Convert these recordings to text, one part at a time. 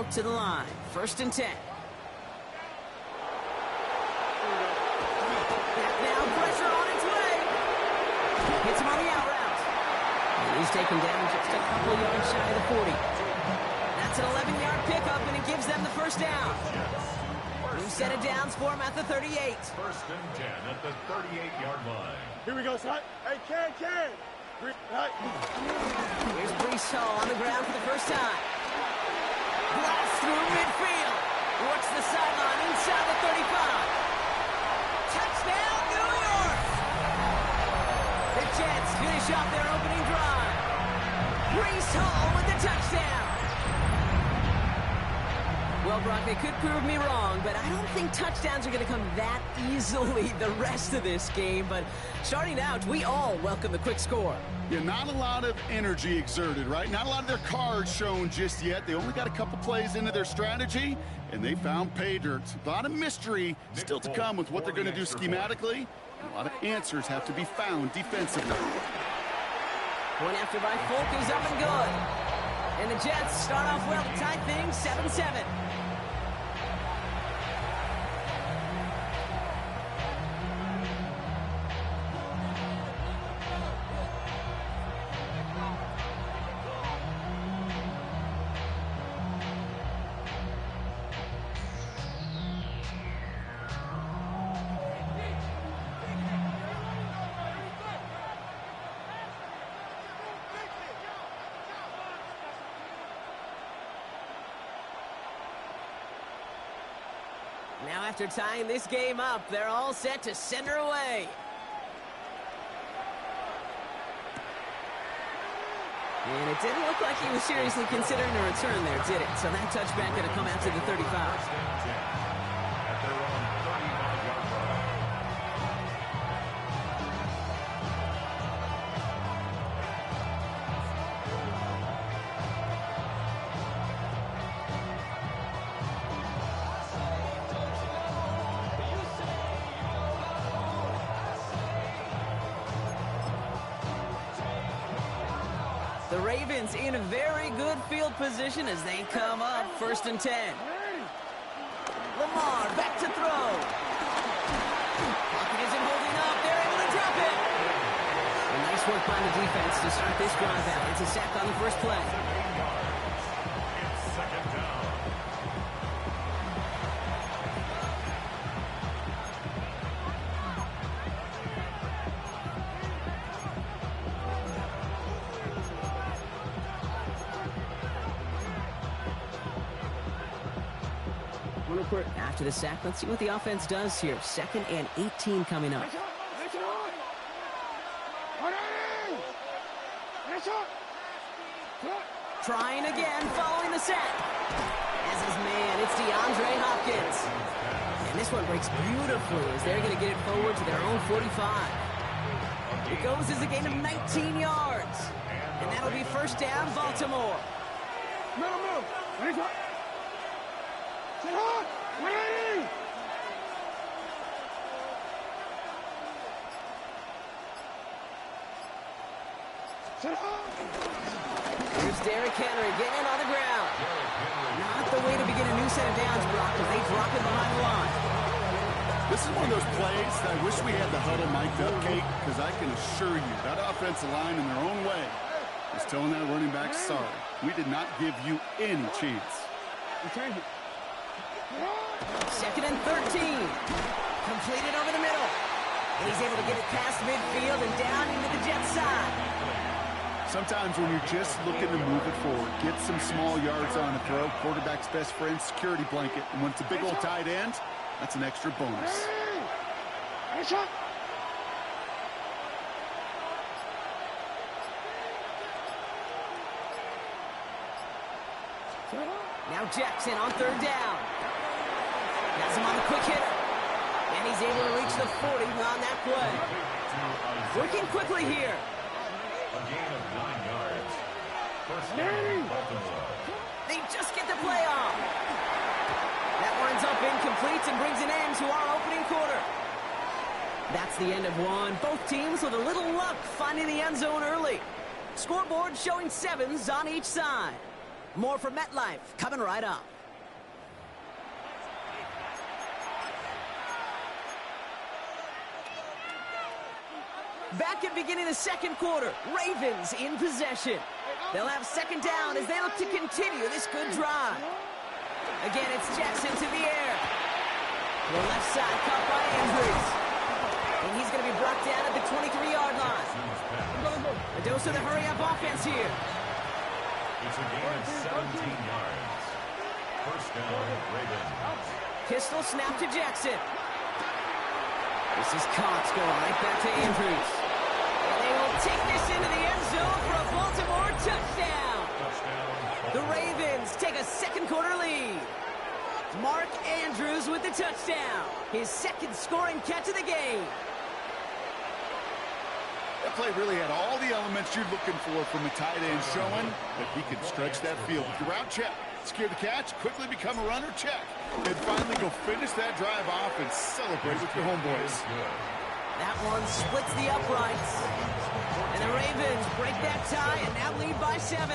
out to the line. 1st and 10. Now pressure on its way. Hits him on the out route. And he's taken down just a couple of yards shy of the 40. That's an 11-yard pickup, and it gives them the 1st down. New set of downs for him at the 38. 1st and 10 at the 38-yard line. Here we go, son. Hey, Ken. Here's Breece Hall on the ground for the first time. Blast through midfield. Works the sideline inside the 35. Touchdown, New York! The Jets finish off their opening drive. Breece Hall with the touchdown. Well, Brock, they could prove me wrong, but I don't think touchdowns are going to come that easily the rest of this game. But starting out, we all welcome the quick score. Yeah, not a lot of energy exerted, right? Not a lot of their cards shown just yet. They only got a couple plays into their strategy, and they found pay dirt. A lot of mystery still to come with what they're going to do schematically. A lot of answers have to be found defensively. Point after by Folk is up and good. And the Jets start off well to tie things 7-7. Now after tying this game up, they're all set to send her away. And it didn't look like he was seriously considering a return there, did it? So that touchback going to come out to the 35. At their own 35-yard line. The Ravens in a very good field position as they come up 1st and 10. Lamar back to throw. Pocket isn't holding up. They're able to drop it. A nice work by the defense to start this drive out. It's a sack on the first play. It's 2nd down. After the sack, let's see what the offense does here. 2nd and 18 coming up. Trying again, following the sack. As his man, it's DeAndre Hopkins. And this one breaks beautifully as they're going to get it forward to their own 45. It goes as a gain of 19 yards. And that'll be 1st down, Baltimore. Here's Derrick Henry getting it on the ground. Not the way to begin a new set of downs, Brock, as they drop it behind the line. This is one of those plays that I wish we had the huddle mic'd up, Kate, because I can assure you that offensive line in their own way is telling that running back, sorry, we did not give you any chance. 2nd and 13. Completed over the middle. And he's able to get it past midfield and down into the Jets side. Sometimes when you're just looking to move it forward, get some small yards on a throw, quarterback's best friend, security blanket. And when it's a big old tight end, that's an extra bonus. Now Jackson on 3rd down. Has him on the quick hitter. And he's able to reach the 40 on that play. Working quickly here. A gain of 9 yards. 1st down, Baltimore. They just get the play off. That winds up incomplete and brings an end to our opening quarter. That's the end of one. Both teams with a little luck finding the end zone early. Scoreboard showing 7s on each side. More from MetLife coming right up. Back at beginning of the second quarter, Ravens in possession. They'll have second down as they look to continue this good drive. Again, it's Jackson to the air. The left side caught by Andrews. And he's going to be brought down at the 23-yard line. A dose of the hurry-up offense here. It's a gain of 17 yards. First down, Ravens. Pistol snap to Jackson. This is Cox going right back to Andrews. And they will take this into the end zone for a Baltimore touchdown. The Ravens take a second quarter lead. Mark Andrews with the touchdown. His second scoring catch of the game. That play really had all the elements you're looking for from a tight end, showing that he could stretch that field. With the route check, secure the catch, quickly become a runner, check. And finally go finish that drive off and celebrate with your homeboys. That one splits the uprights. And the Ravens break that tie and now lead by 7.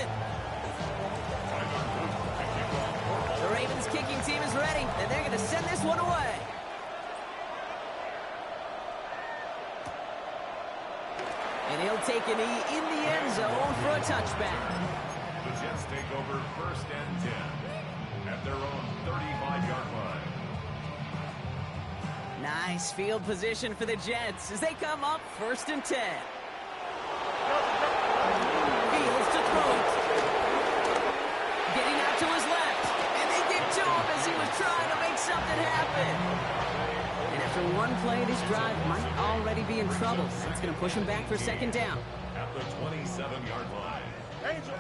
The Ravens kicking team is ready, and they're going to send this one away. And he'll take a knee in the end zone for a touchback. The Jets take over first and 10 at their own 35-yard line. Nice field position for the Jets as they come up first and 10. Fields to throw it. Getting out to his left. And they get to him as he was trying to make something happen. And after one play, this drive might already be in trouble. It's going to push him back for second down. At the 27-yard line. Angel.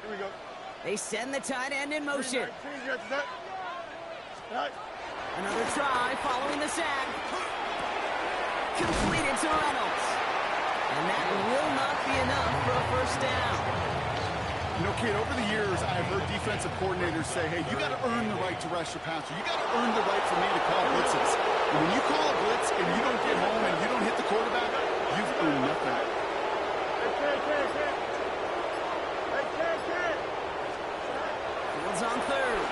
Here we go. They send the tight end in motion. Another try following the sack. Completed to Reynolds. And that will not be enough for a first down. You know, kid, over the years, I've heard defensive coordinators say, hey, you got to earn the right to rush your passer. You got to earn the right for me to call blitzes. And when you call a blitz and you don't get home and you don't hit the quarterback, you've earned nothing. Fields on third.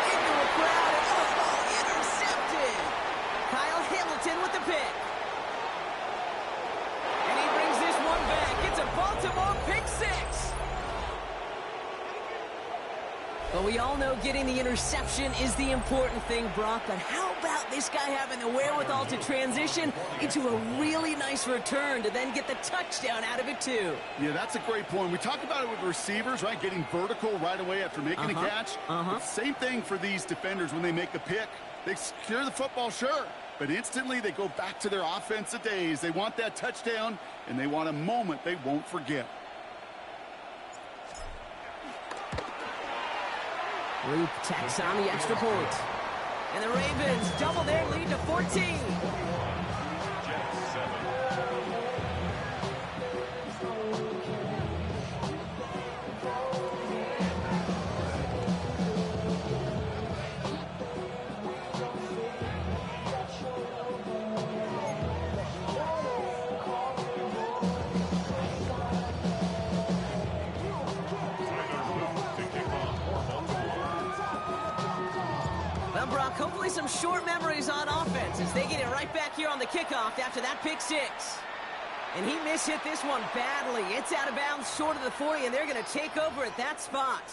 Into a crowd and ball intercepted. Kyle Hamilton with the pick. And he brings this one back. It's a Baltimore pick six. But we all know getting the interception is the important thing, Brock. But how about this guy having the wherewithal to transition into a really nice return to then get the touchdown out of it, too? Yeah, that's a great point. We talk about it with receivers, right? Getting vertical right away after making a catch. Same thing for these defenders when they make a pick. They secure the football, sure. But instantly they go back to their offensive days. They want that touchdown, and they want a moment they won't forget. Luke tacks on the extra point. And the Ravens double their lead to 14. Jets 7. Well, Brock, hopefully some short memories on offense as they get it right back here on the kickoff after that pick six. And he mishit this one badly. It's out of bounds short of the 40, and they're going to take over at that spot.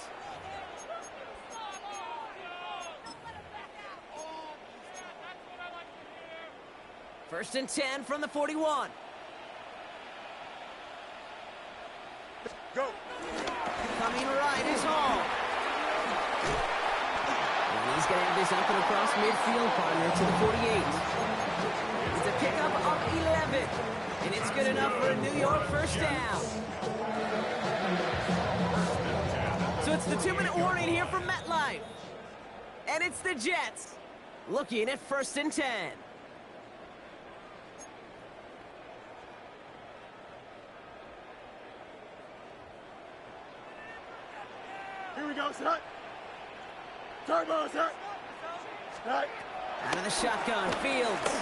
First and 10 from the 41. Go. Coming right is Hall. And he's going to have this up and across midfield, partner, to the 48. It's a pickup of 11. And it's good enough for a New York first down. So it's the 2-minute warning here from MetLife. And it's the Jets looking at first and 10. Here we go, set. Turbo, set. Set. Out of the shotgun, Fields.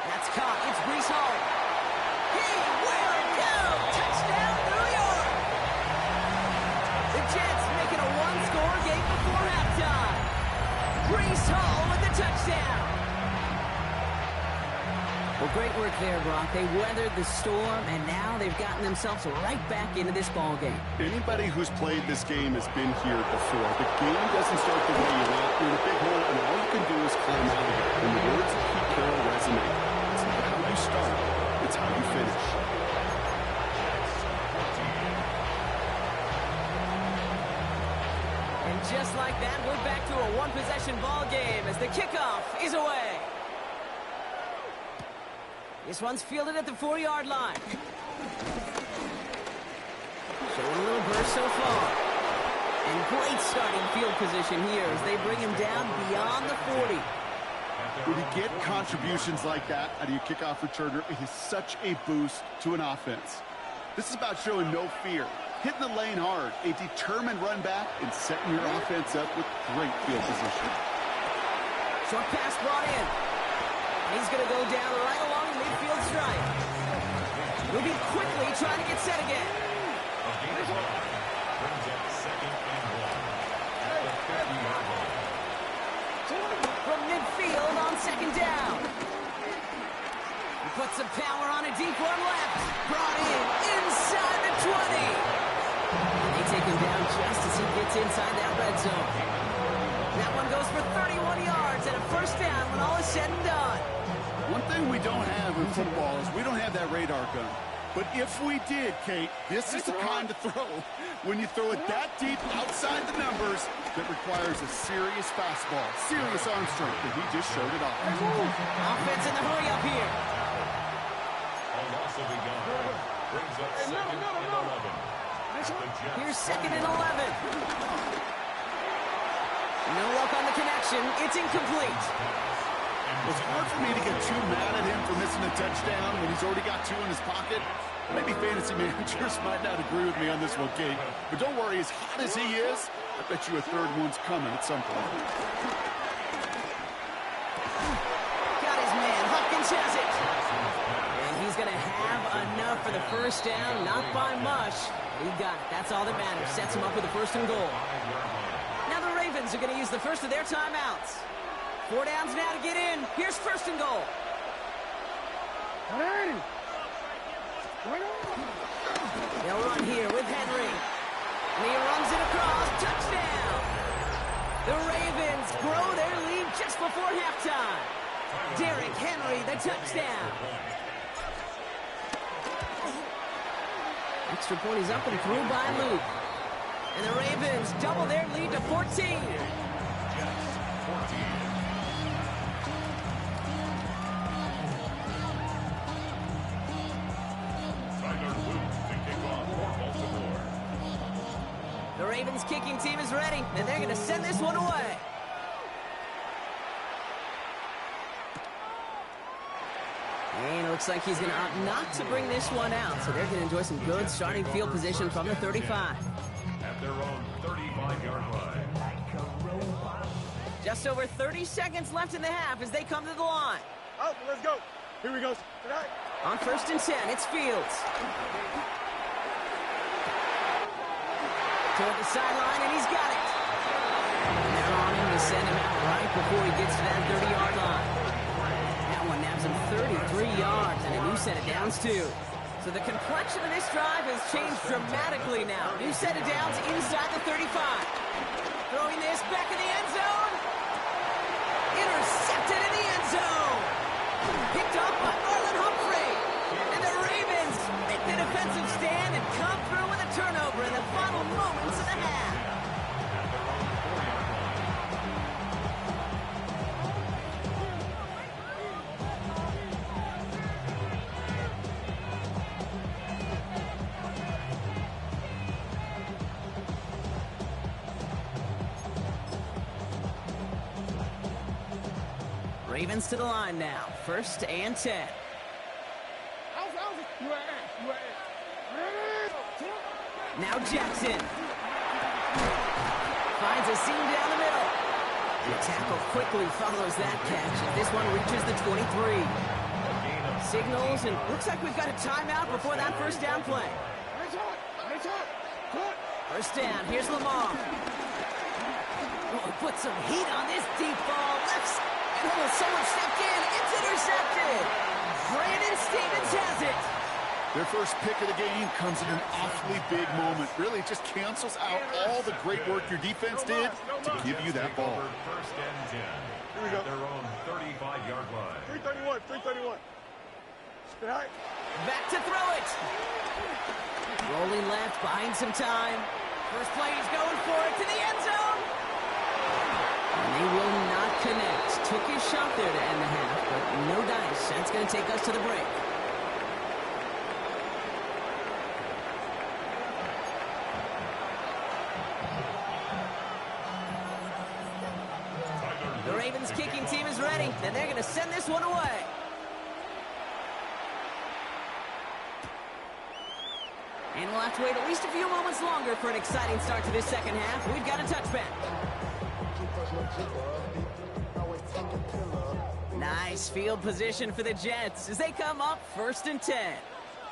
That's caught. It's Breece Hall. He will go. Touchdown, New York. The Jets making a one-score game before halftime. Well, great work there, Brock. They weathered the storm, and now they've gotten themselves right back into this ball game. Anybody who's played this game has been here before. The game doesn't start the way you want. You're in a big hole, and all you can do is climb out of it. And the words of Pete Carroll resonate. It's not how you start, it's how you finish. And just like that, we're back to a one-possession ball game as the kickoff is away. This one's fielded at the 4-yard line. Showing a little burst so far. And great starting field position here as they bring him down beyond the 40. When you get contributions like that out of your kickoff returner, it is such a boost to an offense. This is about showing no fear, hitting the lane hard, a determined run back, and setting your offense up with great field position. Short pass brought in. He's going to go down right along the midfield stripe. Moving quickly, trying to get set again. A gain of 5 brings up 2nd and 1 at the 50-yard line. From midfield on 2nd down. He puts some power on a deep one left. Brought in inside the 20. And they take him down just as he gets inside that red zone. That one goes for 31 yards and a first down when all is said and done. One thing we don't have in football is we don't have that radar gun. But if we did, Kate, this is the kind of throw when you throw it that deep outside the numbers that requires a serious fastball, serious arm strength, and he just showed it off. Offense in the hurry up here. A loss of a yard brings up 2nd and 11 at the Jets. Here's 2nd and 11. No luck on the connection. It's incomplete. It's hard for me to get too mad at him for missing a touchdown when he's already got 2 in his pocket. Maybe fantasy managers might not agree with me on this one, Kate. But don't worry, as hot as he is, I bet you a 3rd one's coming at some point. Got his man. Hopkins has it. And he's going to have enough for the first down. Not by much. He got it. That's all that matters. Sets him up with a 1st and goal. Now the Ravens are going to use the first of their timeouts. 4 downs now to get in. Here's 1st and goal. They'll run here with Henry. And he runs it across. Touchdown! The Ravens grow their lead just before halftime. Derrick Henry, the touchdown. Extra point is up and through by Luke. And the Ravens double their lead to 14. The Ravens kicking team is ready, and they're going to send this one away. And it looks like he's going to opt not to bring this one out, so they're going to enjoy some good starting field position from the 35. At their own 35-yard line. Just over 30 seconds left in the half as they come to the line. Out, let's go. Here we go. On 1st and 10, it's Fields. Toward the sideline, and he's got it. And they're on him to send him out right before he gets to that 30-yard line. That one naps him 33 yards, and a new set of downs, too. So the complexion of this drive has changed dramatically now. New set of downs inside the 35. Throwing this back in the end zone. Intercepted in the end zone. Picked off by Marlon Humphrey. And the Ravens make the defensive stand and come through with a turnover in the final moments of the half. Ravens to the line now. 1st and 10. Now Jackson. Finds a seam down the middle. The tackle quickly follows that catch. And this one reaches the 23. Signals, and looks like we've got a timeout before that 1st down play. 1st down. Here's Lamar. Oh, put some heat on this deep ball. Left. Oh, someone stepped in. It's intercepted. Brandon Stevens has it. Their first pick of the game comes in an awfully big moment. Really, it just cancels out all the great work your defense did to give you that ball. First and 10 we go. at their own 35-yard line. 331, 331. All right. Back to throw it. Rolling left, buying some time. First play, he's going for it to the end zone. And they will not connect. Took his shot there to end the half, but no dice. That's going to take us to the break. The Ravens kicking team is ready, and they're going to send this one away. And we'll have to wait at least a few moments longer for an exciting start to this second half. We've got a touchback. Nice field position for the Jets as they come up 1st and 10.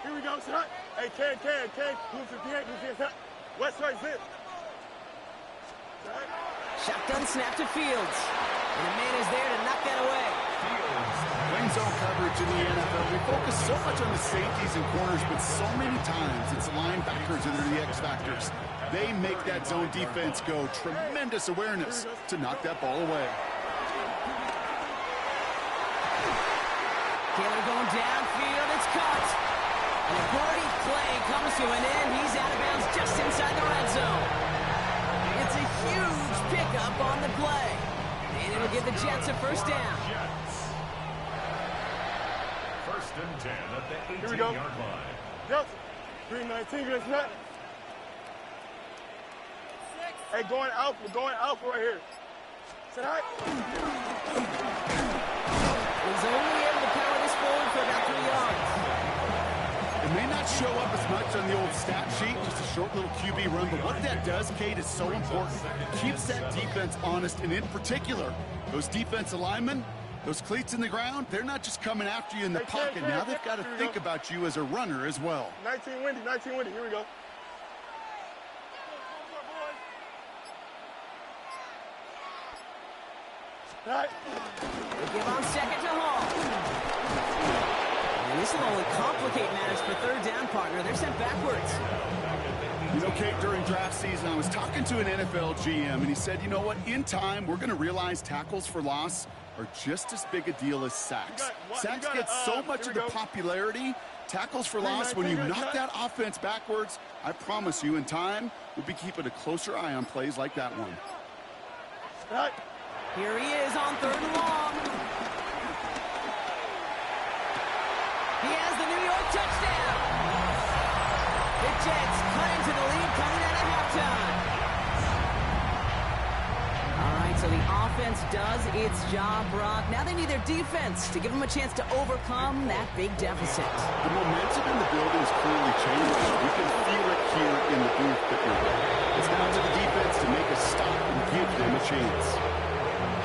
Here we go, son. Hey, Ken. Who's the West side zip. Shotgun snap to Fields. And a man is there to knock that away. Playing zone coverage in the NFL, we focus so much on the safeties and corners, but so many times it's linebackers that are the X factors. They make that zone defense go. Tremendous awareness to knock that ball away. Taylor going downfield. It's caught. And a great play comes to an end. He's out of bounds just inside the red zone. It's a huge pickup on the play. And it'll give the Jets a first down. First and 10 at the 18-yard line. Yep. 319, good snap. Hey, going out. We're going out right here. Say hi. He's only able to power this forward for about 3 yards. It may not show up as much on the old stat sheet, just a short little QB run, but what that does, Kate, is so important. Keeps that defense honest, and in particular, those defensive linemen, those cleats in the ground, they're not just coming after you in the pocket. Now they've got to think about you as a runner as well. 19 windy. Here we go. All right. They give on second to Hall. And this will only complicate matters for third down, partner. They're sent backwards. You know, Kate, during draft season, I was talking to an NFL GM, and he said, you know what, in time, we're going to realize tackles for loss are just as big a deal as sacks. Sacks get so much of the popularity. Tackles for loss, when you knock that offense backwards, I promise you, in time, we'll be keeping a closer eye on plays like that one. All right. Here he is on 3rd and long. He has the New York touchdown. The Jets cut into the lead coming out of halftime. All right, so the offense does its job, Brock. Now they need their defense to give them a chance to overcome that big deficit. The momentum in the building is clearly changing. You can feel it here in the booth that you're in. It's down to the defense to make a stop and give them a chance.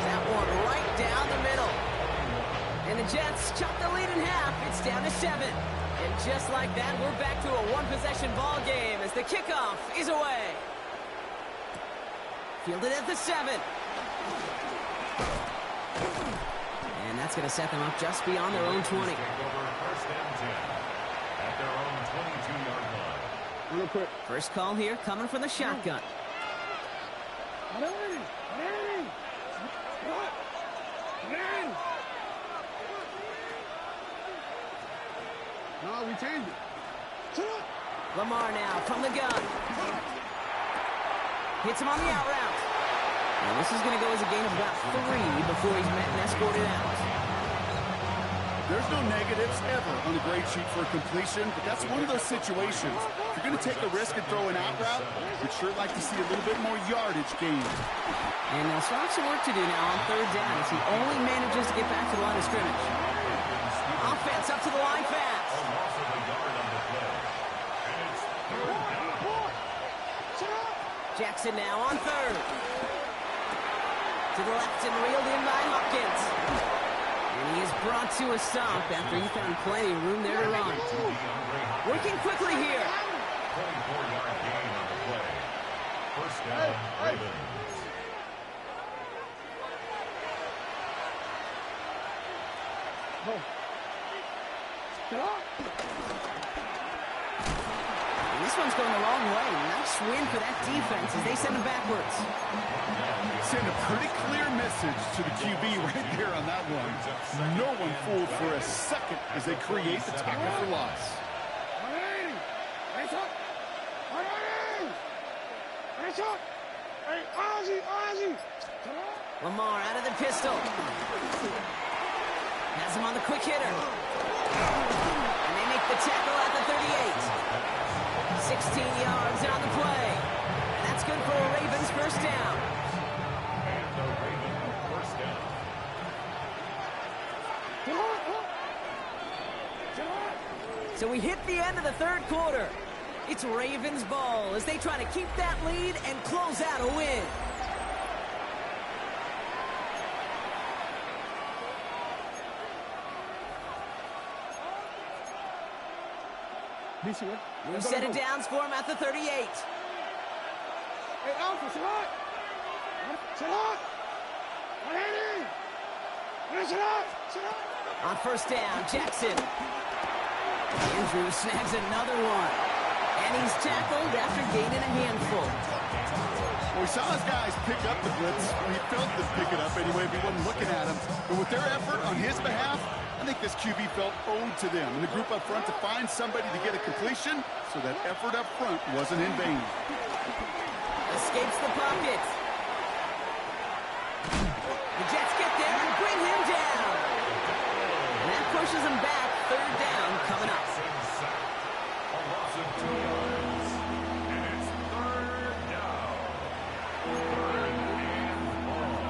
That one right down the middle. And the Jets chop the lead in half. It's down to 7. And just like that, we're back to a one-possession ball game as the kickoff is away. Fielded at the 7. And that's going to set them up just beyond their own 20. First and 10 at their own 22-yard line. Real quick. First call here coming from the shotgun. No, we changed it. Lamar now from the gun. Hits him on the out route. And this is going to go as a gain of about 3 before he's met and escorted out. There's no negatives ever on a grade sheet for a completion, but that's one of those situations. If you're going to take a risk and throw an out route, we'd sure like to see a little bit more yardage gained. And they'll still have some work to do now on 3rd down as he only manages to get back to the line of scrimmage. Offense up to the line fast. A loss of a yard on the play. And it's 3rd down. Jackson now on 3rd. To the left and reeled in by Hopkins. And he is brought to a stop after he found plenty of room there to run. Working quickly here. 24-yard gain on the play. First down, Ravens. This one's going the wrong way. Nice win for that defense as they send him backwards. Send a pretty clear message to the QB right there on that one. No one fooled for a second as they create the tackle for loss. Lamar out of the pistol. Has him on the quick hitter. And they make the tackle at the 38. 16 yards on the play. And that's good for a Ravens first down. And the Ravens first down. So we hit the end of the third quarter. It's Ravens ball as they try to keep that lead and close out a win. New set of downs for him at the 38. Hey, Alpha, Salat! Salat! On first down, Jackson. Andrew snags another one. And he's tackled after gaining a handful. Well, we saw his guys pick up the blitz. We felt them pick it up anyway if he wasn't looking at him. But with their effort on his behalf, I think this QB felt owed to them. And the group up front to find somebody to get a completion, so that effort up front wasn't in vain. Escapes the pocket. The Jets get there and bring him down. And that pushes him back. Third down coming up. A loss of 2 yards. And it's third down. Third and long.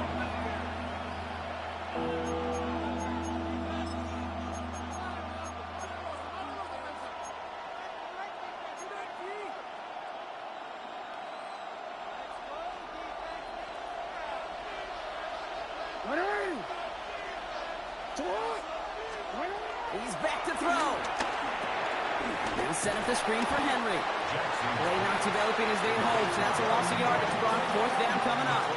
He's back to throw. Now set up the screen for Henry. Play not developing as they hoped. So that's a loss of yardage. Brought fourth down coming up.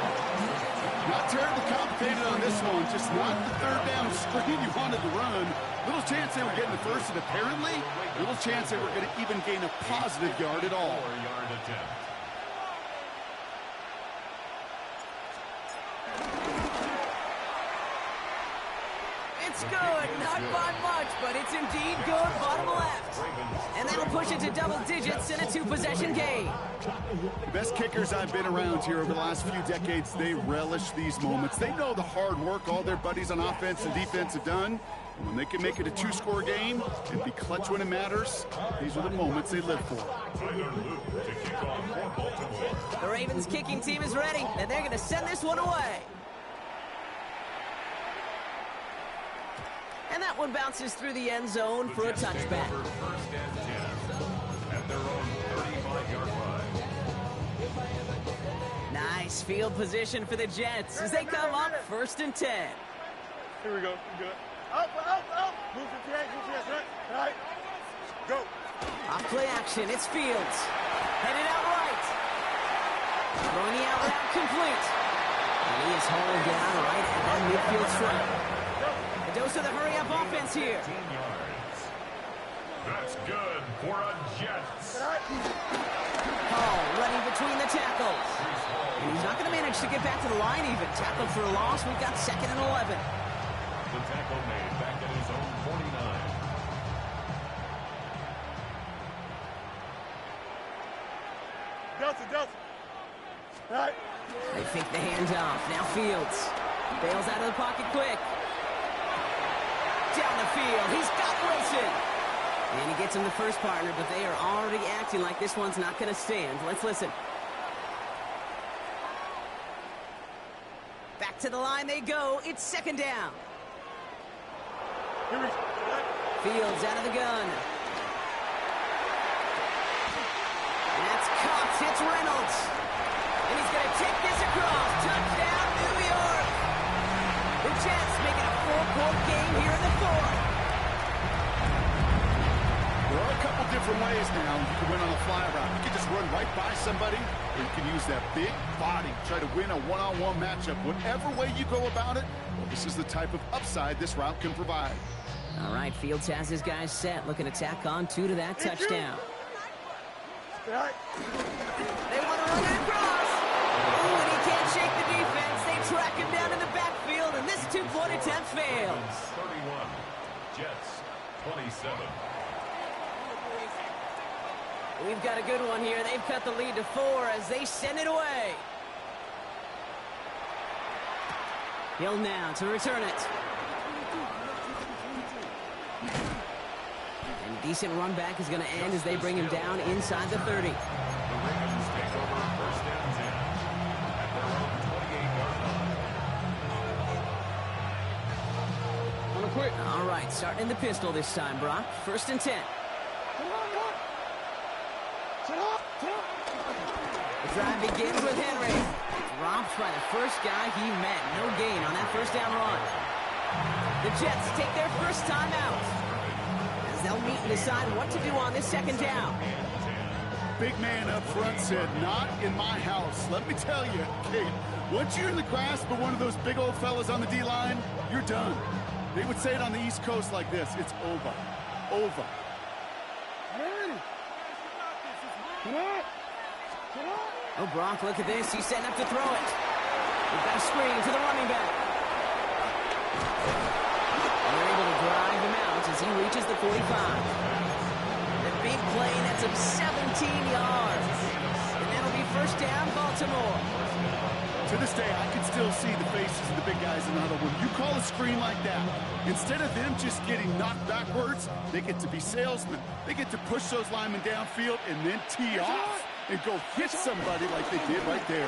Not terribly complicated on this one. Just not the third down screen you wanted to run. Little chance they were getting the first, and apparently, little chance they were going to even gain a positive yard at all. 4-yard attempt. It's good. Not by much, but it's indeed good. Bottom left. And that'll push it to double digits in a two-possession game. Best kickers I've been around here over the last few decades, they relish these moments. They know the hard work all their buddies on offense and defense have done. And when they can make it a two-score game and be clutch when it matters, these are the moments they live for. Tyler Luke to kick off for Baltimore. The Ravens kicking team is ready, and they're going to send this one away. And that one bounces through the end zone for a touchback. First and 10 at their own 35-yard line. Nice field position for the Jets as they come up first and 10. Here we go. Good. Up. Move 58, right? All right. Go. Off play action, it's Fields. Headed out right. Throwing the out route complete. And he is hauled down right at that midfield stripe. A dose of the hurry-up offense here. 15 yards. That's good for a Jets. Hall running between the tackles. And he's not going to manage to get back to the line even. Tackled for a loss. We've got 2nd and 11. The tackle made back at his own 49. Delta. All right. They fake the handoff. Now Fields. Bails out of the pocket quick. Down the field. He's got Wilson. And he gets him the first partner, but they are already acting like this one's not going to stand. Let's listen. Back to the line they go. It's 2nd down. Here we go. Fields out of the gun. And that's caught. It's Reynolds. And he's going to take this across. Touchdown, New York. The Jets making a 4-point game here in the 4th. There are a couple different ways now you can win on a fly route. You can just run right by somebody, or you can use that big body, try to win a one-on-one matchup. Whatever way you go about it, well, this is the type of upside this route can provide. All right, Fields has his guys set, looking to tack on 2 to that touchdown. Right. They want to run it across. Ooh, and he can't shake the defense. They track him down in the backfield, and this 2-point attempt fails. 31. Jets 27. We've got a good one here. They've cut the lead to 4 as they send it away. Hill now to return it. And decent run back is going to end as they bring him down inside the 30. The Ravens take over first and 10 at their own 28-yard line. On the quick. All right, starting in the pistol this time, Brock. First and 10. The drive begins with Henry. Dropped by the first guy he met. No gain on that first down run. The Jets take their first time out as they'll meet and decide what to do on this second down. Big man up front said, "Not in my house." Let me tell you, Kate, once you're in the grasp of one of those big old fellas on the D-line, you're done. They would say it on the East Coast like this: it's over. Over. Oh, Brock, look at this. He's setting up to throw it. We've got a screen to the running back. And they're able to drive him out as he reaches the 45. The big play, that's up 17 yards. And that'll be first down, Baltimore. To this day, I can still see the faces of the big guys in the huddle. When you call a screen like that, instead of them just getting knocked backwards, they get to be salesmen. They get to push those linemen downfield and then tee off and go hit somebody like they did right there.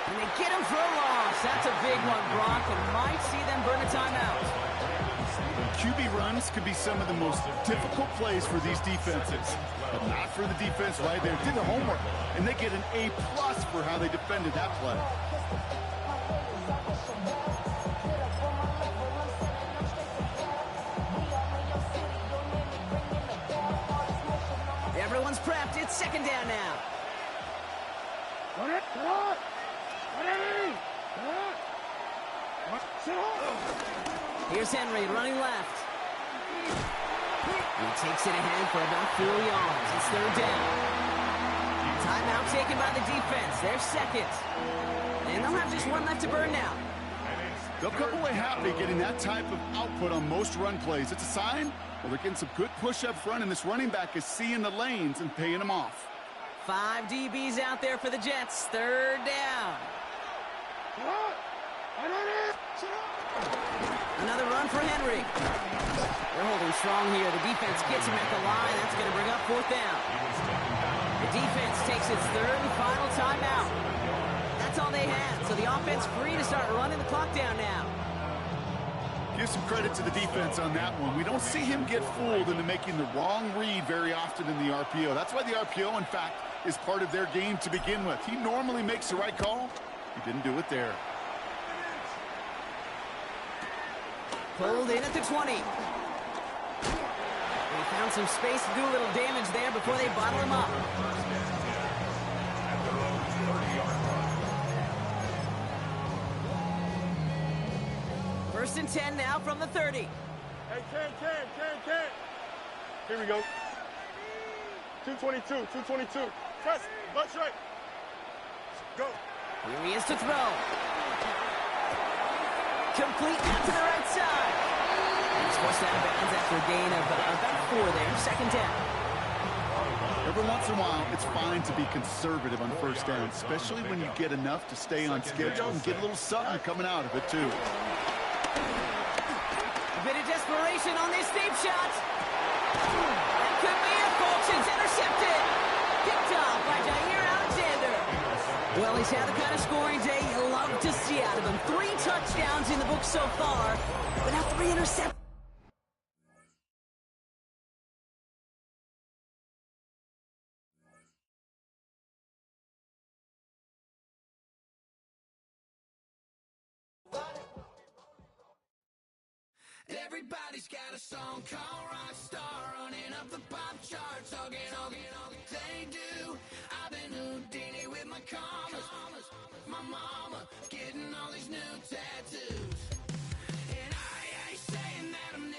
And they get him for a loss. That's a big one, Brock, and might see them burn a timeout. QB runs could be some of the most difficult plays for these defenses, but not for the defense right there. Did the homework, and they get an A+ for how they defended that play. Everyone's prepped. It's second down now. Here's Henry running left. He takes it ahead for about 4 yards. It's third down. Timeout taken by the defense. They're second. And they'll have just one left to burn now. They'll come away happy getting that type of output on most run plays. It's a sign, well, they're getting some good push up front, and this running back is seeing the lanes and paying them off. 5 DBs out there for the Jets. Third down. Another run for Henry. They're holding strong here. The defense gets him at the line. That's going to bring up fourth down. The defense takes its third and final timeout. That's all they had. So the offense free to start running the clock down now. Give some credit to the defense on that one. We don't see him get fooled into making the wrong read very often in the RPO. That's why the RPO, in fact, is part of their game to begin with. He normally makes the right call. He didn't do it there. Pulled in at the 20. They found some space to do a little damage there before they bottle him up. First and 10 now from the 30. Hey, 10. Here we go. 222. Press, butt straight. Go. Here he is to throw. Complete out to the right side. He's forced out of bounds after a gain of about 4 there. Second down. Every once in a while, it's fine to be conservative on first down, especially when you get enough to stay on schedule and get a little something coming out of it, too. A bit of desperation on this deep shot. That could be it, folks. It's intercepted. Picked off by Jair Alexander. Well, he's had the kind of scoring day you love to see out of him. 3 touchdowns in the book so far, but now 3 interceptions. Everybody's got a song called Rockstar, running up the pop charts, all they do. I've been Houdini with my commas, my mama getting all these new tattoos, and I ain't saying that I'm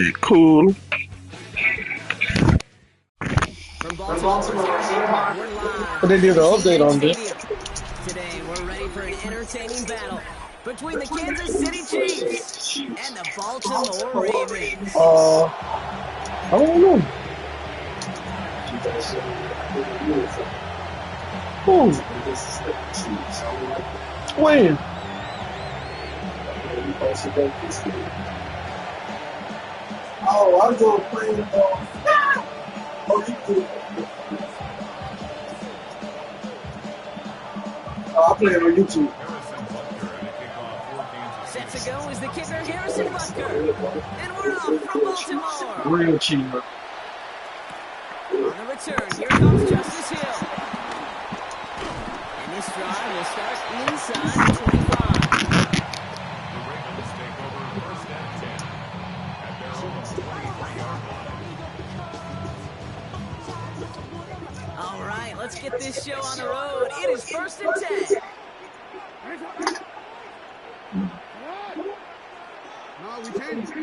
shit cool. From Baltimore, we're live. But they did an update on this. Today, we're ready for an entertaining battle between the Kansas City Chiefs and the Baltimore Ravens. I don't know. Who? When? Oh, I go play the ball. Oh, you do. I play it on YouTube. Set to go is the kicker, Harrison Butker. And we're off from Baltimore. Real cheaper. On the return, here comes Justice Hill. And this drive will start inside the 25. The Ravens take over first and 10 at their own 23-yard line. All right, let's get this show on the road. It is first and 10. No, we changed.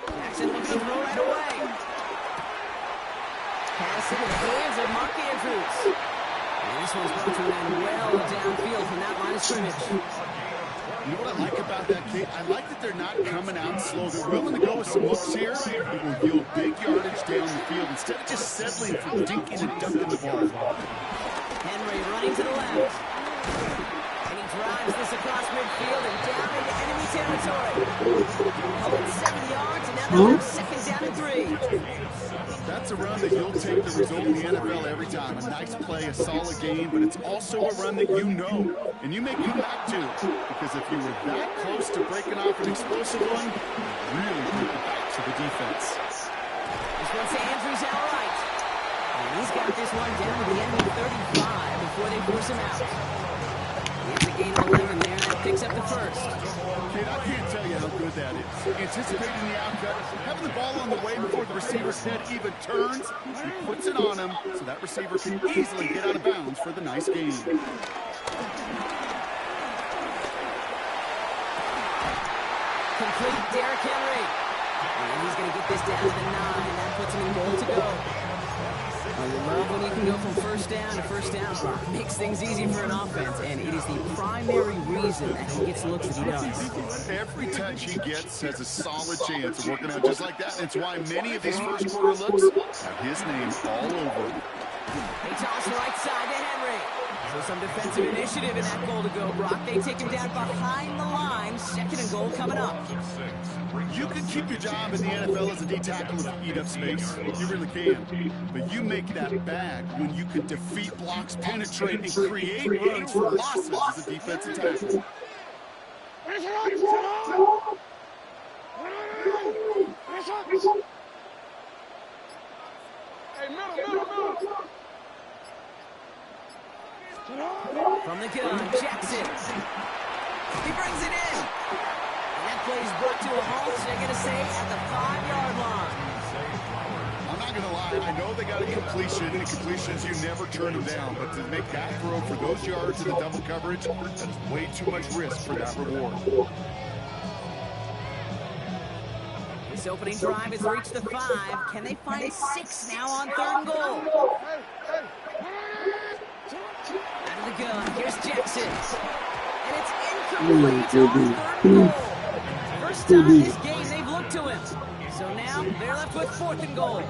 Jackson looking to throw right away. Pass into the hands of Mark Andrews. And this one's going to run well downfield from that line of scrimmage. You know what I like about that, Kate? I like that they're not coming out slow. They're willing to go with some looks here. It will yield big yardage down the field instead of just settling for dinking and dunking the ball. Henry running to the left. And he drives this across midfield and down into enemy territory. Pulling 7 yards, and now they'll have second down and 3. That's a run that you'll take the result in the NFL every time. A nice play, a solid game, but it's also a run that you know, and you may come back to. Because if you were that close to breaking off an explosive one, you really put it back to the defense. This one's to Andrews out right. And he's got this one down to the enemy 35 before they force him out. He has a gain of 11 there, and that picks up the first. Kid, I can't tell you how good that is. Anticipating the outcut, having the ball on the way before the receiver's head even turns, he puts it on him so that receiver can easily get out of bounds for the nice gain. Complete Derrick Henry. And he's going to get this down to the 9, and that puts him in goal to go. I love when you can go from first down to first down. It makes things easy for an offense, and it is the primary reason that he gets looks that he does. Every touch he gets has a solid chance of working out just like that. And it's why many of these first quarter looks have his name all over them. They toss right side to Henry. So some defensive initiative in that goal to go, Brock. They take him down behind the line. Second and goal coming up. You can keep your job in the NFL as a D tackle if you eat up space. You really can. But you make that bad when you can defeat blocks, penetrate, and create runs for losses as a defensive tackle. From the gun, Jackson. He brings it in. And that play is brought to a halt, they're going to say, at the 5-yard line. I'm not going to lie. I know they got a completion, and completions, you never turn them down. But to make that throw for those yards in the double coverage, that is way too much risk for that reward. This opening drive has reached the 5. Can they find 6 now on 3rd and goal? Out of the gun, here's Jackson. And it's incomplete on 3rd and goal. First time this game they've looked to him. So now they're left with 4th and goal.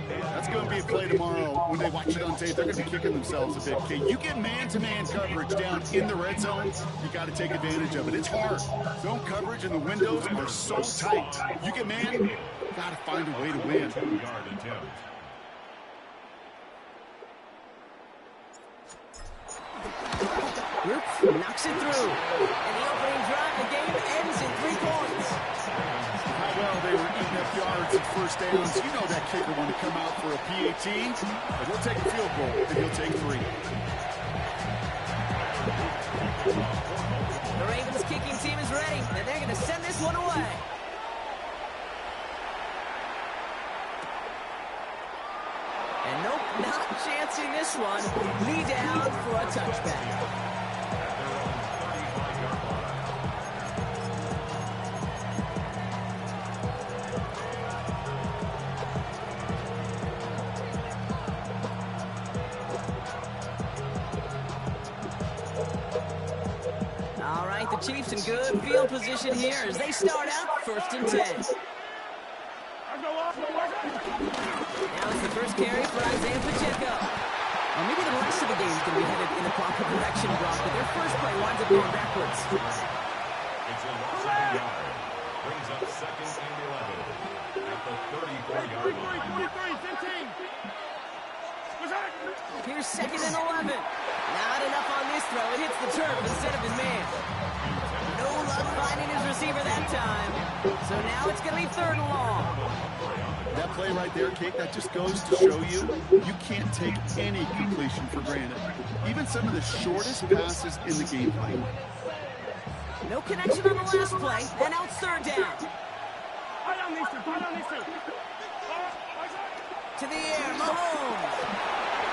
That's going to be a play tomorrow. When they watch it on tape, they're going to be kicking themselves a bit. Okay, you get man-to-man coverage down in the red zone, you got to take advantage of it. It's hard. Zone coverage and the windows are so tight. You get man, you got to find a way to win. 2-yard attempt. Roots knocks it through. And the opening drive, the game ends in 3 points. How well they were eating up yards and first downs. You know that kicker want to come out for a PAT, but he'll take a field goal, and he'll take 3. The Ravens kicking team is ready, and they're going to send this one away. And nope, not chancing this one. Lee down for a touchback. in good field position here as they start out 1st and 10. Now it's the first carry for Isaiah Pacheco. Well, maybe the rest of the game is going to be headed in the proper direction, Brock, but their first play winds up going backwards. It's a loss of a yard. Brings up 2nd and 11 at the 34-yard line. 15. Here's 2nd and 11. Not enough on this throw. It hits the turf instead of his man. No luck finding his receiver that time. So now it's going to be 3rd and long. That play right there, Kate, that just goes to show you can't take any completion for granted. Even some of the shortest passes in the game plan. No connection on the last play, and now it's 3rd down. To the air, Mahomes.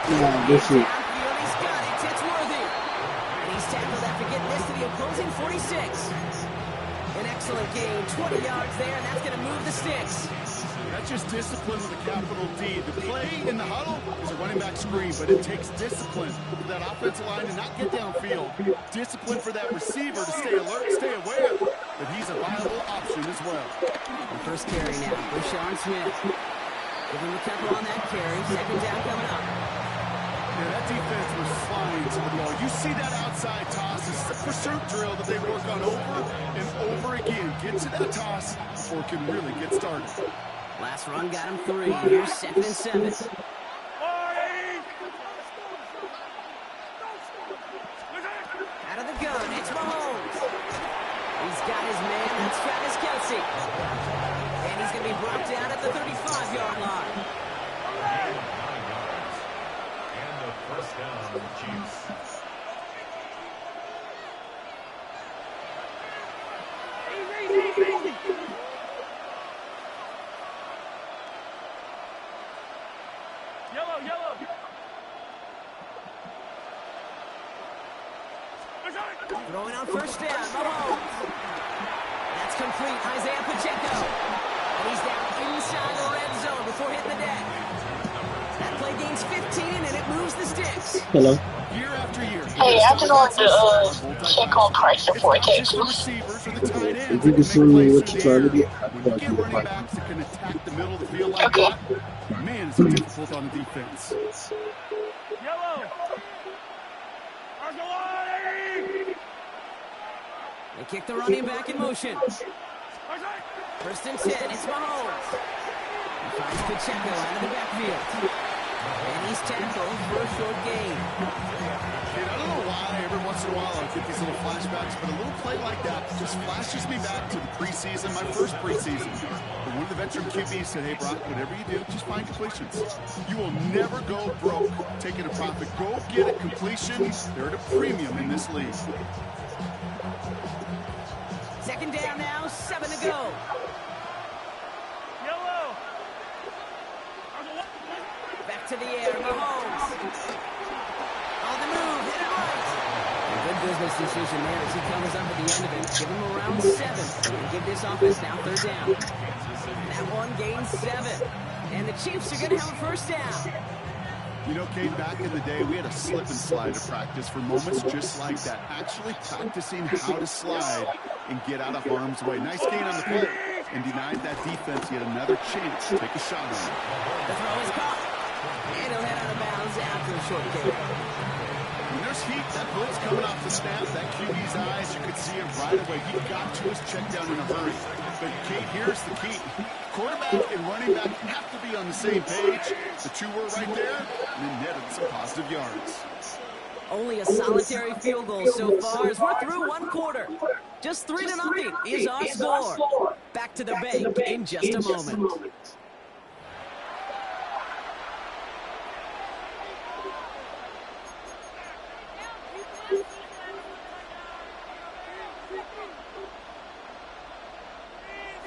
Yeah, this is. Downfield, he's got it. It's Worthy. And he's tackled after getting this to the opposing 46. An excellent gain, 20 yards there, and that's going to move the sticks. That's just discipline with a capital D. The play in the huddle is a running back screen, but it takes discipline for that offensive line to not get downfield. Discipline for that receiver to stay alert, stay aware that he's a viable option as well. The first carry now, Rashawn Smith. Give him a couple on that carry. 2nd down coming up. Yeah, that defense was flying to the ball. You see that outside toss. This is a pursuit drill that they work on over and over again. Get to that toss before it can really get started. Last run got him 3. Here's 2nd and 7. Out of the gun, it's Mahomes. He's got his man, that's Travis Kelce. And he's going to be brought down at the 35-yard line. And 9 yards. And the first down on the Chiefs. Yellow. Throwing on 1st down, Mahomes. That's complete, Isaiah Pacheco. And he's down inside the red zone before hitting the deck. That play gains 15, and it moves the sticks. Hello. Year after year. Hey, I just wanted to check on price of 4K. Just the receivers or the tight ends. If you can show me what you're trying to get, When you get running backs that can attack the middle of the field like that, man, it's difficult on the defense. Yellow. They kick the running back in motion. 1st and 10, it's Mahomes. He finds Pacheco out of the backfield. And he's tackled for a short gain. And I don't know why every once in a while I get these little flashbacks, but a little play like that just flashes me back to the preseason, my first preseason. But one of the veteran QBs said, hey, Brock, whatever you do, just find completions. You will never go broke taking a profit. Go get a completion. They're at a premium in this league. 2nd down now, 7 to go. Yellow. Back to the air, Mahomes. On the move, hit it right. A good business decision there as he comes up at the end of it. Give him around 7 and give this offense now 3rd down. That one gains 7. And the Chiefs are going to have a 1st down. You know, Kate, back in the day, we had a slip and slide to practice for moments just like that. Actually practicing how to slide and get out of harm's way. Nice gain on the play and denied that defense yet another chance to take a shot on it. The throw is caught. And he'll head out of bounds after a short gain. When there's heat, that blitz coming off the snap, that QB's eyes, you could see it right away. He got to his check down in a hurry. But, Kate, here's the key. Quarterback and running back have to be on the same page. The two were right there, and then netted some positive yards. Only a solitary field goal so far as we're through one quarter. Just 3-0 is our score. Back to the bank in just a moment.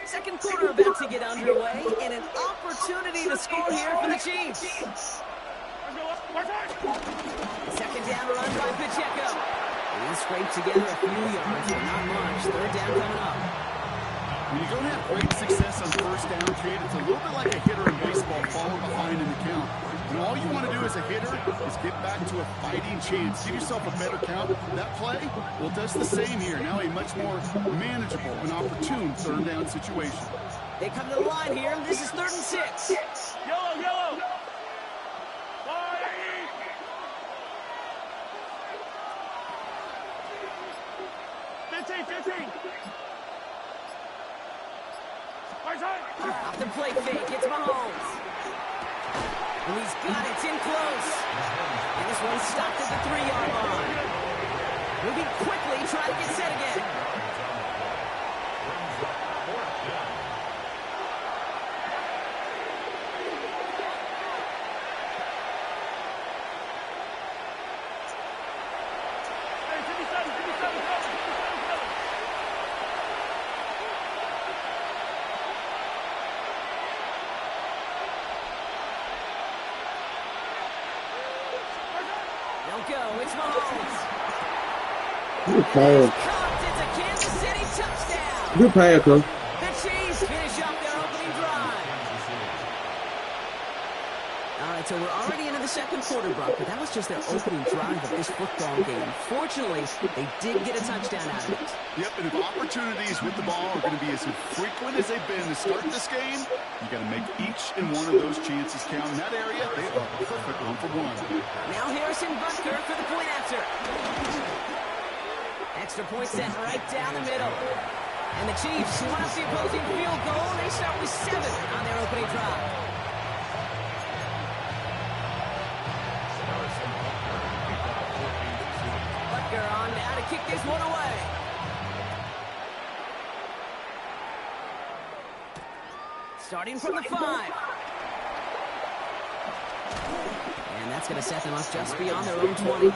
Second quarter about to get underway, and an opportunity to score here for the Chiefs. Second down run by Pacheco. He scraped together a few yards, but not much. 3rd down coming up. When you don't have great success on 1st down, Kate, it's a little bit like a hitter in baseball falling behind in the count. And all you want to do as a hitter is get back to a fighting chance. Give yourself a better count. That play, well, does the same here. Now a much more manageable and opportune third down situation. They come to the line here. This is 3rd and 6. Yellow, yellow. 15. Off the play fake, it's Mahomes. And he's got it, it's in close. And this one's stopped at the 3-yard line. Moving quickly, trying to get set again. Go. It's Mahomes. Good play. It's a Kansas City touchdown. Good play, Coach. The Chiefs finish up their opening drive. All right, so we're already into the second quarter, Brock, but that was just their opening drive of this football game. Fortunately, they did get a touchdown out of it. Yep, and if opportunities with the ball are going to be as infrequent as they've been to start this game, you got to make each and one of those chances count. In that area, they are perfect 1 for 1. Now Harrison Butker for the point after. Extra point set right down the middle. And the Chiefs want up the opposing field goal. They start with 7 on their opening drive. Butker on now to kick this one away. Starting from the 5. And that's going to set them up just beyond their own 20.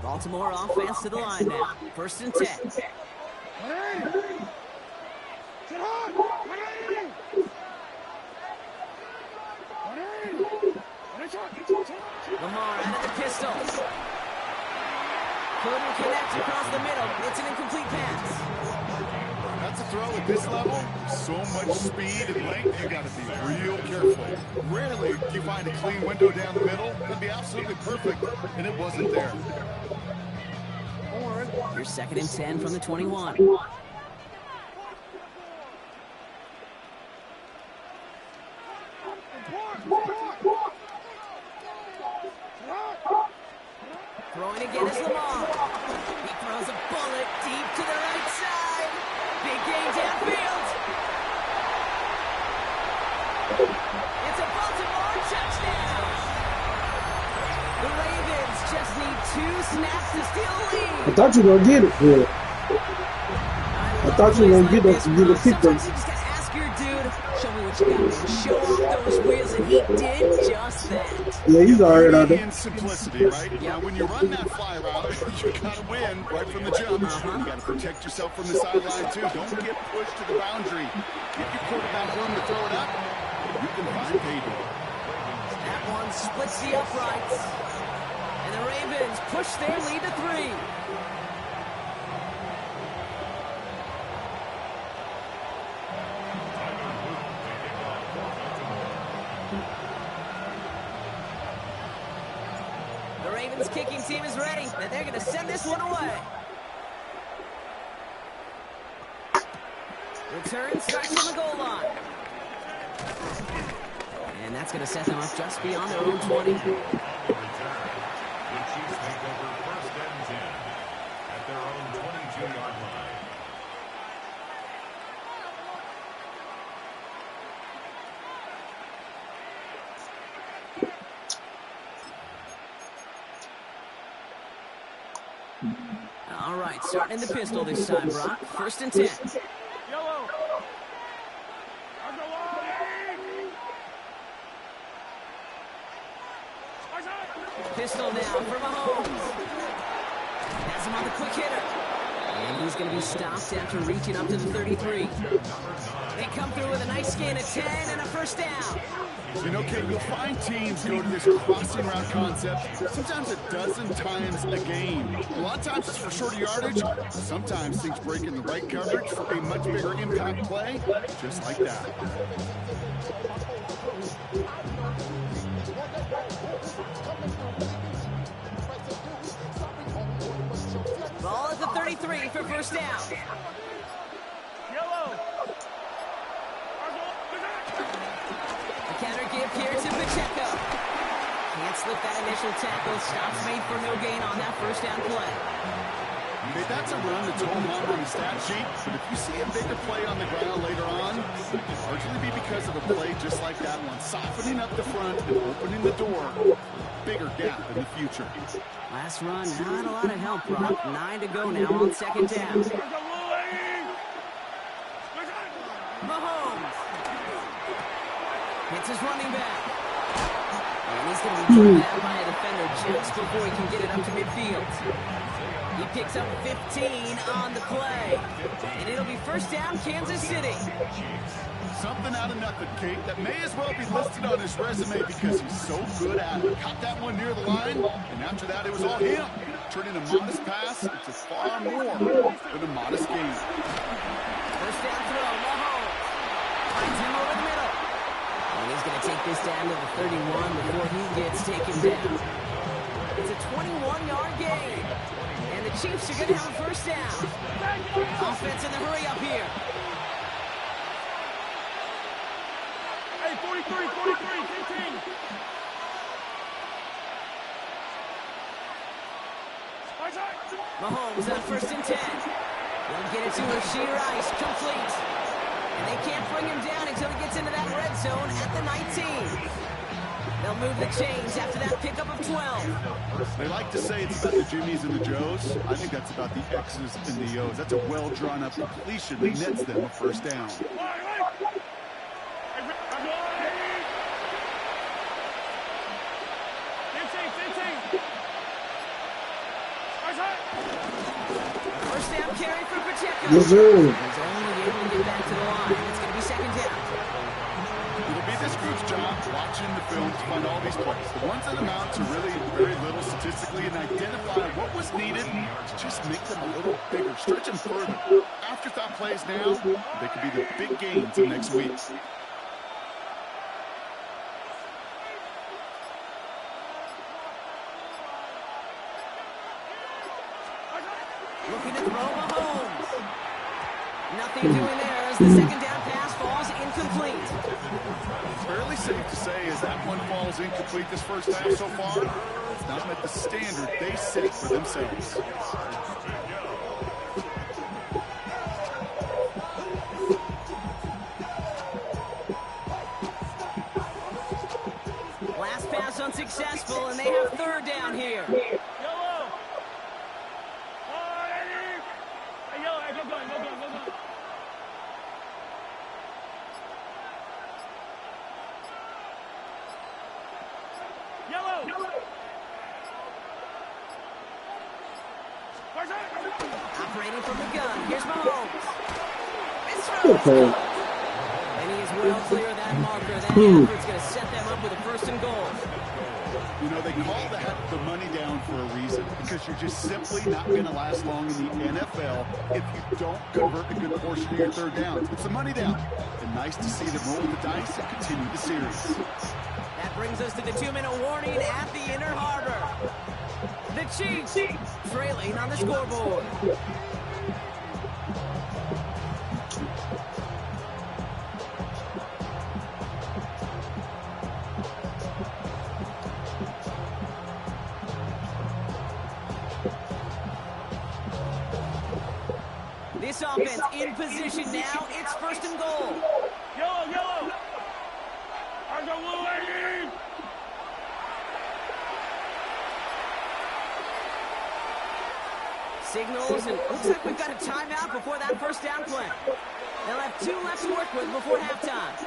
Baltimore offense to the line now. 1st and 10. Lamar out of the pistol. Couldn't connect across the middle. It's an incomplete pass. That's a throw at this level. So much speed and length, you got to be real careful. Rarely do you find a clean window down the middle. It'd be absolutely perfect, and it wasn't there. Here's 2nd and 10 from the 21. Throwing again is Lamar. He throws a bullet deep to the right side. Big gain downfield. It's a Baltimore touchdown. The Ravens just need 2 snaps to steal a lead. I thought you were going to get it, bro. I thought you were going to get us to get a pick them. Sometimes you just got to ask your dude, show me what you got, man. Show off those wheels, and he did just that. Yeah, he's all right out there. In simplicity, right? Yeah. Now, when you run that fly route, you got to win right from the jump. You got to protect yourself from the sideline, too. Don't get pushed to the boundary. Give your quarterback room to throw it up. You can find pay dirt. That one splits the uprights. And the Ravens push their lead to 3. The Ravens kicking team is ready, and they're going to send this one away. Return starts from the goal line. And that's going to set them up just beyond their own 20. The Chiefs take over 1st and 10 at their own 22-yard line. All right, starting in the pistol this time, Brock. 1st and 10. Yellow. Pistol now for Mahomes. Has him on the quick hitter. And he's going to be stopped after reaching up to the 33. They come through with a nice gain of 10 and a first down. You know, Kate, you'll find teams go to this crossing route concept sometimes a dozen times a game. A lot of times it's for shorter yardage. Sometimes things break in the right coverage for a much bigger impact play, just like that. Ball at the 33 for first down. Yellow. The counter give here to Pacheco. Can't slip that initial tackle. Stops made for no gain on that first down play. Okay, that's a run that's home run on the stat sheet, but if you see a bigger play on the ground later on, it can largely be because of a play just like that one, softening up the front and opening the door for a bigger gap in the future. Last run, not a lot of help, Brock. 9 to go now on second down. Mahomes hits his running back. And he's going to be driven out by a defender just before he can get it up to midfield. He picks up 15 on the play. And it'll be first down, Kansas City. Something out of nothing, Kate, that may as well be listed on his resume because he's so good at it. Caught that one near the line, and after that it was all him. Turning a modest pass into far more than a modest gain. First down throw, Mahomes finds him over the middle. And he's going to take this down to the 31 before he gets taken down. It's a 21-yard gain. And the Chiefs are going to have a first down. Offense in the hurry up here. Hey, 43, 15. Mahomes on first and 10. They'll get it to Rashee Rice, complete. And they can't bring him down until he gets into that red zone at the 19. They'll move the chains after that pickup of 12. They like to say it's about the Jimmies and the Joes. I think that's about the X's and the O's. That's a well-drawn-up completion that nets them a first down. First down carry for Pacheco. Yes, sir. He's only able to get back to the line. It's going to be second down. It'll be this group's job watching the film to find all these plays. The ones that amount to really very little statistically and identify what was needed to just make them a little bigger, stretch them further. Afterthought plays now, they could be the big gains of next week. Looking to throw Mahomes. Nothing doing there as the second down pass falls incomplete. Fairly safe to say as that one falls incomplete this first half so far, it's not met the standard they set for themselves. Last pass unsuccessful, and they have third down here. Operating from the gun. Here's Mahomes. It's thrown. And he is well clear of that marker. That effort's going to set them up with a first and goal. You know, they call that the money down for a reason because you're just simply not going to last long in the NFL if you don't convert a good portion of your third downs. It's the money down. And nice to see them roll the dice and continue the series. That brings us to the 2-minute warning at the Inner Harbor. The Chiefs trailing on the scoreboard. This offense in position now. It's first and goal. Yellow. Signals, and looks like we've got a timeout before that first down play. They'll have 2 left to work with before halftime.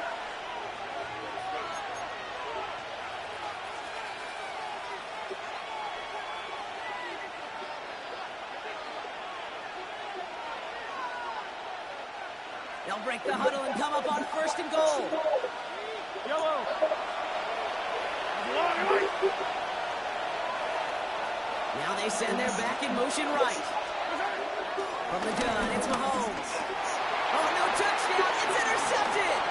They'll break the huddle and come up on 1st and goal. Yellow. Now they send their back in motion right. From the gun, it's Mahomes. Oh, no touchdown. It's intercepted.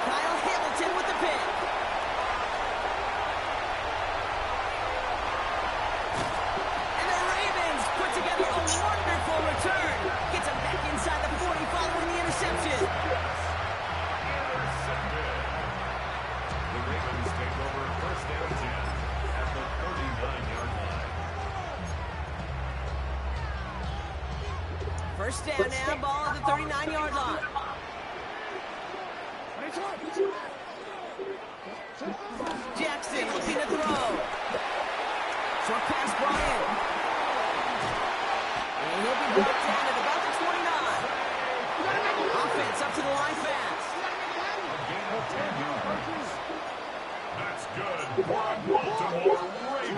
Kyle Hamilton with the pick. And the Ravens put together a wonderful return. Gets him back inside the 40 following the interception. The Ravens take over 1st and 10 at the 39-yard line. 1st down now, ball at the 39-yard line. Jackson looking to throw. Short pass brought in. And he'll be brought down at about the 29. Offense up to the line fast. A gain of 10 yards. That's good for a Baltimore Raven.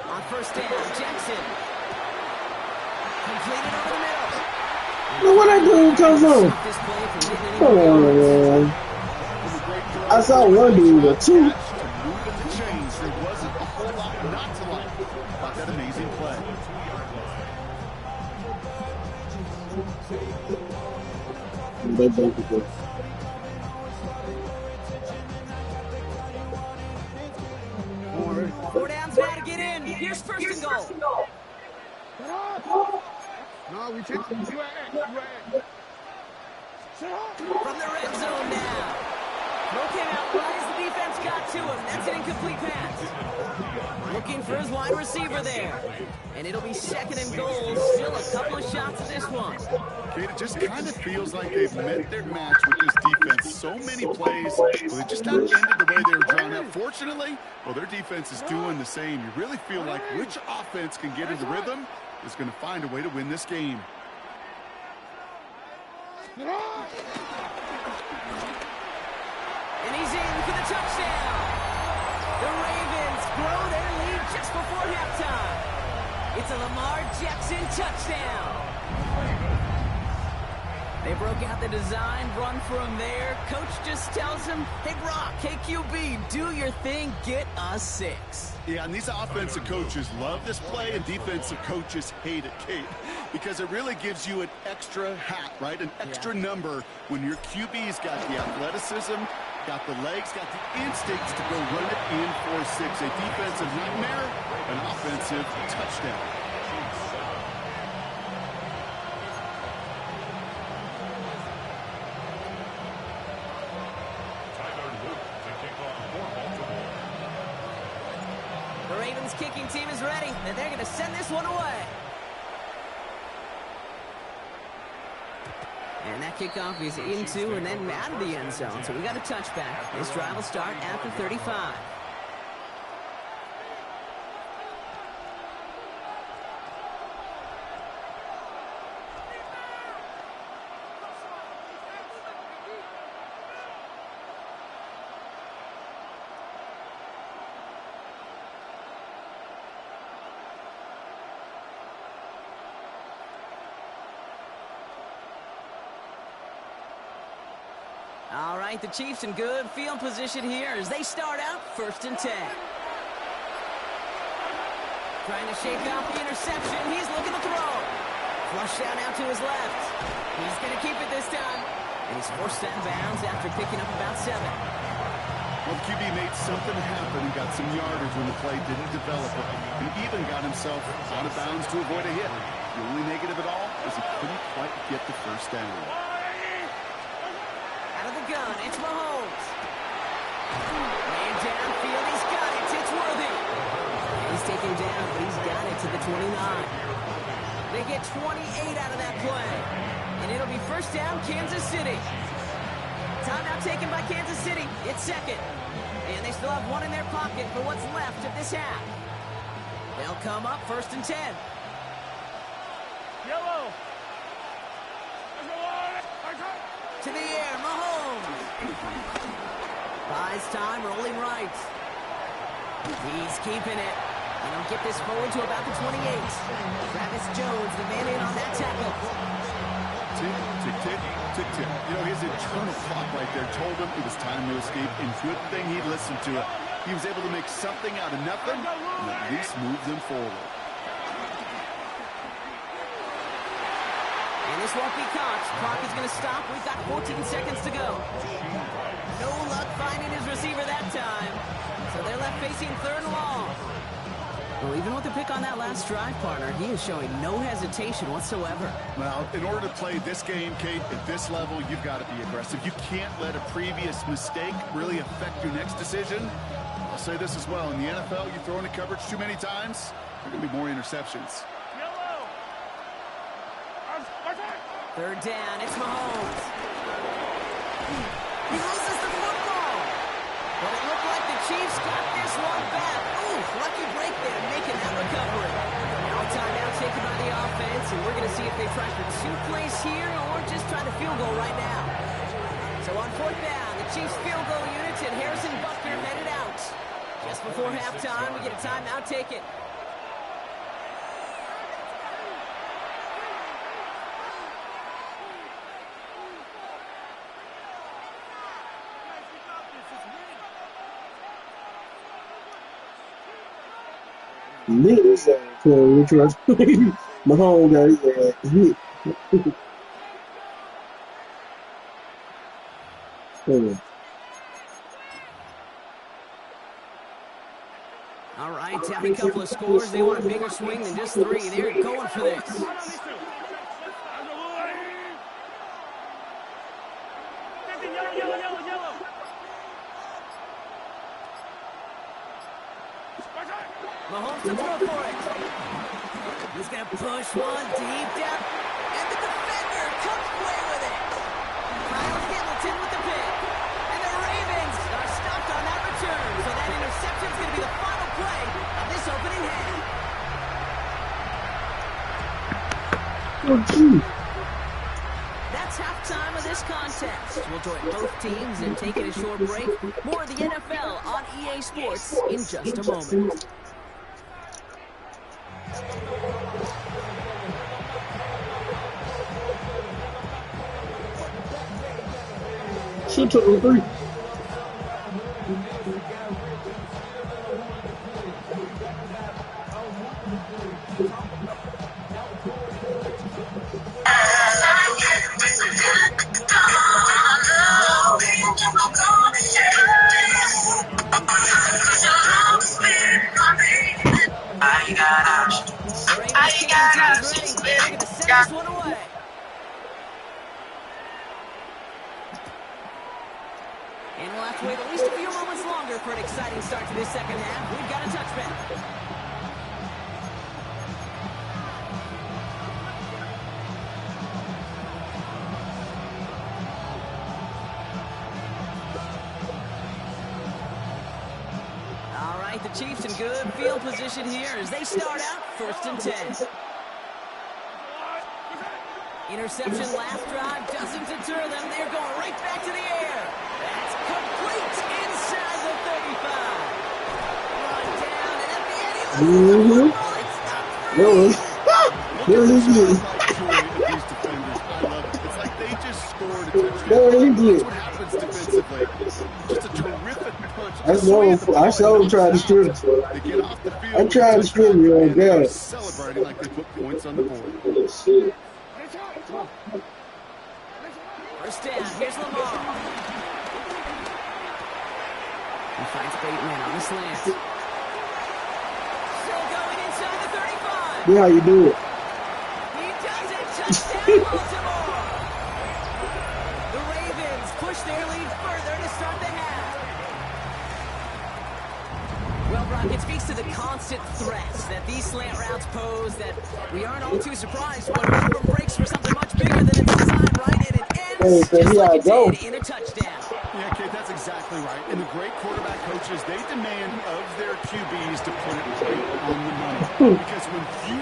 On 1st down, Jackson. Completed over the middle. Look what I do, Cozo. This play from getting Come any on, man. I saw one dude, but two. To move it to change, there wasn't a whole lot not to like about that amazing play. They both are good. Four downs now to get in. Here's 1st and goal. No, we take you at. From the red zone now. Throw came out right as the defense got to him. That's an incomplete pass. Looking for his wide receiver there. And it'll be 2nd and goal. Still a couple of shots at this one. Kate, it just kind of feels like they've met their match with this defense. So many plays, well, they just not ended the way they were drawn up. Fortunately, well, their defense is doing the same. You really feel like which offense can get into rhythm is going to find a way to win this game. And he's in for the touchdown. The Ravens grow their lead just before halftime. It's a Lamar Jackson touchdown. They broke out the design run for him there. Coach just tells him, hey, Brock, hey, QB, do your thing, get us 6. Yeah, and these offensive coaches love this play, and defensive coaches hate it, Kate, because it really gives you an extra hat, right? An extra number when your QB's got the athleticism, got the legs, got the instincts to go run it in for 6. A defensive nightmare, an offensive touchdown. The Ravens kicking team is ready, and they're going to send this one away. And that kickoff is into and then out of the end zone, so we got a touchback. This drive will start at the 35. All right, the Chiefs in good field position here as they start out 1st and 10. Trying to shake off the interception. He's looking to throw. Flush down out to his left. He's going to keep it this time. And he's forced out of bounds after picking up about 7. Well, the QB made something happen and got some yardage when the play didn't develop it. And even got himself out of bounds to avoid a hit. The only negative at all is he couldn't quite get the 1st down. Gun, it's Mahomes. Man downfield, he's got it. It's Worthy. He's taken down, but he's got it to the 29. They get 28 out of that play. And it'll be 1st down, Kansas City. Timeout taken by Kansas City. It's 2nd. And they still have one in their pocket for what's left of this half. They'll come up 1st and 10. Yellow. To the air, Mahomes. Buys time, rolling right. He's keeping it. And he'll get this forward to about the 28. Travis Jones, the man in on that tackle. Tick, tick, tick, tick, tick. You know, his internal clock right there told him it was time to escape, and good thing he listened to it. He was able to make something out of nothing and at least move them forward. And this won't be caught. Clock is going to stop. We've got 14 seconds to go. No luck finding his receiver that time. So they're left facing third and long. Well, even with the pick on that last drive, partner, he is showing no hesitation whatsoever. Well, in order to play this game, Kate, at this level, you've got to be aggressive. You can't let a previous mistake really affect your next decision. I'll say this as well. In the NFL, you throw into coverage too many times, there are going to be more interceptions. Third down, it's Mahomes. He loses the football. But it looked like the Chiefs got this one back. Ooh, lucky break there, making that recovery. Now a timeout taken by the offense, and we're going to see if they try for 2 plays here or just try the field goal right now. So on fourth down, the Chiefs field goal units and Harrison Butker headed out. Just before halftime, we get a timeout taken. Niggas playing which was Mahomes got his ass hit. All right, down a couple of scores. They want a bigger swing than just 3. They're going for this. Mahomes to throw for it. He's going to push one deep down. And the defender comes away with it. Kyle Hamilton with the pick. And the Ravens are stopped on that return. So that interception is going to be the final play of this opening half. Oh, gee. That's halftime of this contest. We'll join both teams in taking a short break. More of the NFL on EA Sports in just a moment. She took the 3. And we'll have to wait at least a few moments longer for an exciting start to this second half. We've got a touchback. All right, the Chiefs in good field position here as they start out 1st and 10. Interception last drive doesn't deter them. They're going right back to the air. That's complete inside the 35. Run down, and at the end, he loses the ball. It's not There it is. It's like they just scored a touchdown. That's what happens defensively. Just a terrific punch. I saw him trying to strip. They get off the field. I'm trying to strip you on they're that. celebrating like they put points on the board. First down, here's Lamar. He finds Bateman on the slant. Still going inside the 35. Yeah, how you do it. He does it. Touchdown, Baltimore. The Ravens push their lead further to start the half. Well, Brock, it speaks to the constant threats that these slant routes pose that we aren't all too surprised when one of them breaks for something much bigger than it's designed, right? And it ends just like it did in a touchdown. Yeah, Kate, that's exactly right. And the great quarterback coaches, they demand of their QBs to put it right on the money. Because when you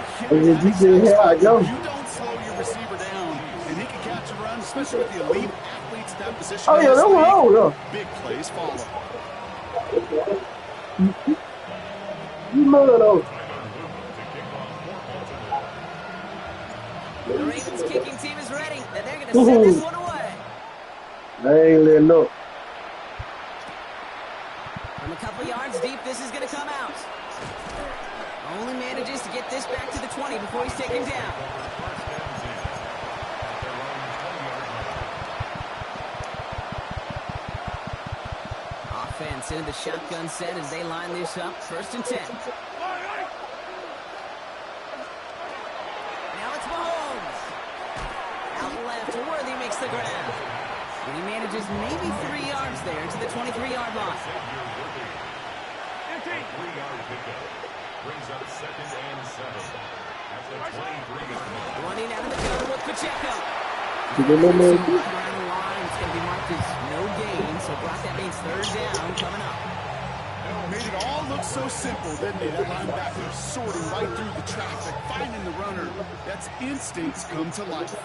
hit that, you don't slow your receiver down, and he can catch a run, especially with the elite athletes in that position. Oh, yeah, that was wrong. Big plays follow. You know that. The Ravens kicking team is ready. The send this one away. They ain't letting up. From a couple yards deep, this is going to come out. Only manages to get this back to the 20 before he's taken down. Offense into the shotgun set as they line this up. 1st and 10. Now it's Mahomes. Out left, Worthy makes the grab. And he manages maybe 3 yards there to the 23-yard line. 3-yard pickup. Brings up 2nd and 7 at the 23-yard line. Running out of the gun with Pacheco. To the limit. Around the line, it's going to be marked as no gain, so Brock, that means 3rd down coming up. Made it all look so simple, didn't it? That linebacker sorting right through the traffic, finding the runner. That's instincts come to life.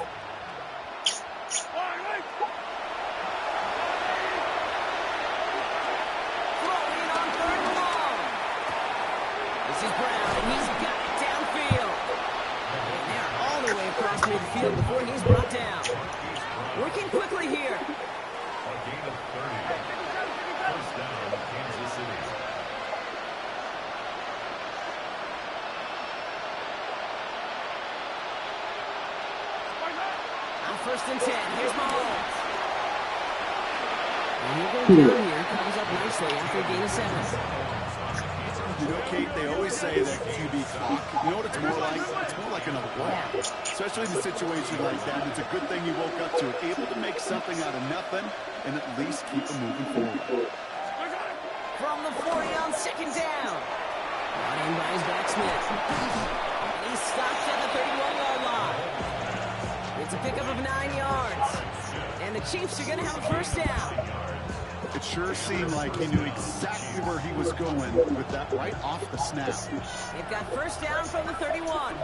Throwing on 3rd and long. This is Brown, and he's got it downfield. And they're all the way across midfield before he's brought down. Working quickly here. A gain of 30. 1st down, Kansas City. On 1st and 10, here's Mahomes. And he'll go down here, comes up nicely after a gain of 7. You know, Kate, they always say that QB clock. You know what it's more like? It's more like an alarm. Especially in a situation like that. It's a good thing you woke up to it. Able to make something out of nothing and at least keep them moving forward. From the 40 on 2nd down. Brought in by his back Smith. And he stops at the 31-yard line. It's a pickup of 9 yards. And the Chiefs are going to have a 1st down. It sure seemed like he knew exactly where he was going with that right off the snap. They've got 1st down from the 31.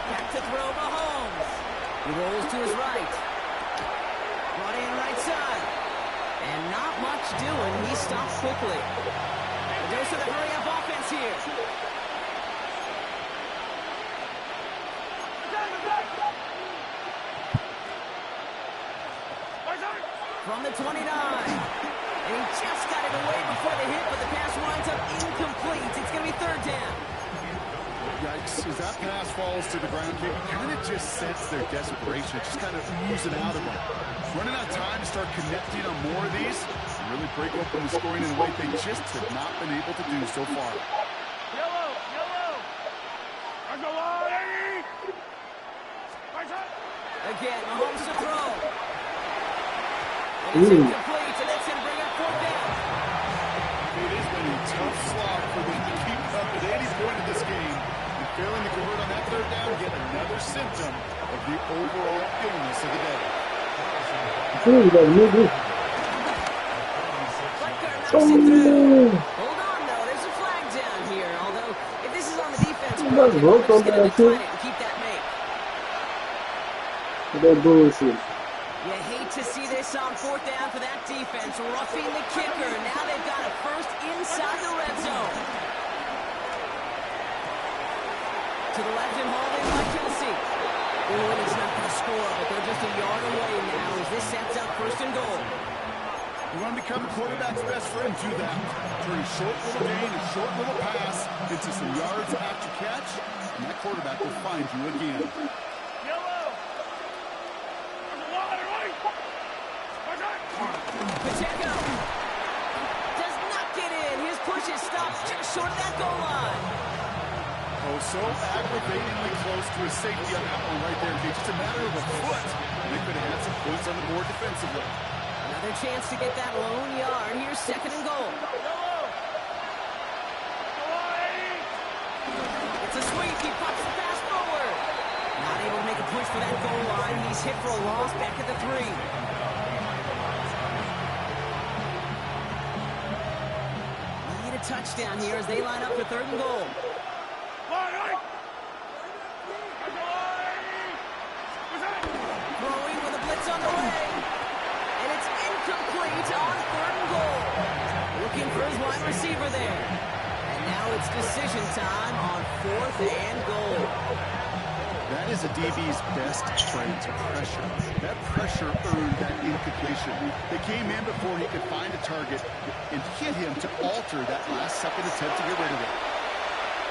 Back to throw Mahomes. He rolls to his right. Brought in right side. And not much doing. He stops quickly. A dose of the hurry-up offense here. From the 29. And he just got it away before the hit, but the pass winds up incomplete. It's going to be 3rd down. Yikes, as that pass falls to the ground, you kind of just sense their desperation, just kind of oozing out of them. Running out of time to start connecting on more of these, and really break open the scoring in a way they just have not been able to do so far. Again, Mahomes to throw. And it's incomplete, and that's going to bring up 4th down. It has been a tough slog for them to keep up at any point in this game. And failing to convert on that 3rd down, yet another symptom of the overall illness of the day. Hold on, though. There's a flag down here. Although, if this is on the defense, they're just going to decline it and keep that make. That bullshit. You hate to see this on 4th down for that defense. Roughing the kicker. Now they've got a 1st inside the red zone. To the left and holding by Tennessee. Oh, and it's not going to score, but they're just a yard away now as this sets up 1st and goal. You want to become a quarterback's best friend, do that. Turn a short little gain, a short little pass into some yards after catch, and that quarterback will find you again. Pacheco does not get in. His push is stopped just short of that goal line. Oh, so aggravatingly close to a safety on that one right there. It's just a matter of a foot. They could have had some points on the board defensively. Another chance to get that lone yard. Here's 2nd and goal. It's a sweep. He pops the pass forward. Not able to make a push for that goal line. He's hit for a loss back at the 3. Need a touchdown here as they line up for 3rd and goal. Throwing with a blitz on the way. And it's incomplete on 3rd and goal. Looking for his wide receiver there. And Now it's decision time on 4th and goal. That is a DB's best trait, pressure. That pressure earned that incompletion. They came in before he could find a target and hit him to alter that last-second attempt to get rid of it.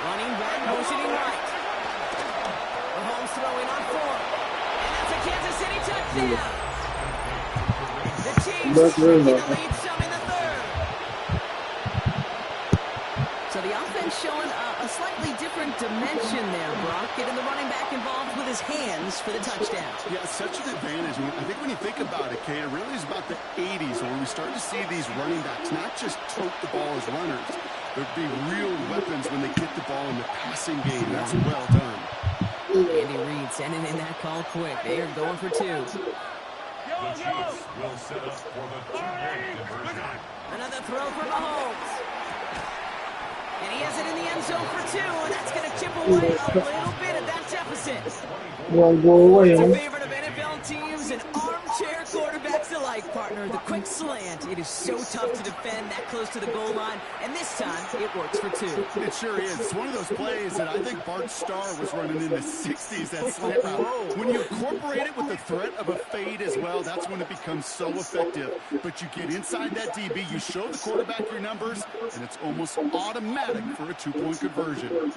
Running back, motioning right. Mahomes throwing on 4. And that's a Kansas City touchdown. The Chiefs taking the lead some in the 3rd. So the offense showing a slightly different dimension there, Brock. Getting the running back involved with his hands for the touchdown. Yeah, such an advantage. I think when you think about it, Kate, it really is about the 80s when we start to see these running backs not just tote the ball as runners, but be real weapons when they get the ball in the passing game. That's well done. Andy Reid sending in that call quick. They are going for 2. The Chiefs will set up for the 2-point conversion. Another throw for Mahomes. And he has it in the end zone for 2, and that's going to chip away a little bit at that deficit. One go away, It's a huh? favorite of NFL teams and armchair quarterbacks alike, partner. The quick slant. It is so tough to defend that close to the goal line, and this time it works for 2. It sure is. It's one of those plays that I think Bart Starr was running in the 60s, that slant route. When you incorporate it with the threat of a fade as well, that's when it becomes so effective. But you get inside that DB, you show the quarterback your numbers, and it's almost automatic for a 2-point conversion.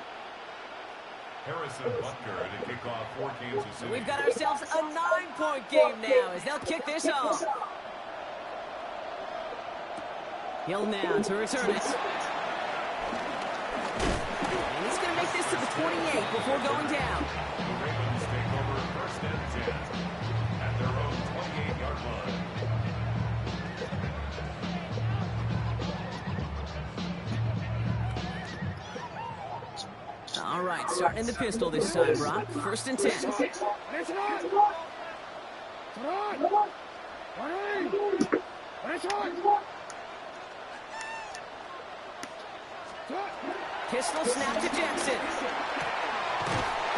Harrison Butker to kick off for Kansas City. We've got ourselves a 9-point game now as they'll kick this off. Hill now to return it. And he's going to make this to the 28 before going down. The Ravens take over 1st and 10 at their own 28-yard line. All right, starting in the pistol this time, Brock. 1st and 10. Pistol snap to Jackson.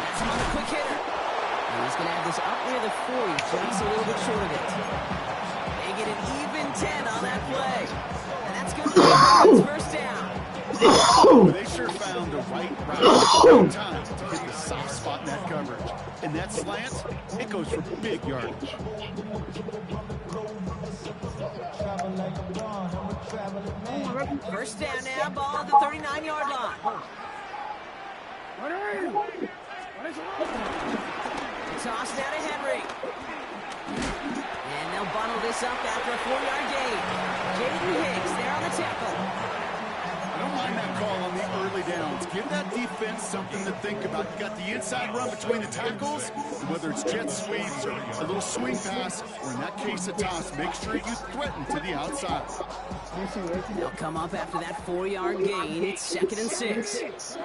That's him on the quick hitter. And he's going to have this up near the 40, just a little bit short of it. They get an even 10 on that play. And that's good for the first down. They sure found the right route in time to hit the soft spot in that coverage. And that slant, it goes for big yardage. First down now, ball at the 39-yard line. Toss now to Henry. And they'll bundle this up after a 4-yard gain. Jaden Hicks there on the tackle. I don't mind that call on the early downs. Give that defense something to think about. You got the inside run between the tackles, whether it's jet sweeps or a little swing pass, or in that case a toss, make sure you threaten to the outside. They'll come up after that 4-yard gain. It's 2nd and 6.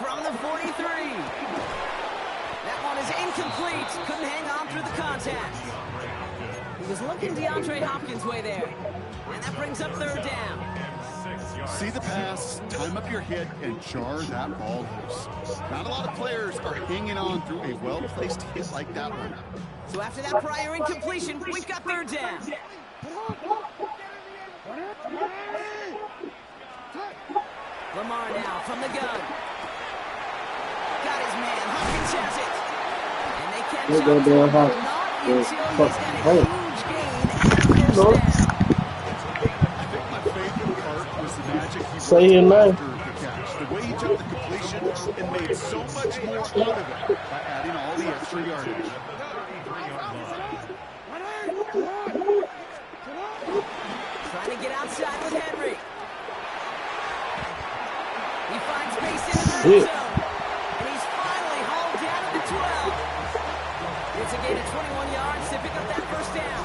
From the 43. That one is incomplete. Couldn't hang on through the contact. He was looking DeAndre Hopkins' way there. And that brings up 3rd down. See the pass, time up your hit, and jar that ball loose. Not a lot of players are hanging on through a well-placed hit like that one. So after that prior incompletion, we've got 3rd down. Lamar now from the gun. Got his man. Hopkins has it. And they catch up to him. Not until he's got a huge gain at 1st down. I think my favorite part was the magic he Say it, man. after the catch. The way he took the completion and made so much more out of it by adding all the extra yardage. Trying to get outside with Henry. He finds space in the red zone. And he's finally hauled down at the 12. It's a gain of 21 yards to pick up that 1st down.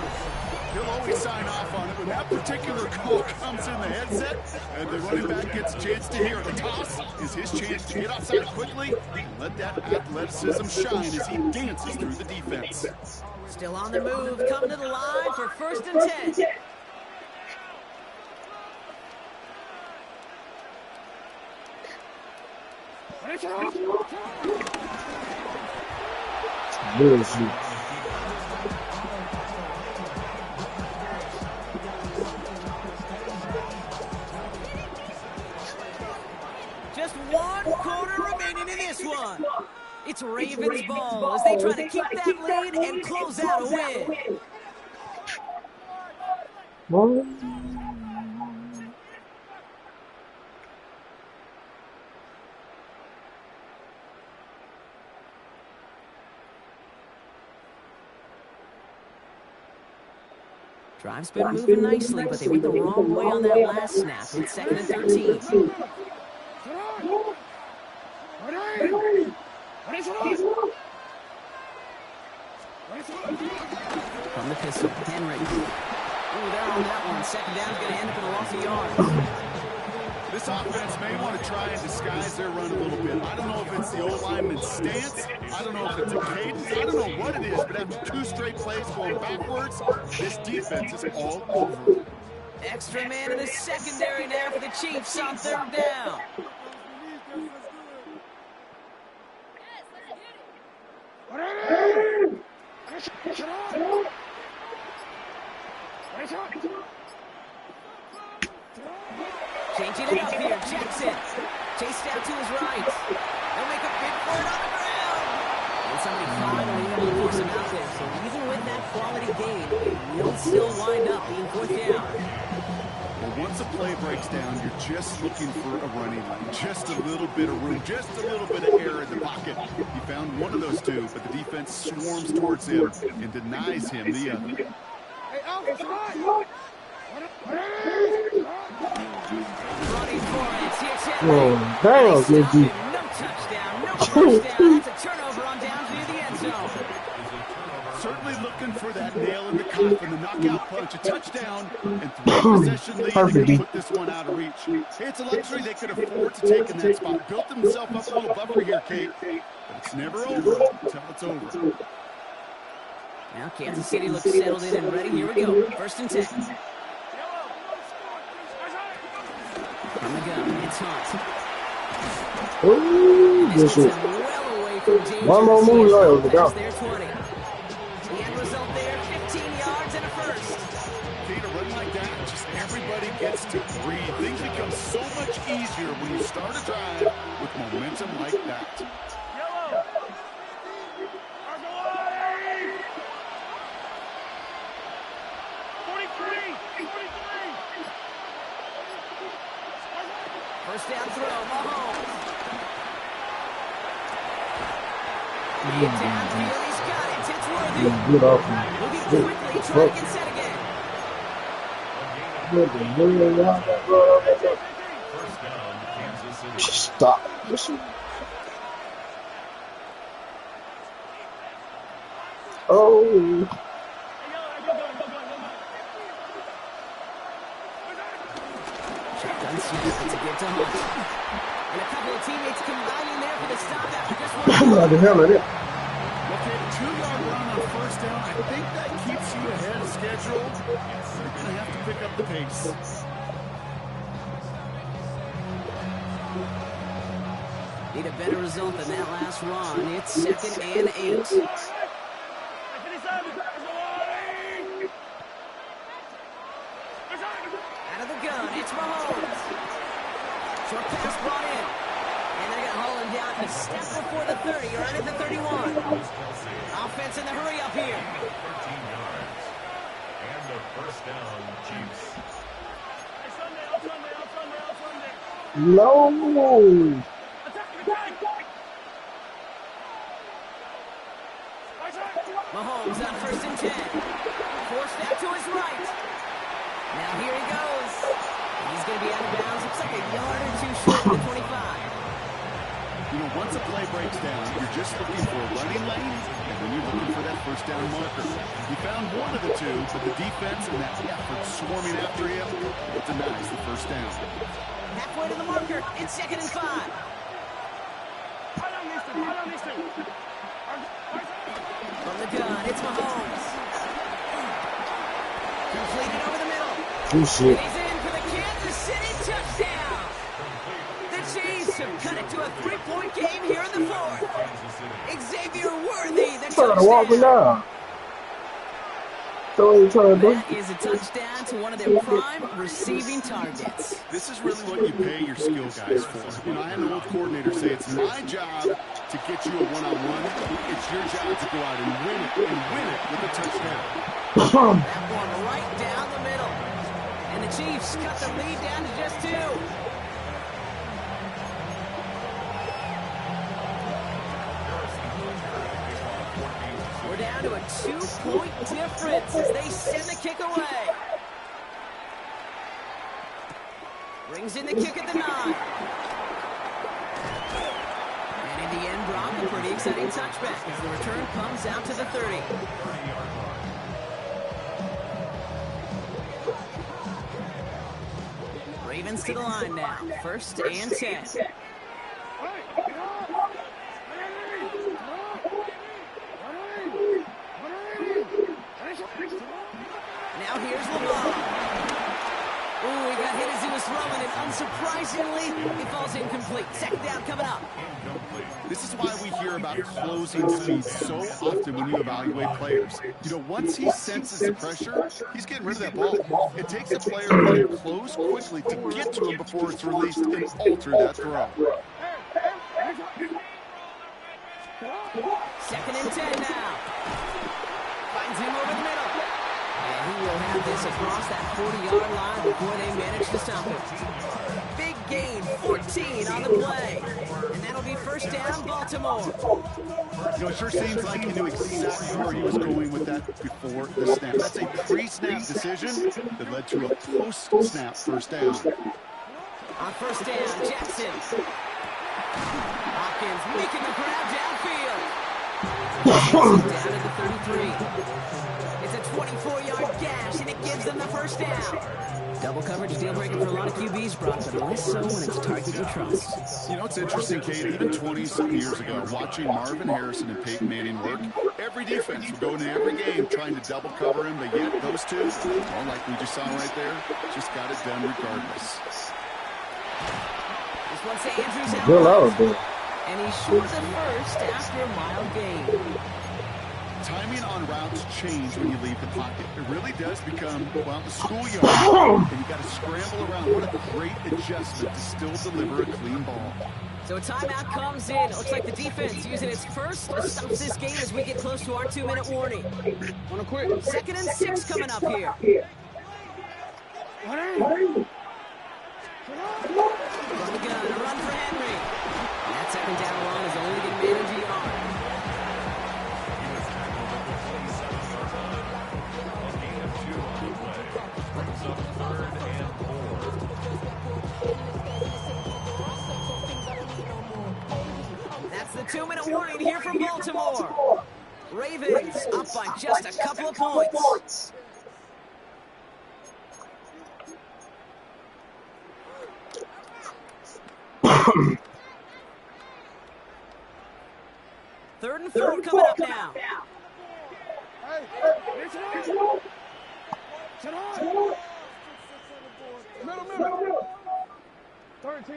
He'll always sign off on it when that particular call comes in the headset and the running back gets a chance to hear the toss is his chance to get offside quickly and let that athleticism shine as he dances through the defense. Still on the move, coming to the line for 1st and 10. Ravens ball as they try to keep that lead and close out a win. Drive's been moving nicely, but they went the wrong way on that last snap. It's 2nd and 13. From the pistol, Henry. Ooh, they're on that one. 2nd down's going to end up in a loss of yards. This offense may want to try and disguise their run a little bit. I don't know if it's the old lineman's stance. I don't know if it's a cadence. I don't know what it is, but after 2 straight plays going backwards, this defense is all over it. Extra man in the secondary now for the Chiefs on 3rd down. Changing it up here, Jackson. Chased out to his right. They'll make a big for it on the ground. And somebody finally able to force him out there. So even with that quality gain, it will still wind up being 4th down. Well, once a play breaks down, you're just looking for a running lane. Just a little bit of room, just a little bit of air in the pocket. He found one of those 2, but the defense swarms towards him and denies him the other. Hey, Alfred, right. Oh, damn, good deep. No touchdown, no first down. That's a turnover on downs near the end zone. Certainly looking for that nail in the coffin, the knockout punch, a touchdown, and 3 possession lead. Perfect. Put this one out of reach. Hey, it's a luxury they could afford to take in that spot. Built himself up a little buffer here, Kate, but it's never over until it's over. Now Kansas City looks settled in and ready. Here we go. 1st and 10. From the gun, it's Hunt. Oh, This this gets is him well away from danger. one more move, y'all. Over Past there. their 20. The end result there, 15 yards and a first. Kate, a run like that, just everybody gets to breathe. Things become so much easier when you start a drive with momentum like that. First down throw, Mahomes. Yeah, Downfield, he's got it. It's Worthy. get off. Moving quickly, trying to get set again. First down, Kansas City. Stop. Oh. Shotgun snap to give to Hunt. And a couple of teammates combining there for the stop after just one. What the hell is it? Okay, 2-yard run on 1st down. I think that keeps you ahead of schedule. You're going to have to pick up the pace. Need a better result than that last run. It's 2nd and 8. Out of the gun, it's Mahomes. Short pass brought in. And they're going to haul him down a step before the 30, or right at the 31. Offense in the hurry up here. 13 yards. And the first down, Chiefs. No. Mahomes on 1st and 10. Forced out to his right. Now here he goes. He's going to be out of bounds. Looks like a yard or 2 short of the 25. You know, once a play breaks down, you're just looking for a running lane, and then you're looking for that 1st down marker. He found one of the 2, but the defense and that effort swarming after him, it denies the 1st down. Halfway to the marker. It's 2nd and 5. From the gun, it's Mahomes. Completed over the middle. Good shit. He's in for the Kansas City touchdown. The Chiefs have cut it to a 3-point game here in the 4th. Xavier Worthy, the Trying to walk me touchdown. down. throw it trying to do. That is a touchdown to one of their prime receiving targets. This is really what you pay your skill guys for. You know, I had an old coordinator say it's my job to get you a one-on-one. It's your job to go out and win it with a touchdown. That one right down the middle. And the Chiefs cut the lead down to just 2. We're down to a 2-point difference as they send the kick away. Brings in the kick at the 9. And in the end, Brock, a pretty exciting touchback as the return comes out to the 30. Ravens to the line now. 1st and 10. Now here's Lamar. Ooh, he got hit as he was throwing it. Unsurprisingly, it falls incomplete. 2nd down coming up. This is why we hear about closing speed so often when you evaluate players. You know, once he senses the pressure, he's getting rid of that ball. It takes a player to close quickly to get to him before it's released and alter that throw. 2nd and 10 now. Finds him over the middle. And he will have this across that 40-yard line before they manage to stop it. Big gain, 14 on the play. And that'll be 1st down, Baltimore. You know, it sure seems like he knew exactly where he was going with that before the snap. That's a pre-snap decision that led to a post-snap 1st down. On 1st down, Jackson. Hopkins making the grab downfield. Down at the 33. It's a 24-yard gash, and it gives them the 1st down. Double coverage deal breaker for a lot of QBs, Brock, but less so when it's a target you trust. You know, it's interesting, Kate, even 20-some years ago, watching Marvin Harrison and Peyton Manning work, every defense would go into every game trying to double cover him, but yet those two, well, like we just saw right there, just got it done regardless. This one's to Andrews out. And he's short of the 1st after a mild gain. Timing on routes change when you leave the pocket. It really does become, well, the schoolyard. And you got to scramble around. What a great adjustment to still deliver a clean ball. So a timeout comes in. It looks like the defense using its first stops this game as we get close to our 2-minute warning. On a quick 2nd and 6 coming up here. Run the gun, a run for Henry. And that 2nd down run is only going to manage a yard. That's the 2-minute warning here from Baltimore. Ravens up by just a couple of points. Third and 4 coming up now. Middle. 13.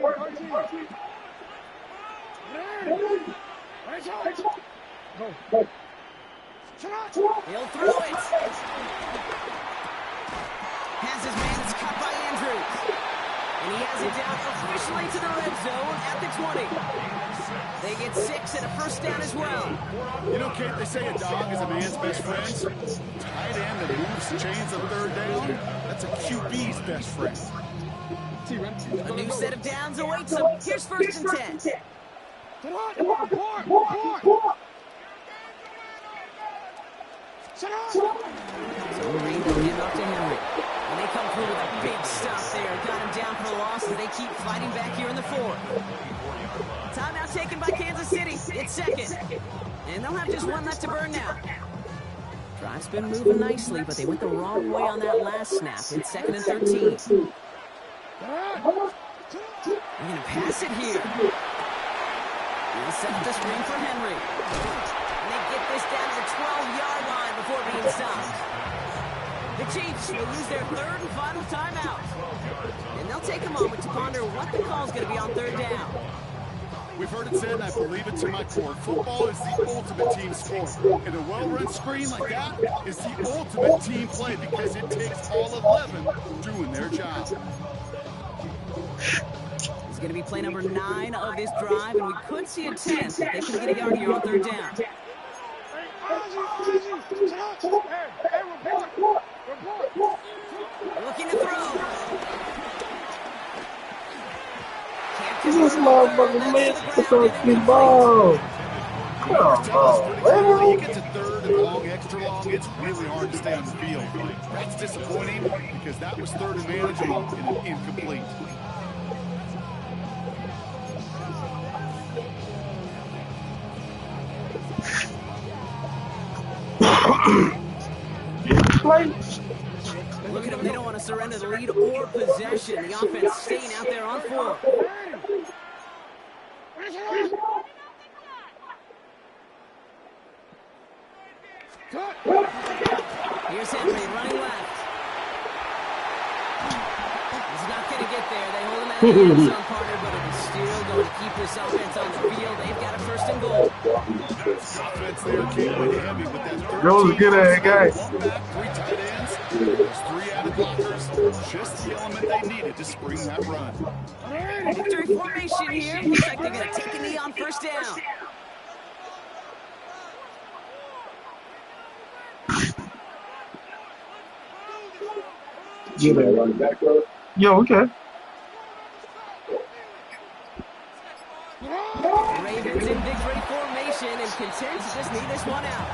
He'll throw it. Has his man, it's caught by Andrews. And he has it down officially to the red zone at the 20. They get 6 and a 1st down as well. You know, Kate, they say a dog is a man's best friend. Tight end that moves chains on 3rd down, that's a QB's best friend. A new set of downs awaits them. Here's 1st and 10. So Reed will give up to Henry. And they come through with a big stop there. Got him down for the loss as they keep fighting back here in the 4th. Timeout taken by Kansas City. It's 2nd. And they'll have just 1 left to burn now. Drive's been moving nicely, but they went the wrong way on that last snap. It's 2nd and 13. They're going to pass it here. He'll set the screen for Henry. And they get this down to the 12-yard line before being stopped. The Chiefs will use their 3rd and final timeout. And they'll take a moment to ponder what the call's going to be on 3rd down. We've heard it said, and I believe it to my core, football is the ultimate team sport. And a well-run screen like that is the ultimate team play because it takes all 11 doing their job. It's going to be play number 9 of this drive, and we could see a 10 if they can get a yard here on third down. Looking to throw. This is motherfucking man. Fucking ball. Come on, When man. you get to third and long, extra long, it's really hard to stay on the field. That's disappointing because that was third and manageable and an incomplete. Look at them. They don't want to surrender the lead or possession. The offense staying out there on 4. Here's Henry running left. He's not going to get there. They hold him out of the end zone, partner, but it is still going to keep this offense on the field. They've got a first and goal. Offense there came in heavy with that That was a good ass guy. 1 back, 3 tight ends. There's 3 added blockers. Just the element they needed to spring that run. Victory formation here. Looks like they're going to take a knee on first down. Yeah, okay. Ravens in victory formation and content to just need this one out.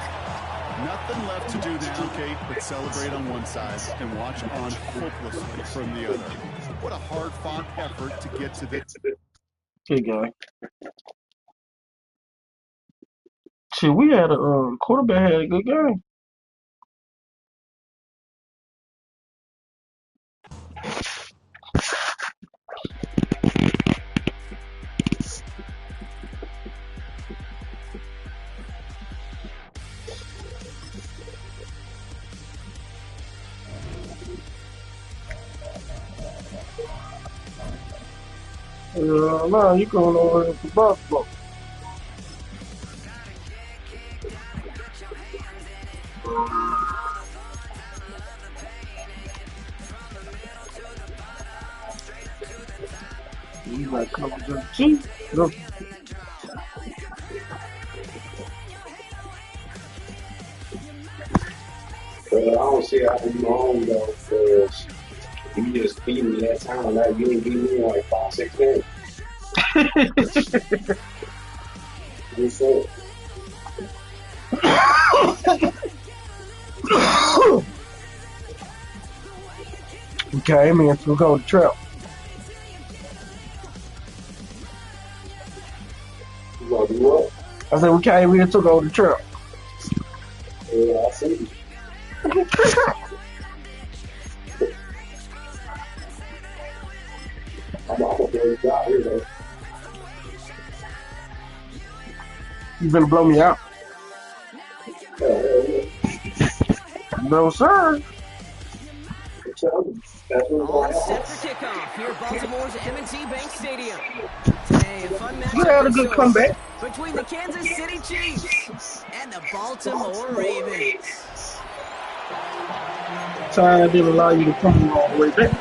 Nothing left to do now, Kate, but celebrate on one side and watch on hopelessly from the other. What a hard-fought effort to get to this. Good guy. Shit, we had a quarterback had a good game. No, you going over here for basketball. You like cover the cheese? No. I don't see how you home though, because you just beat me that time. Like you didn't beat me in like 5-6 games. You said. Okay, man, so we'll go to trap. You gonna do what? I said we came here to go to trap. Yeah, I see. I'm out of there. You out here though. You gonna blow me out? Yeah. No, sir. That's what All set for kickoff here at Baltimore's M&T Bank Stadium. Today, a fun matchup You had a good comeback. between the Kansas City Chiefs and the Baltimore Ravens. Time didn't allow you to come all the way back.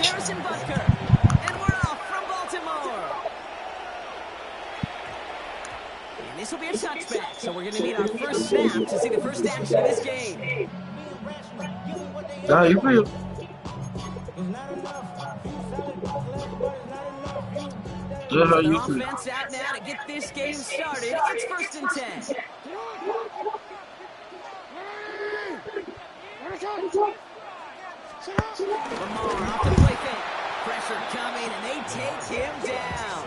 Harrison Butker, and we're off from Baltimore. And this will be a touchback, so we're going to need our first snap to see the first action of this game. Nah, you feel? Yeah, how you feel? Offense out now to get this game started. It's 1st and 10. Lamar off the play fake. Pressure coming, and they take him down.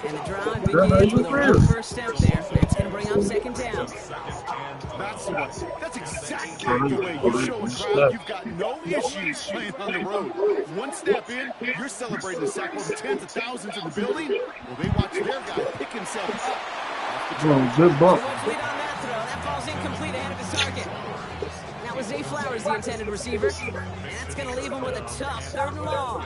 And the drive begins with a run first step there. It's going to bring up 2nd down. That's exactly the way you show a crowd you've got no issues playing on the road. One step in, you're celebrating the sack with tens of thousands in the building. Well, they watch their guy pick himself up. Oh, good bump. Lead on that throw. that ball's incomplete ahead of his target. Now was Zay Flowers the intended receiver, and that's going to leave him with a tough 3rd and long.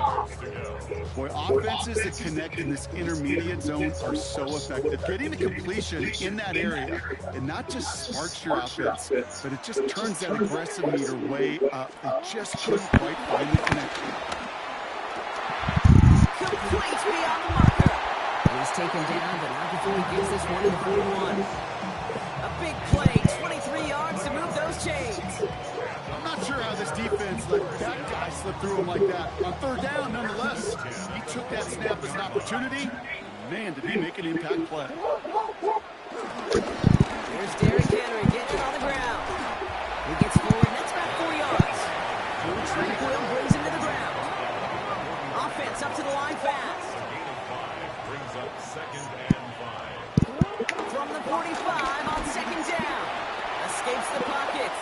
Boy, offenses that connect in this intermediate zone are so effective. Getting a completion in that area, it not just sparks your offense, but it just turns that aggressive meter way up. They just couldn't quite find the connection. Complete beyond the marker. He's taken down, but not before he gives this one to the 41. A big play, 23 yards to move those chains. I'm not sure how this defense let that guy slip through him like that. On 3rd down, nonetheless, he took that snap as an opportunity. Man, did he make an impact play. Here's Derrick Henry getting on the ground. He gets forward, and that's about 4 yards. Tranquil brings him to the ground. Offense up to the line fast. Gain of 5 brings up 2nd and 5. From the 45 on 2nd down. Escapes the pocket.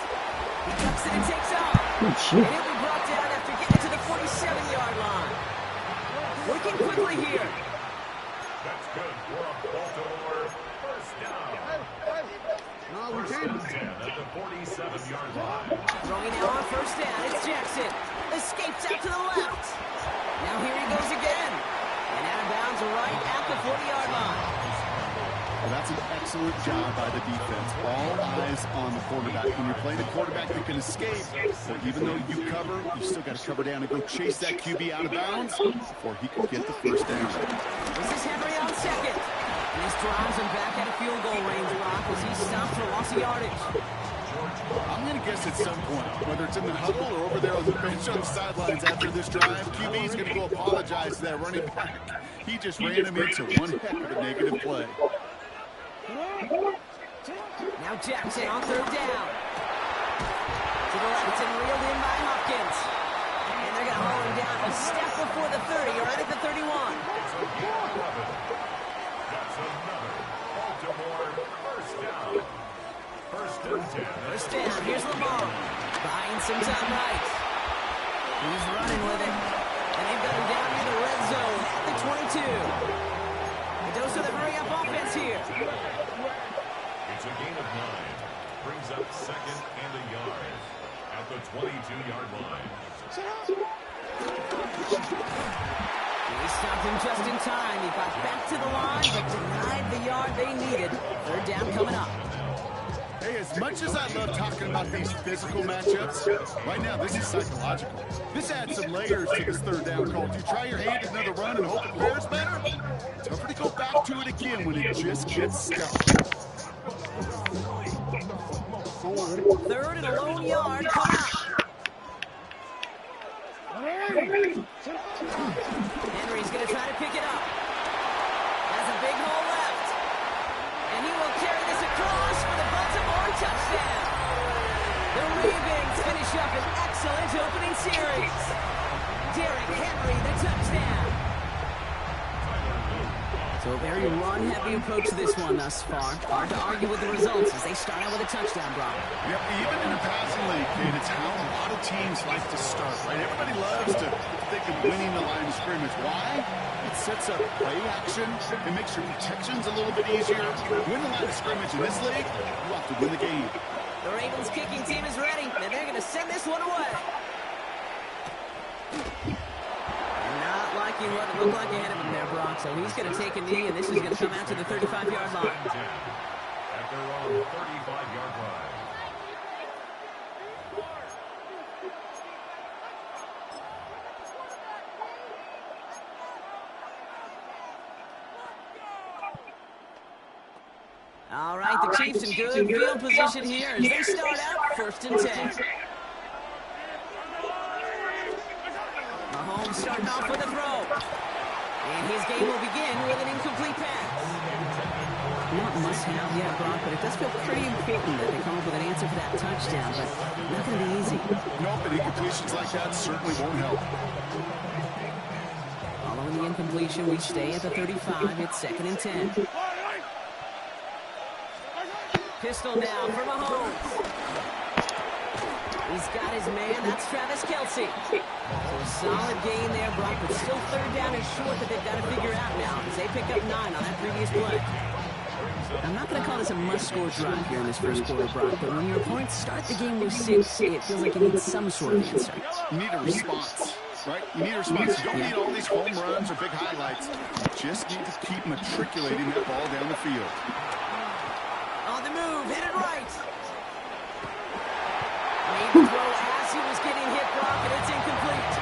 He ducks it and takes off. And he'll be brought down after getting it to the 47-yard line. Working quickly here. That's good for a Baltimore 1st down. First and 10 at the 47-yard line. Throwing now on 1st down. It's Jackson. Escapes out to the left. Now here he goes again. And out of bounds right at the 40-yard line. Well, that's an excellent job by the defense. All eyes on the quarterback. When you're playing a quarterback that can escape, so even though you cover, you still got to cover down and go chase that QB out of bounds before he can get the 1st down. This is Henry on 2nd. And this drives him back at a field goal range, Brock, as he stops for loss of yardage. I'm going to guess at some point, whether it's in the huddle or over there on the bench on the sidelines after this drive, QB's going to go apologize to that running back. He just ran him into one heck of a negative play. Now Jackson on 3rd down. To the left and reeled in by Hopkins. And they're going to haul him down a step before the 30, right at the 31. It's a gain of 11. That's another Baltimore 1st down. 1st and 10. 1st down, here's Lamar. Buying some time right. He's running with it. And they've got him down near the red zone at the 22. A dose of the hurry-up offense here. It's a gain of 9. Brings up 2nd and a yard at the 22-yard line. He stopped him just in time. He got back to the line, but denied the yard they needed. 3rd down coming up. Hey, as much as I love talking about these physical matchups, right now this is psychological. This adds some layers to this 3rd down call. Do you try your hand at another run and hope it pairs better? Tougher to go back to it again when it just gets stuck. 3rd and a lone yard coming up. Henry's going to try to pick it up. Has a big hole left. And he will carry this across for the Baltimore touchdown. The Ravens finish up an excellent opening series. Derrick Henry, the touchdown. So a very run-heavy approach to this one thus far. Hard to argue with the results as they start out with a touchdown, Brock. Yep, even in a passing league, Kate, it's how a lot of teams like to start, right? Everybody loves to think of winning the line of scrimmage. Why? It sets up play action. It makes your protections a little bit easier. Win the line of scrimmage in this league, you have to win the game. The Ravens kicking team is ready, and they're going to send this one away. Not liking what it looked like ahead of him there, Brock. So he's going to take a knee, and this is going to come out to the 35-yard line. At their own 35-yard line. All right, the Chiefs in good field position here as they start out 1st and 10. Mahomes starting off with a throw. And his game will begin with an incomplete pass. Not must-have yet, Brock, but it does feel pretty important that they come up with an answer for that touchdown, but not going to be easy. Nope, and incompletions like that certainly won't help. Following the incompletion, we stay at the 35. It's 2nd and 10. Pistol down for Mahomes. He's got his man. That's Travis Kelce. So a solid gain there, Brock, but still 3rd down and short that they've got to figure out now as they pick up 9 on that previous play. I'm not going to call this a must-score drive here in this first quarter, Brock, but when your opponents start the game with 6, it feels like you need some sort of answer. You need a response, right? You need a response. You don't need all these home runs or big highlights. You just need to keep matriculating that ball down the field. On the move, hit it right. Made the throw as he was getting hit, Brock, and it's incomplete.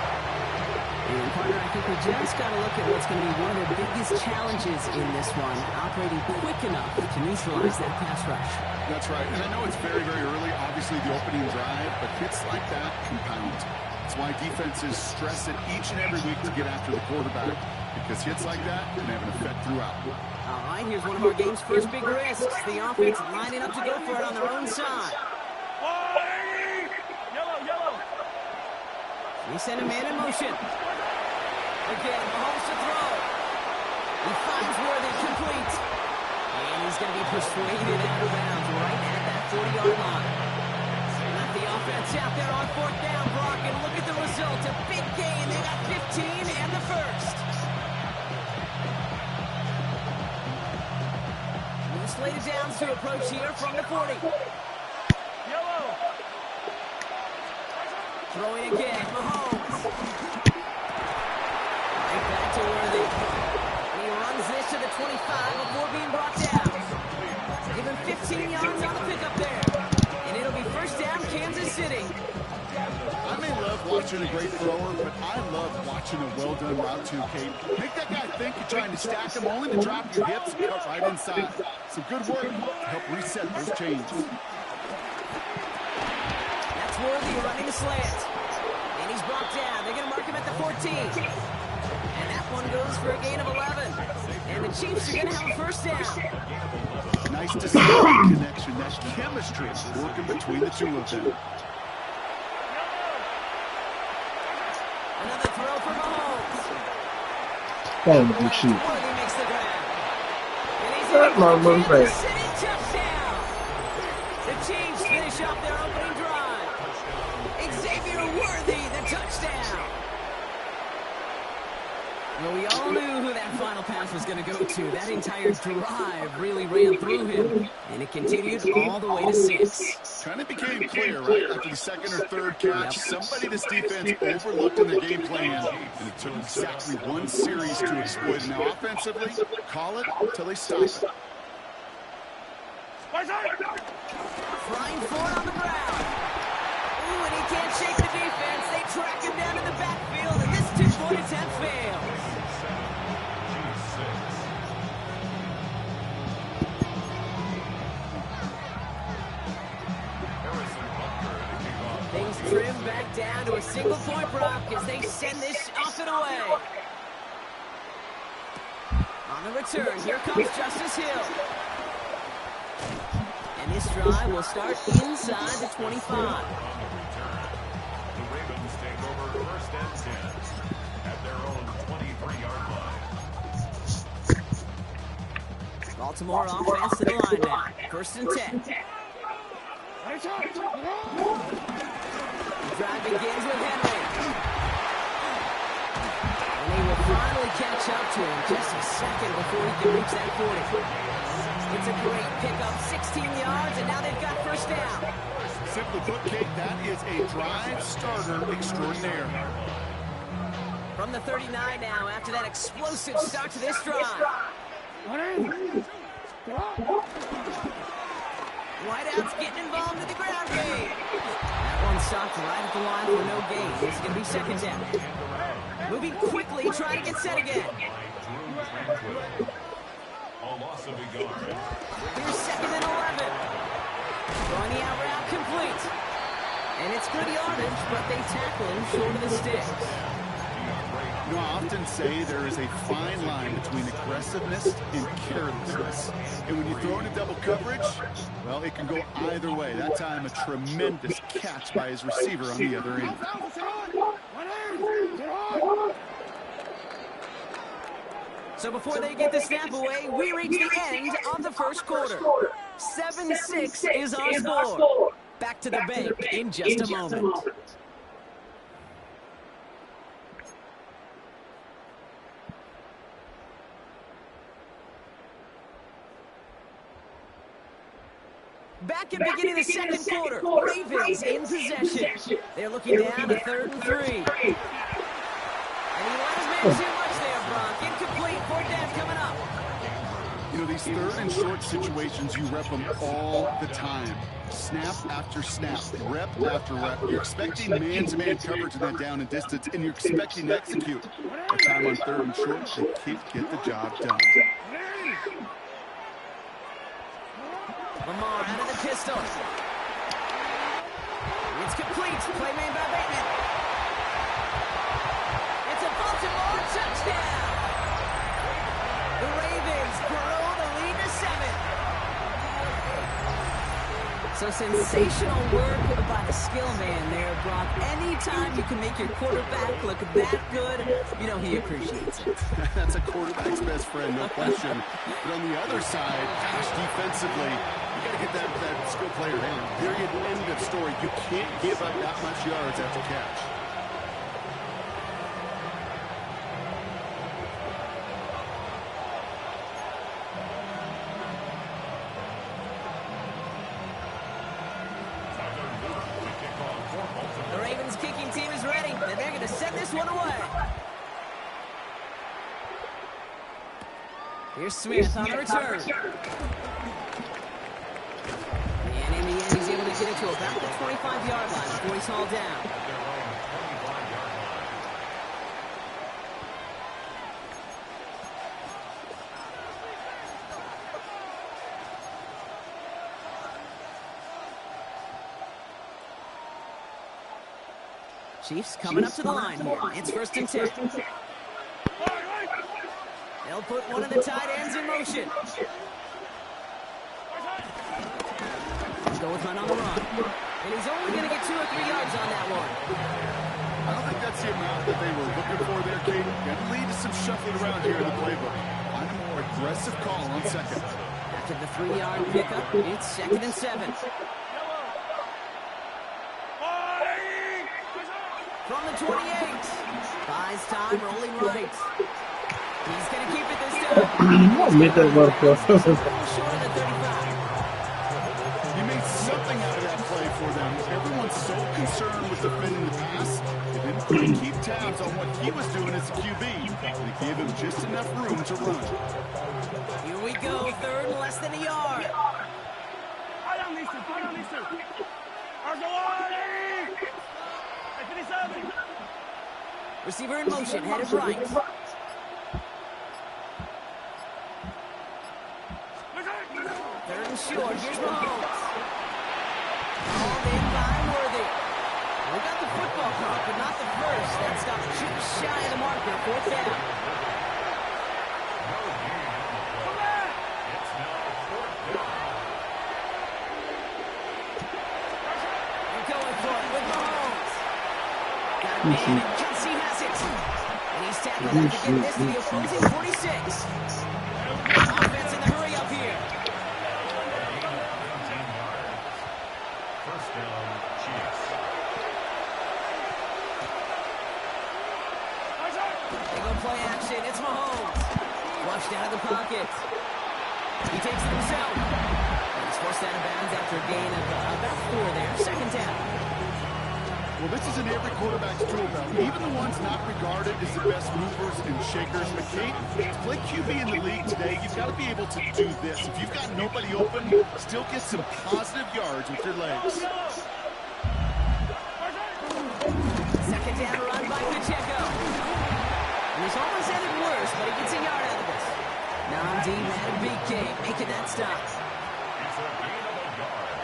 And partner, I think we just got to look at what's going to be one of the biggest challenges in this one, operating quick enough to neutralize that pass rush. That's right, and I know it's very, very early, obviously the opening drive, but hits like that compound. That's why defenses stress it each and every week to get after the quarterback, because hits like that can have an effect throughout. All right, here's one of our game's first big risks. The offense lining up to go for it on their own side. Yellow. We send a man in motion. Again, Mahomes to throw. He finds Worthy complete. And he's going to be persuaded out of bounds right at that 40-yard line. Left the offense out there on 4th down, Brock, and look at the result. A big gain. They got 15 and the first. New slated downs to approach here from the 40. Yellow. Throwing again, Mahomes. Right back to Worthy. And he runs this to the 25 before being brought down. Give him 15 yards on the pickup there. And it'll be first down, Kansas City. I may love watching a great thrower, but I love watching a well-done route too, Kate. Make that guy think you're trying to stack him, only to drop your hips and cut right inside. Some good work to help reset those chains. That's Worthy running the slant. And he's brought down. They're going to mark him at the 14. And that one goes for a gain of 11. And the Chiefs are going to have a first down. Nice to see that connection, that chemistry working between the two of them. Another throw for Mahomes. Thank you, shoot. Worthy makes the grab. And he's That in for mama Kansas man. City touchdown. The Chiefs finish off their opening drive. Xavier Worthy, the touchdown. Well, we all knew who that final pass was going to go to. That entire drive really ran through him, and it continued all the way to 6. Kind of became clear, right? After the second or third catch, somebody this defense overlooked in their game plan, and it took exactly one series to exploit it. Now, offensively, call it until they stop it. Flying forward on the ground. Ooh, and he can't shake the defense. They track him down in the backfield, and this two-point attempt fails. Things trim back down to a single-point Brock as they send this off and away. On the return, here comes Justice Hill. And this drive will start inside the 25. The Ravens take over first and 10 at their own 23-yard line. Baltimore offense to the line now. First and 10. The drive begins with Henry. And they will finally catch up to him just a second before he can reach that 40. It's a great pickup, 16 yards, and now they've got first down. Simply put, Kate, that is a drive starter extraordinaire. From the 39 now, after that explosive start to this drive. Whiteout's getting involved in the ground game. That one stopped right at the line for no gain. This is going to be second down. Moving quickly, trying to get set again. A loss of a yard. Here's second and 11. Throwing the out route complete. And it's good yardage, but they tackle him short of the sticks. You know, I often say there is a fine line between aggressiveness and carelessness. And when you throw into double coverage, well, it can go either way. That time, a tremendous catch by his receiver on the other end. So before they get the snap away, we reach the end of the first quarter. 7-6 is our score. Back to the bank in just a moment. Back at beginning of the second quarter. Ravens in possession. They're looking down to 3rd and 3. And he let his man too much there, Brock. Incomplete. 4th down coming up. You know, these 3rd and short situations, you rep them all the time. Snap after snap, rep after rep. You're expecting man-to-man coverage in that down and distance, and you're expecting to execute. That time on 3rd and short, they can't get the job done. Lamar out of the pistol. It's complete. Play made by Bateman. It's a Baltimore touchdown. The Ravens grow the lead to 7. So sensational work by the skill man there, Brock. Anytime you can make your quarterback look that good, you know he appreciates it. That's a quarterback's best friend, no question. But on the other side, gosh, defensively, you got to get that skill player down. Period. End of story. You can't give up that much yards after catch. The Ravens kicking team is ready, and they're going to send this one away. Here's Smith on the return. And in the end, he's able to get it to about the 25-yard line before he's hauled down. Chiefs coming up to the line here. It's 1st and 10. They'll put one of the tight ends in motion. He's going with Hunt on the run. And he's only going to get 2 or 3 yards on that one. I don't think that's the amount that they were looking for there, Kate. Got to lead to some shuffling around here in the playbook. Find a more aggressive call on 2nd. After the 3-yard pickup, it's 2nd and 7. From the 28. Buys time, rolling right. He's going to keep it this time. Make that work for us. Short of the 35. He made something out of that play for them. Everyone's so concerned with defending the pass. They didn't really keep tabs on what he was doing as a QB. They gave him just enough room to run. Here we go, 3rd and less than a yard. Receiver in motion, headed right. 3rd and short, here's Mahomes. Called in by Worthy. We got the football clock, but not the first. That stopped just shy of the marker, 4th down. They're going for it with Mahomes. Got a man, and Kelsey has it. And he's tackled after getting this to the opposing 46. Offense in the hurry up here. First down, Chiefs. They go play action. It's Mahomes. Flushed out of the pocket. He takes it himself. He's forced out of bounds after a gain of about 4 there. 2nd down. Well, this is in every quarterback's tool belt, even the ones not regarded as the best movers and shakers. But Kate, to play QB in the league today, you've got to be able to do this. If you've got nobody open, still get some positive yards with your legs. 2nd down run by Pacheco. And he's almost ended worse, but he gets a yard out of this. Namdi Madubuike making that stop. It's a gain of a yard.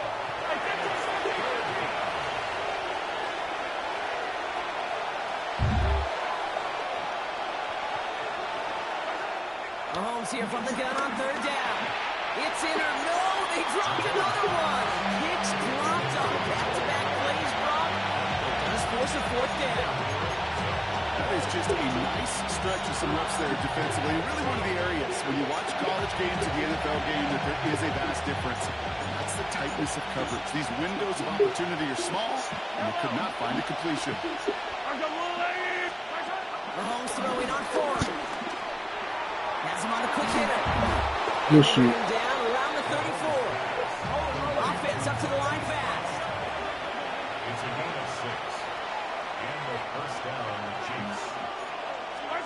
Mahomes here from the gun on 3rd down. It's in or no, they dropped another one. Kicks dropped on back-to-back plays, Brock. It does force a 4th down. That is just a nice stretch of some reps there defensively. Really one of the areas when you watch college games to the NFL game that there is a vast difference. That's the tightness of coverage. These windows of opportunity are small, and they could not find a completion. Mahomes throwing on 4. Has him on a quick hitter. Good shoot. Down around the 34. Offense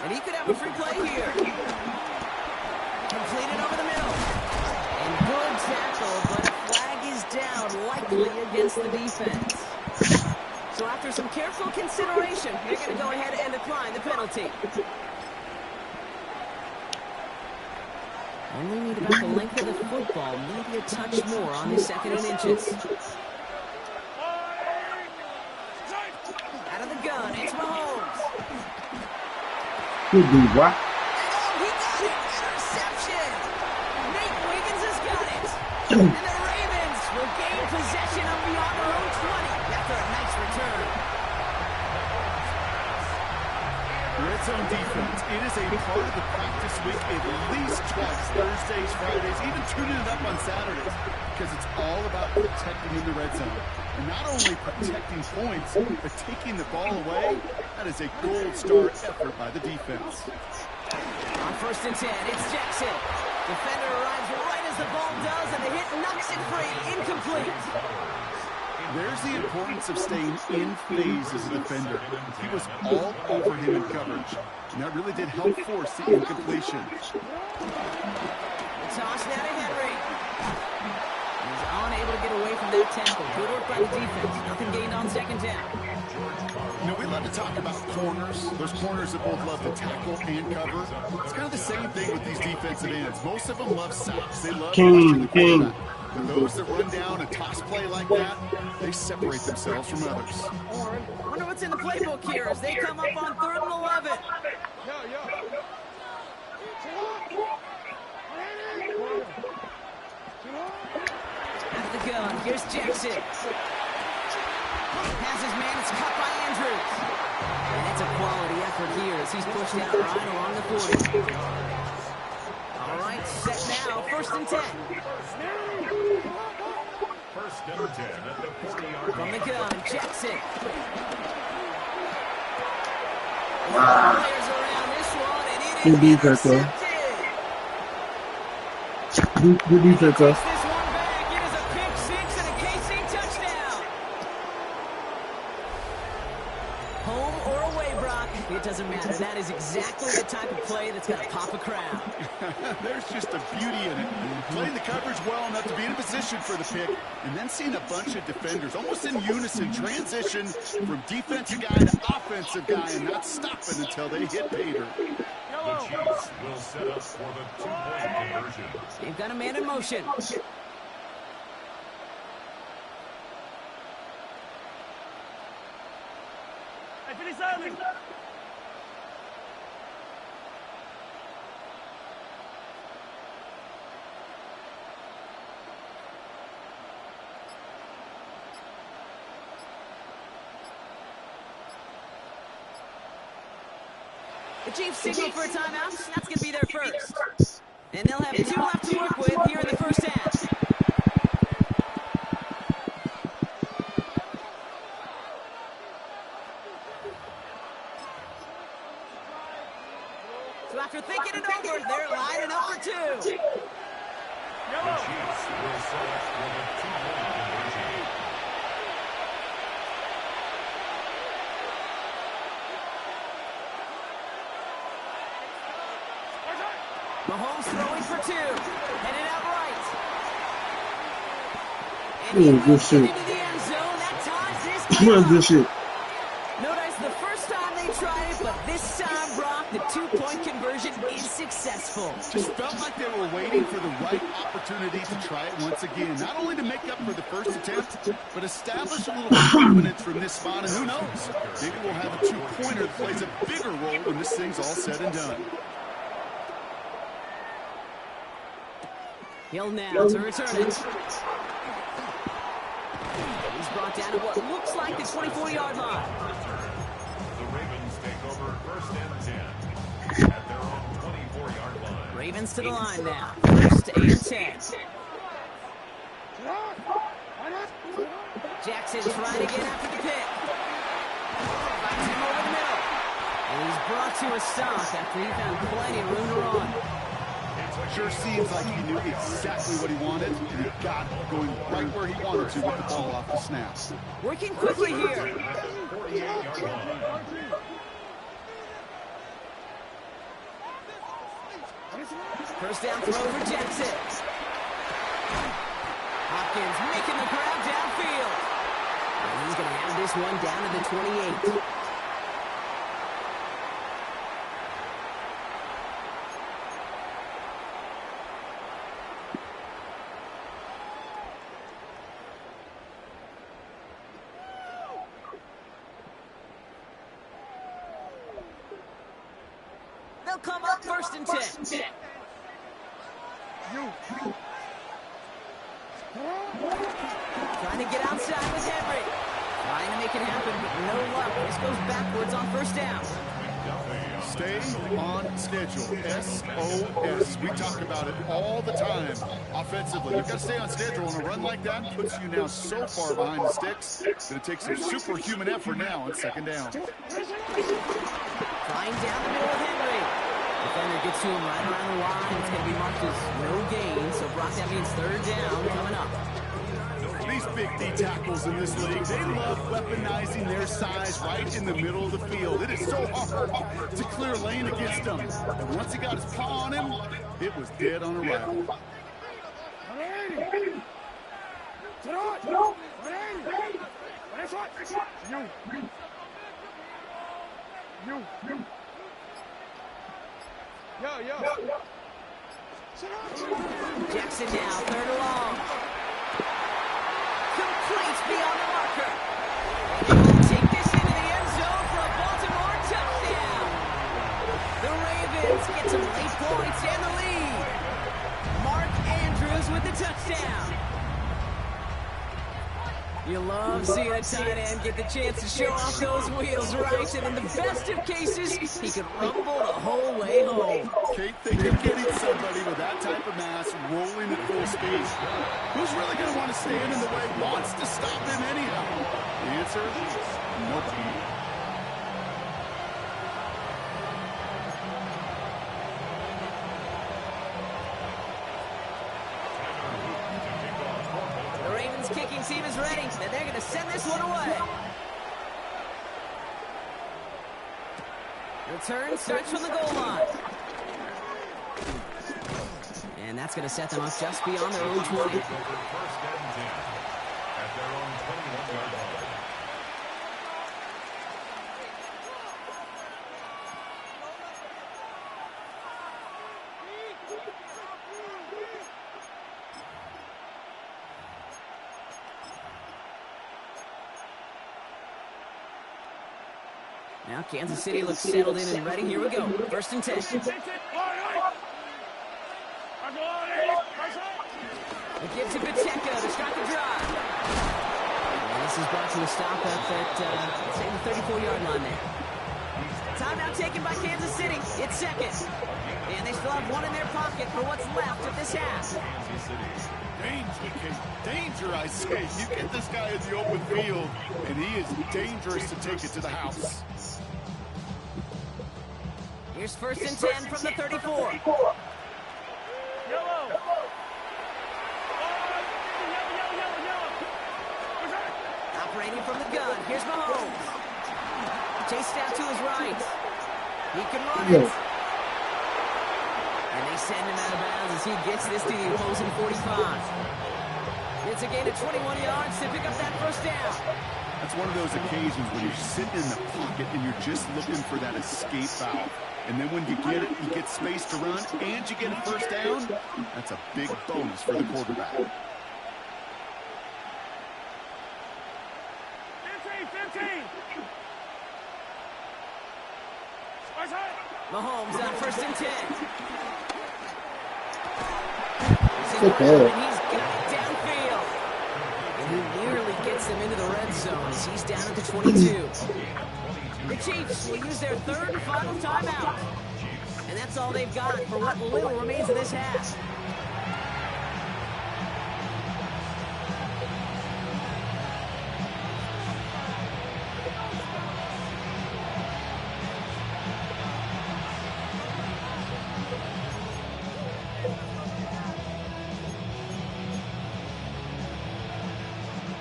And he could have a free play here. Completed over the middle. And good tackle, but a flag is down, likely against the defense. So after some careful consideration, they're going to go ahead and decline the penalty. Only need about the length of the football, maybe a touch more on the 2nd and inches. Out of the gun, it's Mahomes. Good dude, what? Oh, he got it! Interception! Nate Wiggins has got it! And the Ravens will gain possession up beyond their own 20 after a nice return. Red zone defense, it is a part of the practice week at least twice, Thursdays, Fridays, even tuning it up on Saturdays, because it's all about protecting in the red zone. And not only protecting points, but taking the ball away. That is a gold star effort by the defense. On 1st and 10, it's Jackson. Defender arrives right as the ball does, and the hit knocks it free. Incomplete. There's the importance of staying in phase as a defender. He was all over him in coverage, and that really did help force the incompletion. Toss now to Henry. He's unable to get away from that tackle. Good work by the defense. Nothing gained on 2nd down. You know, we love to talk about corners. Those corners that both love to tackle and cover. It's kind of the same thing with these defensive ends. Most of them love sacks. They love rushing the quarterback. But those that run down a toss play like that, they separate themselves from others. Wonder what's in the playbook here as they come up on 3rd and 11. Out of the gun, here's Jackson. Passes man, it's cut by Andrews. And it's a quality effort here as he's pushed out right along the 40. All right, set now, 1st and 10. 1st and 10 at the 40-yard From the gun, Jackson. Wow. Players around this one, and it Good is defense, though. intercepted. Good defense, though. Takes this one back. It is a pick 6 and a KC touchdown. Home or away, Brock, it doesn't matter. That is exactly the type of play that's going to pop a crowd. There's just a beauty in it. Playing the coverage well enough to be in position for the pick, and then seeing a bunch of defenders almost in unison transition from defensive guy to offensive guy and not stopping until they hit pay dirt. The Chiefs will set up for the 2-point conversion. They've got a man in motion. The Chiefs signal for a timeout. That's going to be their first. And they'll have 2 left to work with here in the 1st half. So after thinking it over, they're lining up for 2. The Chiefs will set up for the 2-point conversion. Mahomes throwing for 2. Headed out right. And Ooh, he good moves it shit. into the end zone. That ties this What is game this up. shit? Notice the first time they tried it, but this time, Brock, the 2-point conversion is successful. Just felt like they were waiting for the right opportunity to try it once again. Not only to make up for the first attempt, but establish a little confidence from this spot. And who knows, maybe we'll have a 2-pointer that plays a bigger role when this thing's all said and done. Hill now to return it. He's brought down to what looks like the 24-yard line. The Ravens take over 1st and 10 at their own 24-yard line. Ravens to the line now. 1st and 10. Jackson trying again after the pick. Finds him over the middle. And he's brought to a stop after he found plenty of room to run. Sure seems like he knew exactly what he wanted, and he got going right where he wanted to with the ball off the snap. Working quickly here. 48-yard line. First down throw for Jackson. Hopkins making the grab downfield. And he's going to have this one down to the 28. They'll come up first and 10. Trying to get outside with Henry. Trying to make it happen, but no luck. This goes backwards on first down. Stay on schedule. SOS. We talk about it all the time. Offensively, you've got to stay on schedule, and a run like that puts you now so far behind the sticks that it takes some superhuman effort now on second down. Flying down the middle of Henry. Defender gets to him right around the line. It's going to be marked as no gain, so Brock, that means third down coming up. These big D tackles in this league, they love weaponizing their size right in the middle of the field. It is so hard to clear lane against them. And once he got his paw on him, it was dead on arrival. Jackson now, third and long. Complete beyond the marker. And he will take this into the end zone for a Baltimore touchdown. The Ravens get some late points and the lead. Mark Andrews with the touchdown. You love seeing a tight end get the chance to show off those wheels, right? And in the best of cases, he could rumble the whole way home. Can't think of getting somebody with that type of mass rolling at full speed. Who's really going to want to stand in the way, wants to stop him anyhow? The answer? Nobody. Kicking team is ready, and they're going to send this one away. Return starts from the goal line. And that's going to set them up just beyond their own 20. First and 10 at their own 21-yard line. Now Kansas City looks settled in and ready. Here we go. First and 10. They give to Pacheco to start the drive. And this is brought to a stop up at, say, the 34-yard line there. Timeout taken by Kansas City. It's second. And they still have one in their pocket for what's left of this half. Danger, I say. You get this guy in the open field, and he is dangerous to take it to the house. Here's first and 10 from the 34. Operating from the gun. Here's Mahomes. Chased out to his right. He can run it. And they send him out of bounds as he gets this to the opposing 45. It's a gain of 21 yards to pick up that first down. That's one of those occasions when you're sitting in the pocket and you're just looking for that escape valve. And then when you get it, you get space to run, and you get a first down. That's a big bonus for the quarterback. 15. Mahomes on first and 10. Okay. And he's got it downfield. And he nearly gets them into the red zone as he's down at the 22. The Chiefs will use their third and final timeout. And that's all they've got for what little remains of this half.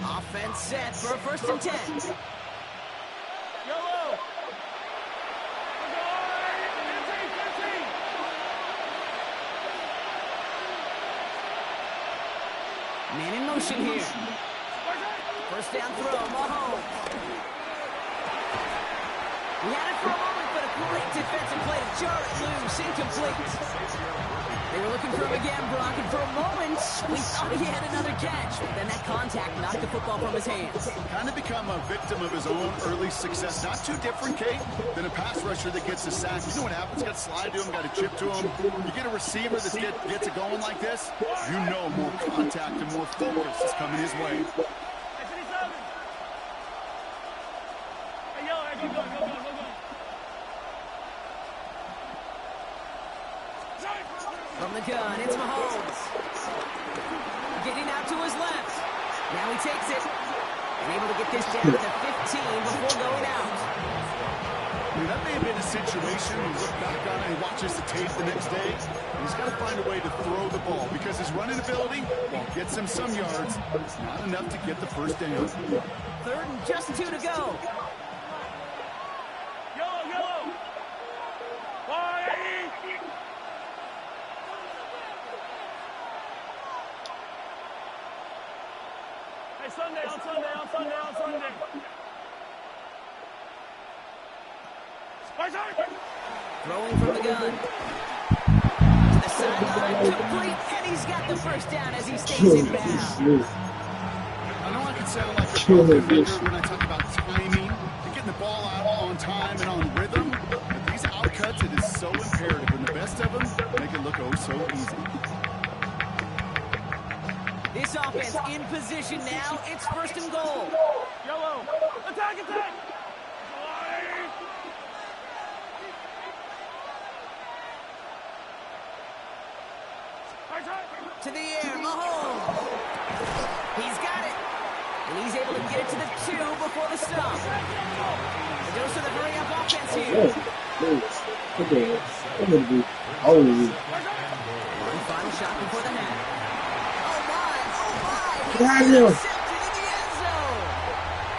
Offense set for a first and 10. Man in motion here. First down throw, Mahomes. He had it for a moment, but a great defensive play to jar it loose. Incomplete. They were looking for him again, Brock, and for a moment, we thought he had another catch. But then that contact knocked the football from his hands. Kind of become a victim of his own early success. Not too different, Kate, than a pass rusher that gets a sack. You know what happens? Got to slide to him, got to chip to him. You get a receiver that gets it going like this, you know more contact and more focus is coming his way. From the gun, it's Mahomes. Getting out to his left. Now he takes it. And able to get this down to 15 before going out. I mean, that may have been a situation you look back on and he watches the tape the next day. And he's got to find a way to throw the ball because his running ability, while it gets him some yards, it's not enough to get the first down. Third and just 2 to go. Sunday. Throwing from the gun. To the sideline, complete, and he's got the first down as he stays in bounds. I know I can sound like a broken record when I talk about timing and getting the ball out on time and on rhythm, but these outcuts, it is so imperative, and the best of them make it look oh so easy. This offense in position now. It's first and goal. Yellow. Attack! To the air, Mahomes. He's got it. And he's able to get it to the 2 before the stop. The dose of the hurry-up offense here. One final shot before the half. He's intercepted in the end zone.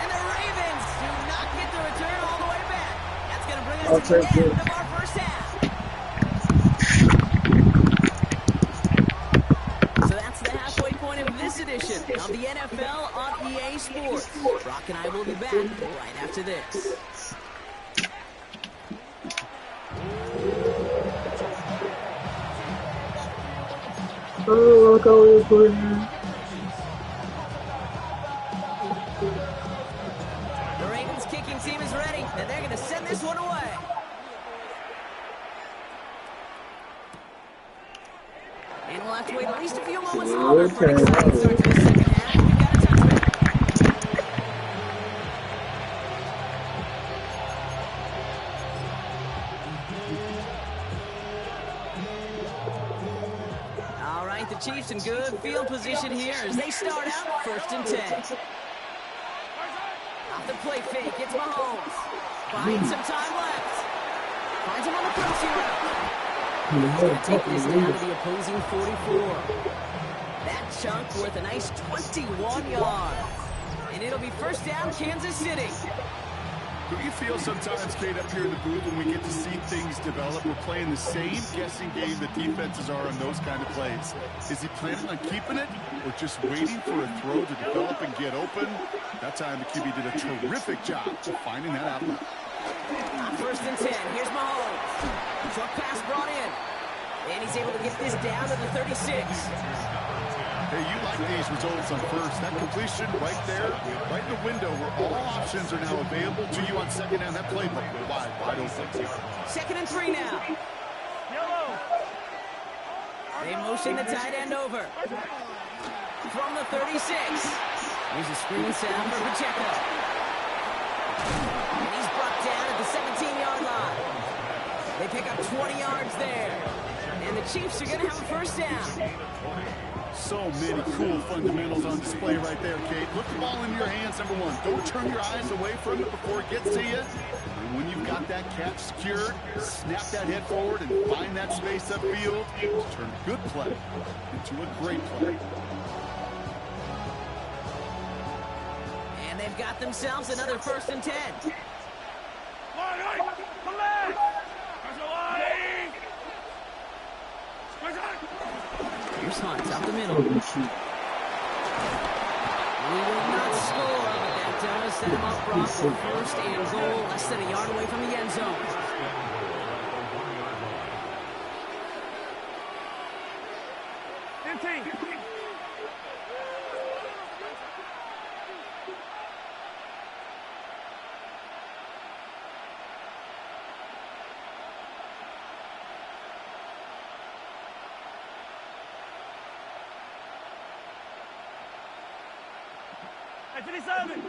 And the Ravens do not get the return all the way back. That's going to bring us to the end of our first half. So that's the halfway point of this edition of the NFL on EA Sports. Brock and I will be back right after this. The Ravens kicking team is ready, and they're going to send this one away. And we'll have to wait at least a few moments longer for an exciting start to the second half. We've got a touchback. All right, the Chiefs in good field position here as they start out first and 10. Off the play fake, it's Mahomes. Buying some time left. Finds him on the crossing route. He's going to take this down to the opposing 44. That chunk worth a nice 21 yards. And it'll be first down, Kansas City. Do you feel sometimes, Kate, up here in the booth when we get to see things develop, we're playing the same guessing game that defenses are on those kind of plays? Is he planning on keeping it or just waiting for a throw to develop and get open? That time the QB did a terrific job of finding that outlet. First and 10, here's Mahomes. Short pass brought in. And he's able to get this down to the 36. Hey, you like these results on first. That completion right there, right in the window where all options are now available to you on second down. That playbook wide open. Second and 3 now. They motion the tight end over. From the 36. Here's a screen sound for Pacheco. And he's brought down at the 17-yard line. They pick up 20 yards there. And the Chiefs are going to have a first down. So many cool fundamentals on display right there, Kate. Put the ball in your hands, number one. Don't turn your eyes away from it before it gets to you. And when you've got that catch secured, snap that head forward and find that space upfield. Turn a good play into a great play. And they've got themselves another first and 10. Here's Hunt up the middle. set him up, Brock, for first and goal, less than a yard away from the end zone. 15. Hey, 57.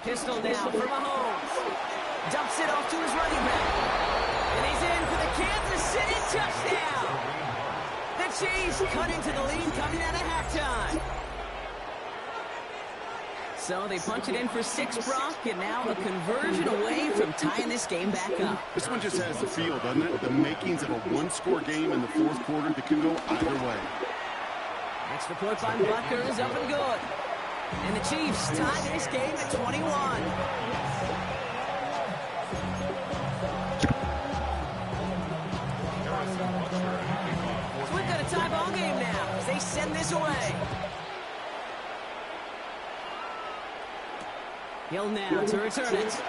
Pistol now for Mahomes. Dumps it off to his running back. And he's in for the Kansas City touchdown. The Chiefs cut into the lead coming out of halftime. So they punch it in for 6, Brock, and now a conversion away from tying this game back up. This one just has the feel, doesn't it? The makings of a one-score game in the fourth quarter that can go either way. Extra point by Butker is up and good. And the Chiefs tie this game at 21. So we've got a tie ball game now as they send this away. Hill now to return it.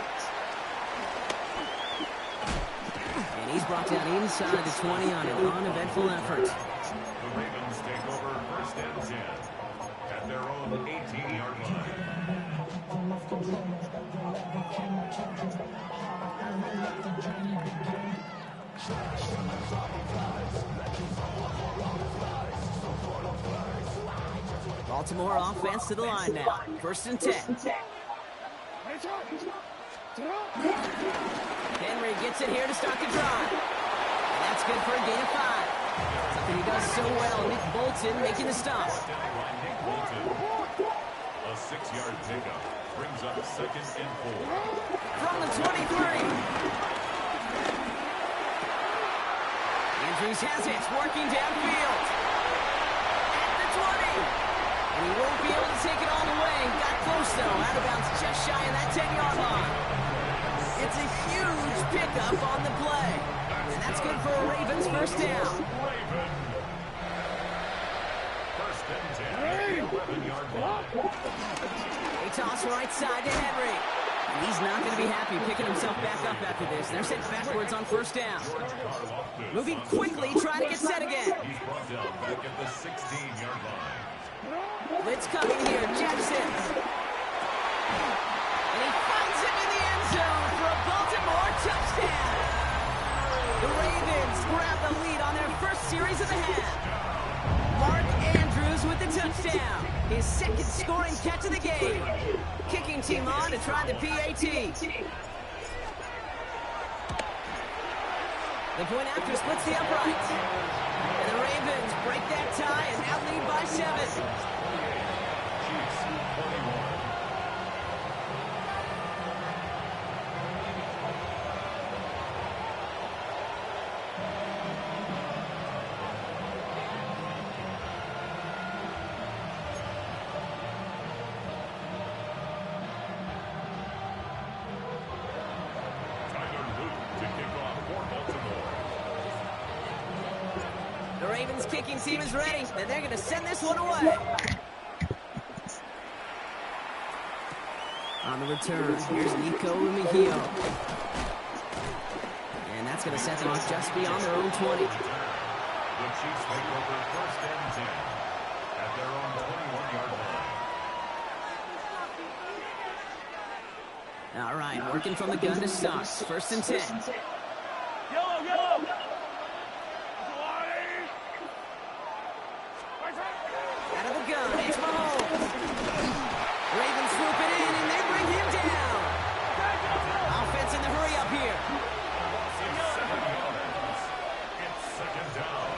And he's brought down inside the 20 on an uneventful effort. The Ravens take over first and 10 at their own 18-yard line. Baltimore offense to the line now. First and 10. Henry gets it here to start the drive. And that's good for a gain of 5. Something he does so well. Nick Bolton making the stop. Nick Bolton. A 6-yard pickup brings up second and 4. From the 23. Andrews has it, working downfield. At the 20. And he won't be able to take it all the way. Got close, though. Out of bounds just shy of that 10-yard line. It's a huge pickup on the play. And that's good for a Ravens first down. First and 10, 11-yard line. They toss right side to Henry. And he's not going to be happy picking himself back up after this. They're sent backwards on first down. Moving quickly, trying to get set again. He's brought down back at the 16-yard line. Blitz coming here, Jackson. And he finds him in the end zone for a Baltimore touchdown. The Ravens grab the lead on their first series of the half. Mark Andrews with the touchdown. His second scoring catch of the game. Kicking team on to try the PAT. The point after splits the upright. And the Ravens break that tie and now lead by 7. The Ravens kicking team is ready, and they're going to send this one away. On the return, here's Nico Rumigio. And that's going to set them off just beyond their own 20. The Chiefs take over first and 10 at their own 21-yard line. All right, working from the gun to start. First and 10. Yellow, yellow. Out of the gun, it's Mahomes. Ravens swoop it in, and they bring him down. Offense in the hurry up here. It's second down.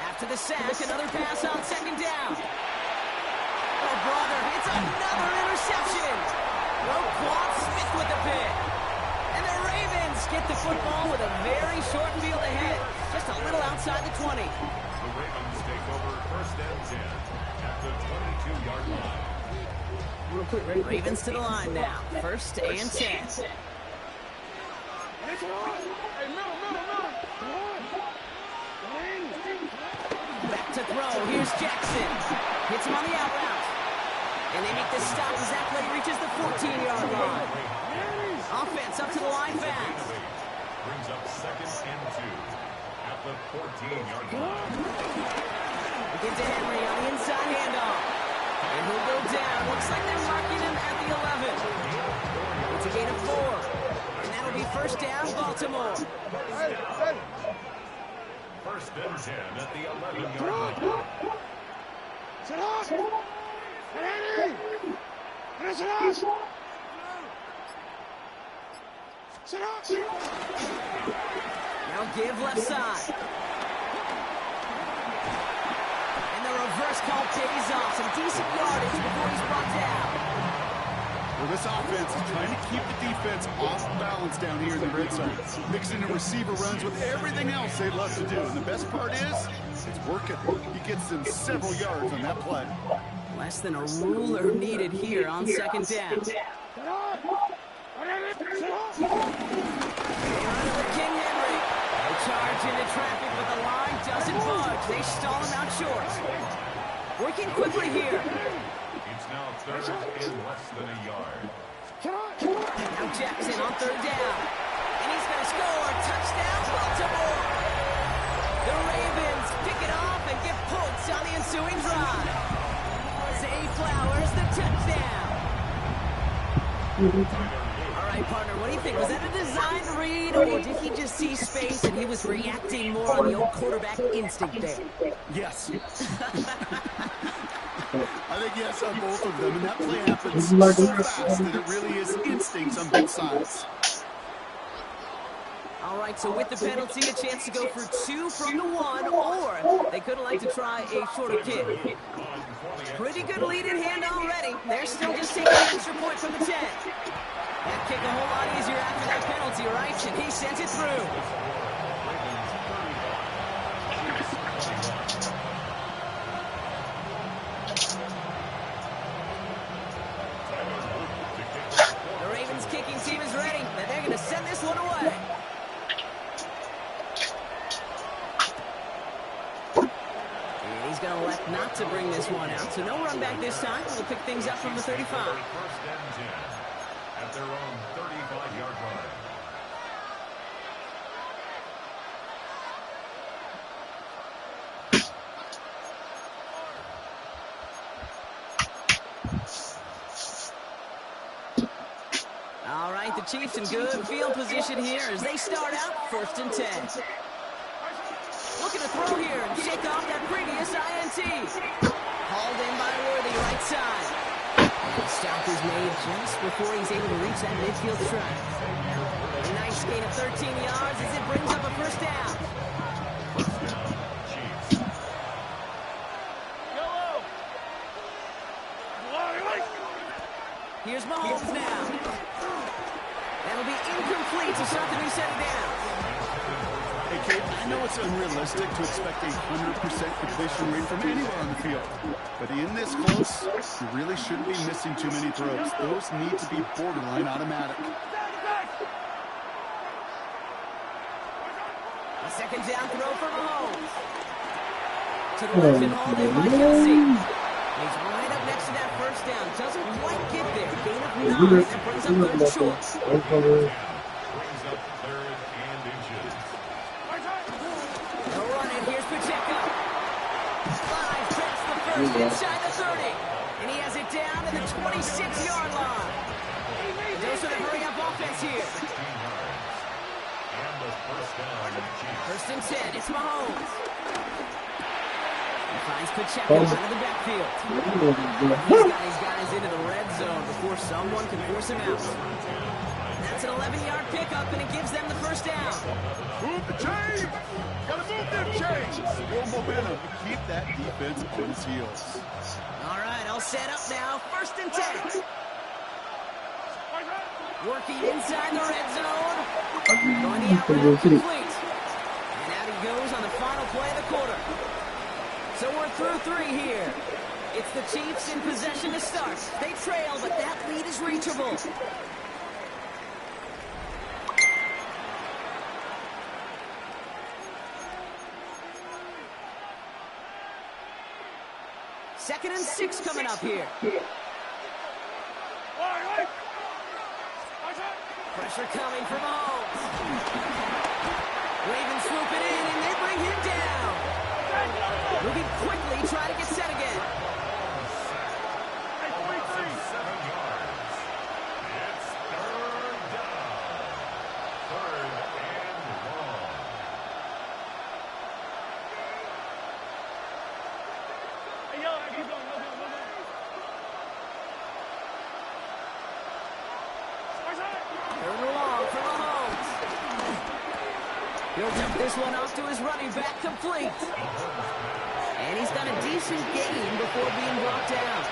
After the sack, another pass on second down. Oh, brother, it's another interception. Roquan Smith with the pick. And the Ravens get the football with a very short field ahead. Just a little outside the 20. The Ravens take over first and 10 at the 22-yard line. Ravens to the line now. First and 10. Back to throw. Here's Jackson. Hits him on the out route. And they make this stop as that play reaches the 14-yard line. Offense up to the line fast. Brings up 2nd and 2 at the 14-yard line. Get to Henry on the inside handoff. And he'll go down. Looks like they're marking him at the 11. It's a gain of 4. And that'll be first down, Baltimore. First and 10 at the 11-yard line. Sit up! Ready! Sit up! Sit up! Now give left side. And the reverse call pays off. Some decent yardage before he's brought down. Well, this offense is trying to keep the defense off balance down here in the red zone, mixing the receiver runs with everything else they love to do. And the best part is, it's working. He gets them several yards on that play. Less than a ruler needed here on 2nd down. They run over King Henry. They charge into traffic, but the line doesn't budge. They stall him out short. Working quickly here. It's now 3rd and less than a yard. Now Jackson on 3rd down. And he's going to score. Touchdown, Baltimore. The Ravens pick it off and get points on the ensuing drive. Zay Flowers, the touchdown. All right, partner, what do you think? Was that a design read, or did he just see space and he was reacting more on the old quarterback instinct there? Yes. I think yes on both of them, and that play happens so fast that it really is instincts on both sides. All right, so with the penalty, a chance to go for 2 from the 1, or they could have liked to try a shorter kick. Pretty good lead in hand already. They're still just taking an extra point from the 10. That kick a whole lot easier after that penalty, right? And he sent it through. The Ravens kicking team is ready, and they're going to send this one away. And he's going to elect not to bring this one out, so no run back this time. We'll pick things up from the 35. First and 10 at their own 35-yard line. All right, the Chiefs in good field position here as they start out 1st and 10. Looking to throw here and shake off that previous INT. Hauled in by Worthy, right side. The stop is made just before he's able to reach that midfield strike. A nice gain of 13 yards as it brings up a first down. Here's Mahomes now. That'll be incomplete to start the reset down. Hey, Kate, I know it's unrealistic to expect a 100% completion rate from anywhere on the field. But in this close, you really shouldn't be missing too many throws. Those need to be borderline automatic. A 2nd down throw for Mahomes. To the left and hauled in by Kelsey. He's right up next to that first down. Doesn't quite get there. Gain of 9. That brings up 3rd and short. Brings up 3rd and inches. No running. Here's Pacheco. Slides, takes the first inside the 30. And he has it down to the 26-yard line. Those are the hurry-up offense here. And the first down. 1st and 10. It's Mahomes. He finds Pacheco out of the backfield. He's got his guys into the red zone before someone can force him out. That's an 11-yard pickup, and it gives them the first down. Move the chains! Gotta move them chains! Build momentum to keep that defense on its heels. All right, all set up now. 1st and 10. Working inside the red zone. Going the out route complete. And out he goes on the final play of the quarter. So we're through 3 here. It's the Chiefs in possession to start. They trail, but that lead is reachable. 2nd and 6 coming up here. Pressure coming from Mahomes. Ravens swoop it in, and they bring him down. Moving quickly, try to get set again. 7 yards. It's 3rd down. 3rd and long. Third and long for Mahomes. He'll dump this one off to his running back, complete. And he's done a decent gain before being brought down.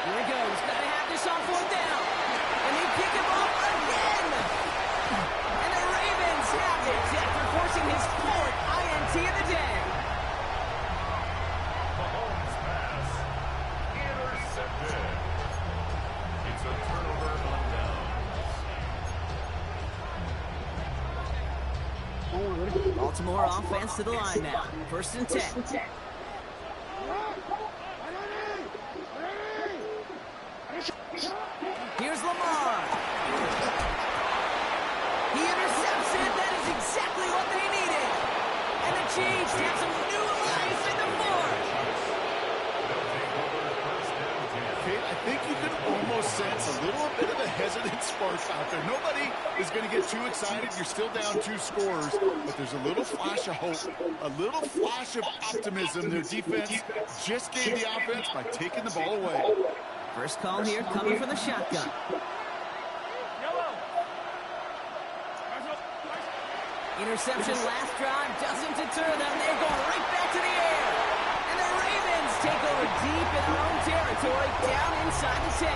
Here he goes. Got to have this on 4th down. And they pick him up again. And the Ravens have it after forcing his 4th INT of the day. Mahomes pass. Intercepted. It's a turnover on downs. Baltimore offense to the line now. 1st and 10. Here's Lamar. He intercepts it. That is exactly what they needed. And the Chiefs have some new life in the 4th. Kate, I think you can almost sense a little bit of a hesitant spark out there. Nobody is going to get too excited. You're still down 2 scores, but there's a little flash of hope, a little flash of optimism. Their defense just gave the offense by taking the ball away. First call here coming from the shotgun. Interception last drive doesn't deter them. They're going right back to the air. And the Ravens take over deep in their own territory, down inside the 10.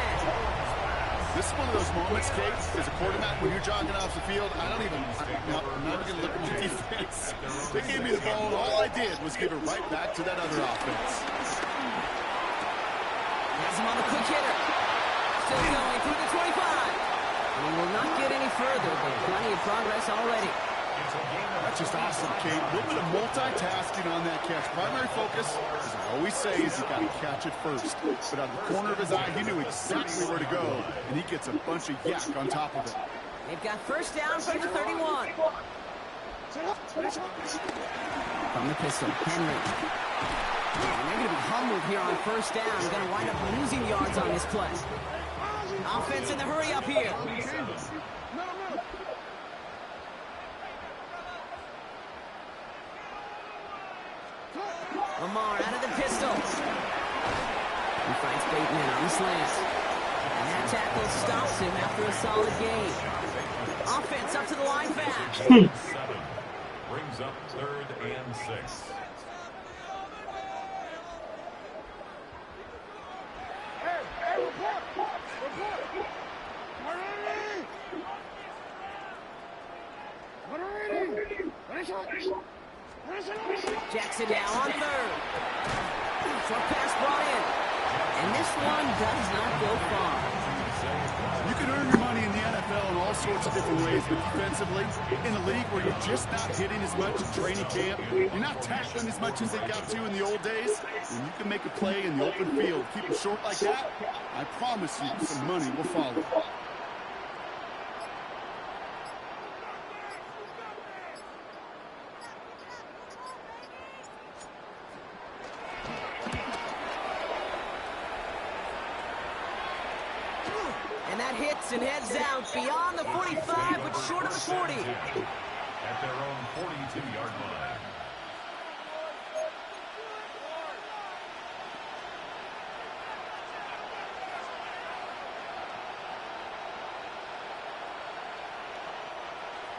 This is one of those moments, Kate, as a quarterback, when you're jogging off the field, I'm not even going to look at the defense. They gave me the ball, and all I did was give it right back to that other offense. Has him on the quick hitter. Still going through the 25. And he will not get any further, but plenty of progress already. That's just awesome, Kate. A little bit of multitasking on that catch. Primary focus, as I always say, is you got to catch it first. But out of the corner of his eye, he knew exactly where to go, and he gets a bunch of yak on top of it. They've got first down from the 31. From the pistol, Henry. And they're going to be humbled here on first down. They're going to wind up losing yards on this play. Offense in the hurry up here. Lamar out of the pistol. He finds Bateman on the slant. And that tackle stops him after a solid gain. Offense up to the line fast. 7 brings up 3rd and 6. Jackson now on 3rd. Short pass brought in. And this one does not go far. You can earn your money in the NFL in all sorts of different ways, but defensively, in a league where you're just not hitting as much in training camp, you're not tackling as much as they got to in the old days, when you can make a play in the open field, keep it short like that, I promise you some money will follow. And that hits and heads out beyond the 45, but short of the 40. At their own 42-yard line.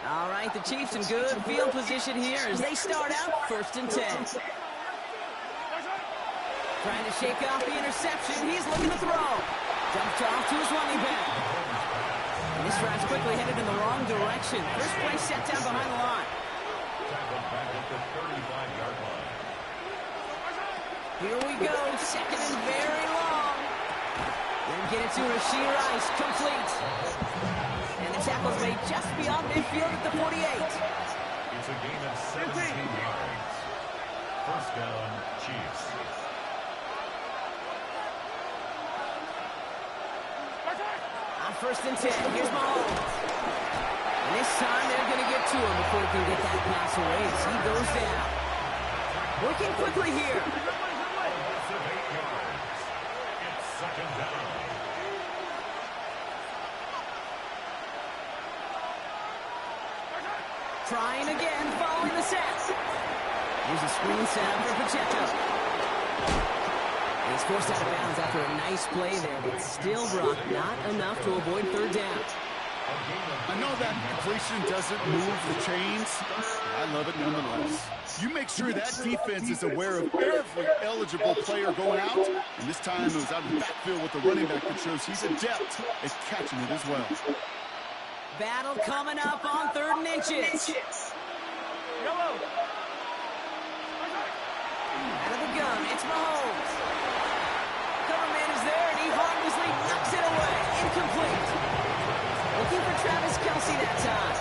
All right, the Chiefs in good field position here as they start out 1st and 10. Trying to shake off the interception. He's looking to throw. Dumped off to his running back. And this drive's quickly headed in the wrong direction. First play set down behind the line. Tackled back at the 35-yard line. Here we go. 2nd and very long. Then get it to Rashee Rice. Complete. And the tackle tackles made just beyond midfield at the 48. It's a gain of 17 yards. First down, Chiefs. On 1st and 10, here's Mahomes. And this time they're going to get to him before he can get that pass away as he goes down. Working quickly here. Loss of 8 yards. It's second down. Trying again, following the set. Here's a screen set up for Pacheco. He's forced out of bounds after a nice play there, but still, Brock, not enough to avoid 3rd down. I know that completion doesn't move the chains. I love it nonetheless. You make sure that defense is aware of every eligible player going out, and this time it was out of the backfield with the running back that shows he's adept at catching it as well. Battle coming up on 3rd and inches. Out of the gun, it's Mahomes. Coverman is there, and he harmlessly knocks it away. Incomplete. Looking for Travis Kelce that time.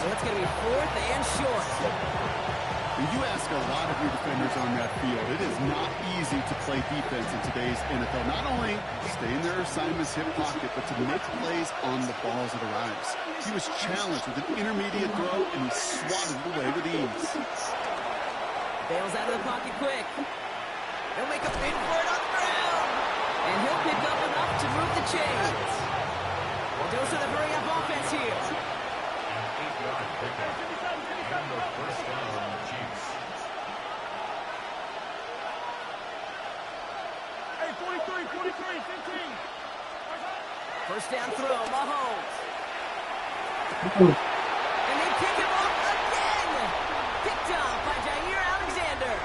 So it's going to be 4th and short. When you ask a lot of your defenders on that field, it is not easy to play defense in today's NFL. Not only stay in their assignment's hip pocket, but to make plays on the balls that arrives. He was challenged with an intermediate throw, and he swatted it away with ease. Bails out of the pocket quick. He'll make a bid for it on the ground. And he'll pick up enough to move the chains. We'll do some of the hurry-up offense here. An 8-yard pickup. And the first down, Chiefs. Hey, 43, 15. 1st down throw, Mahomes. And they pick him off again. Picked up by Jair Alexander.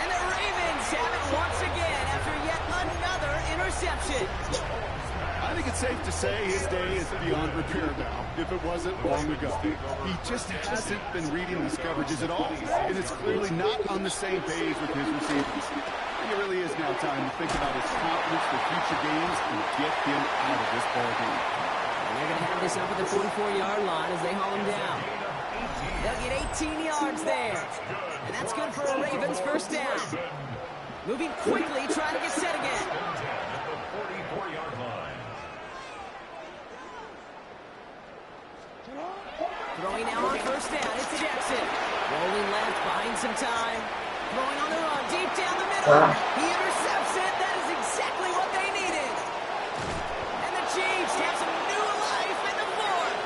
And the Ravens have it once again after yet another interception. I think it's safe to say his day is beyond repair now, if it wasn't long ago. He just hasn't been reading these coverages at all, and it's clearly not on the same page with his receivers. And it really is now time to think about his confidence for future games and get him out of this ballgame. And they're going to have this up at the 44-yard line as they haul him down. They'll get 18 yards there. And that's good for a Ravens 1st down. Moving quickly, trying to get set again. At the 44-yard line. Throwing now on 1st down, it's Jackson. Rolling left, buying some time. Throwing on the run, deep down the middle. He intercepts it. That is exactly what they needed. And the Chiefs have some new life in the 4th.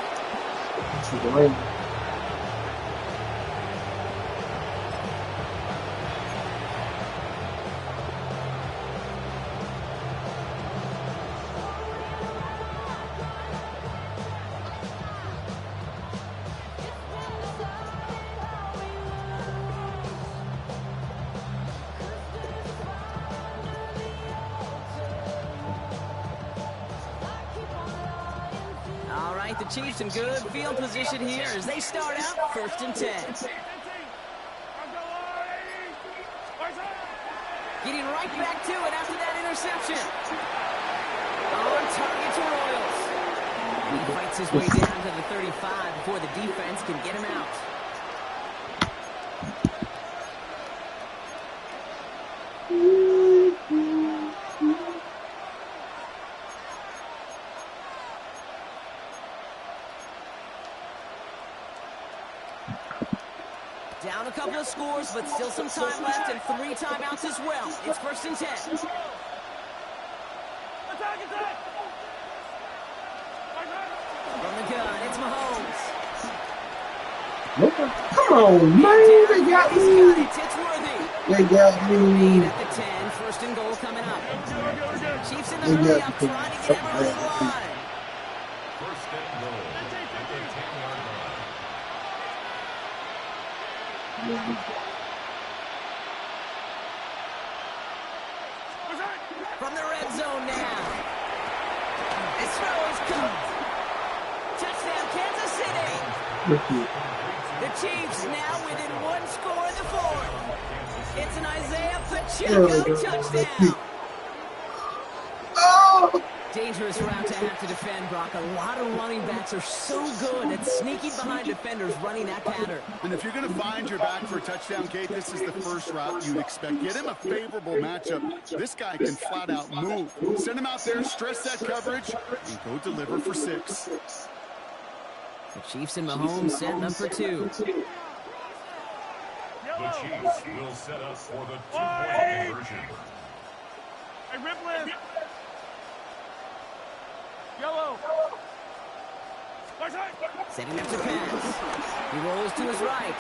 The Chiefs in good field position here as they start out 1st and 10. Getting right back to it after that interception. On target to Royals. He fights his way down to the 35 before the defense can get him out. Down a couple of scores, but still some time left and 3 timeouts as well. It's 1st and 10. From the gun, it's Mahomes. Come on, man. They got me. It's Worthy. They got me. At the 10, 1st and goal coming up. Chiefs in the hurry up, trying to get everyone in line. 1st and goal at the 10-yard line. From the red zone now. This throw is caught. Touchdown, Kansas City. The Chiefs now within 1 score in the 4th. It's an Isaiah Pacheco touchdown. Oh! Dangerous route to have to defend, Brock. A lot of running backs are so good at sneaking behind defenders running that pattern. And if you're going to find your back for a touchdown, Kate, this is the first route you'd expect. Get him a favorable matchup. This guy can flat out move. Send him out there, stress that coverage, and go deliver for 6. The Chiefs and Mahomes setting up for 2. The Chiefs will set up for the 2-point conversion. Hey, Ripley! Yellow! Setting up to pass. He rolls to his right.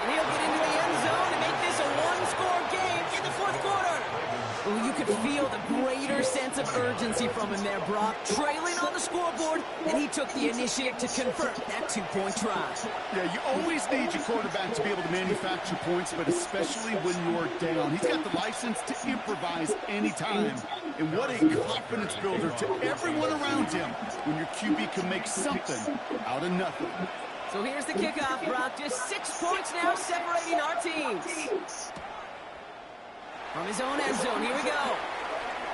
And he'll get into the end zone and make this a one-score game in the 4th quarter. Ooh, you could feel the greater sense of urgency from him there, Brock. Trailing on the scoreboard, and he took the initiative to convert that 2-point try. Yeah, you always need your quarterback to be able to manufacture points, but especially when you're down. He's got the license to improvise anytime. And what a confidence builder to everyone around him when your QB can make something out of nothing. So here's the kickoff, Brock. Just 6 points now separating our teams. From his own end zone, here we go.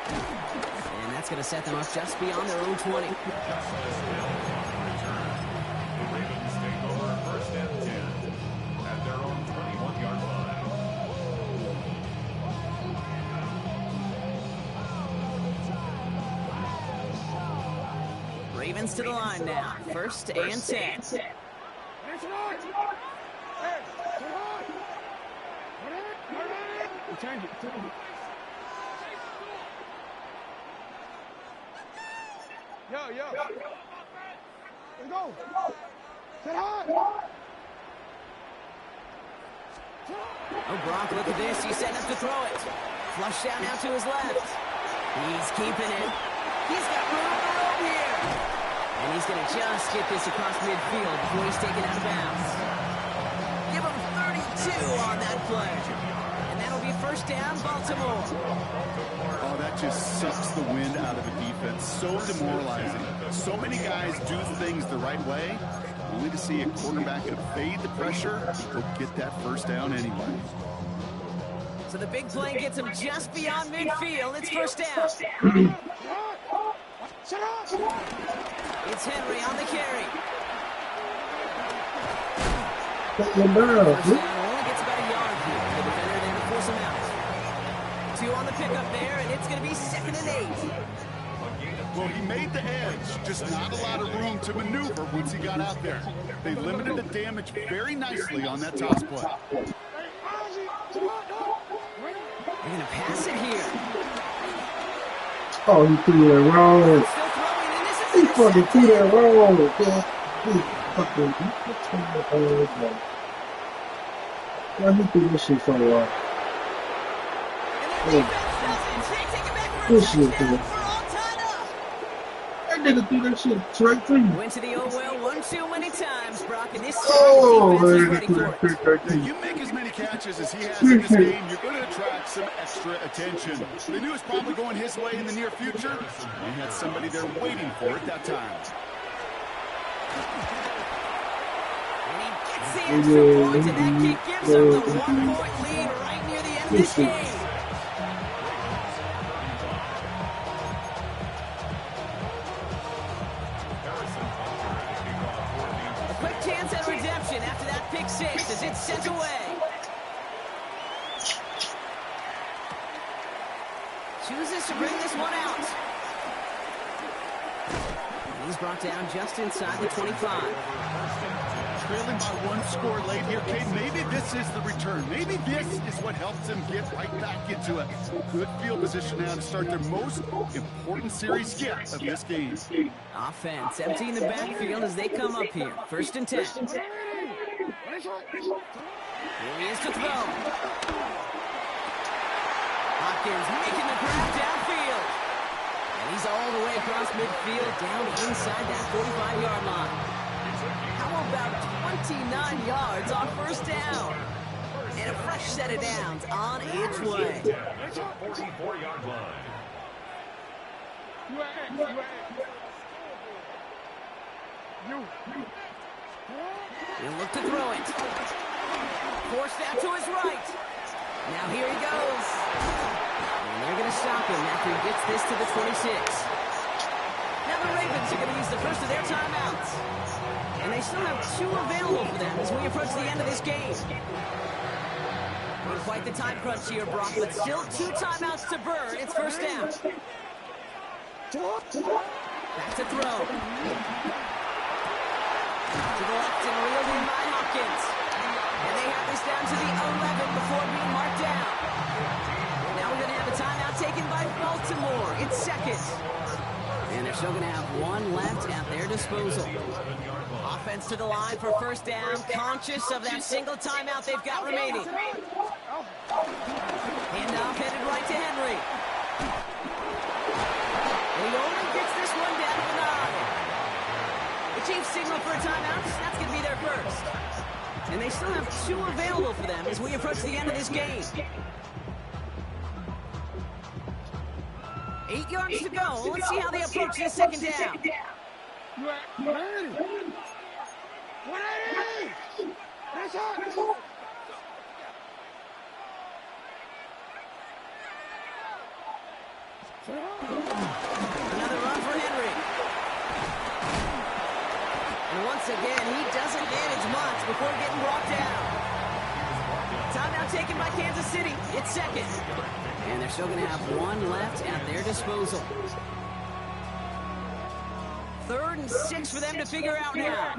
And that's going to set them up just beyond their own 20. The Ravens take over 1st and 10 at their own 21-yard line. Ravens to the line now. 1st and 10. Change it. Yo. Let's go. Sit high. Oh, Brock, look at this. He's setting up to throw it. Flush down now to his left. He's keeping it. He's got room to roam here. And he's going to just get this across midfield before he's taken out of bounds. Give him 32 on that play. And that'll be 1st down, Baltimore. Oh, that just sucks the wind out of the defense. So demoralizing. So many guys do things the right way, only to see a quarterback evade the pressure and go get that 1st down anyway. So the big play gets him just beyond midfield. It's 1st down. It's Henry on the carry. Take your bird. Only gets about a yard here. The defender there to force him out. 2 on the pickup there, and it's going to be 2nd and 8. Well, he made the edge, just not a lot of room to maneuver once he got out there. They limited the damage very nicely on that toss play. They're going to pass it here. Oh, he threw that wrong. Still throwing, and this is He fucking threw that wrong. Why he threw this shit so long? And their defense does it. They take it back for a This shit, touchdown. man. We're all tied up. That nigga threw that shit straight through. Went to the old well one too many times, Brock, and this Oh, defense is man, ready he threw for that it. shit right Yeah, through. you make as many catches as he has in this game, you're going to attract some extra attention. They knew it was probably going his way in the near future. They had somebody there waiting for it that time. And he gets the extra point, and that kick gives them the 1-point lead right near the end of this game. A quick chance at redemption after that pick 6 as it's sent away. Chooses to bring this one out. He's brought down just inside the 25. Trailing by 1 score late here, Kate. Maybe this is the return. Maybe this is what helps them get right back into a good field position now to start their most important series yet of this game. Offense emptying the backfield as they come up here. 1st and 10. Here he is to throw. Hopkins making the grab downfield. And he's all the way across midfield down inside that 45-yard line. How about 29 yards on 1st down? And a fresh set of downs on its way. At the 44-yard line. He'll look to throw it. Forced out to his right. Now here he goes. And they're going to stop him after he gets this to the 26. Now the Ravens are going to use the first of their timeouts. And they still have 2 available for them as we approach the end of this game. We're quite the time crunch here, Brock, but still 2 timeouts to burn. It's first down. Back to throw. To the left and reeled in by Hopkins. And they have this down to the 11 before being marked down. Now we're going to have a timeout taken by Baltimore. It's second. And they're still going to have 1 left at their disposal. Offense to the line for first down, conscious of that single timeout they've got remaining. Handoff headed right to Henry. And he only gets this one down to the 9. The Chiefs signal for a timeout. That's going to be their first. And they still have 2 available for them as we approach the end of this game. 8 yards to go. Let's see how they approach this second down. Another run for Henry. And once again, he doesn't manage much before getting brought down. Timeout taken by Kansas City. It's second. And they're still going to have 1 left at their disposal. 3rd and 6 for them to figure out now.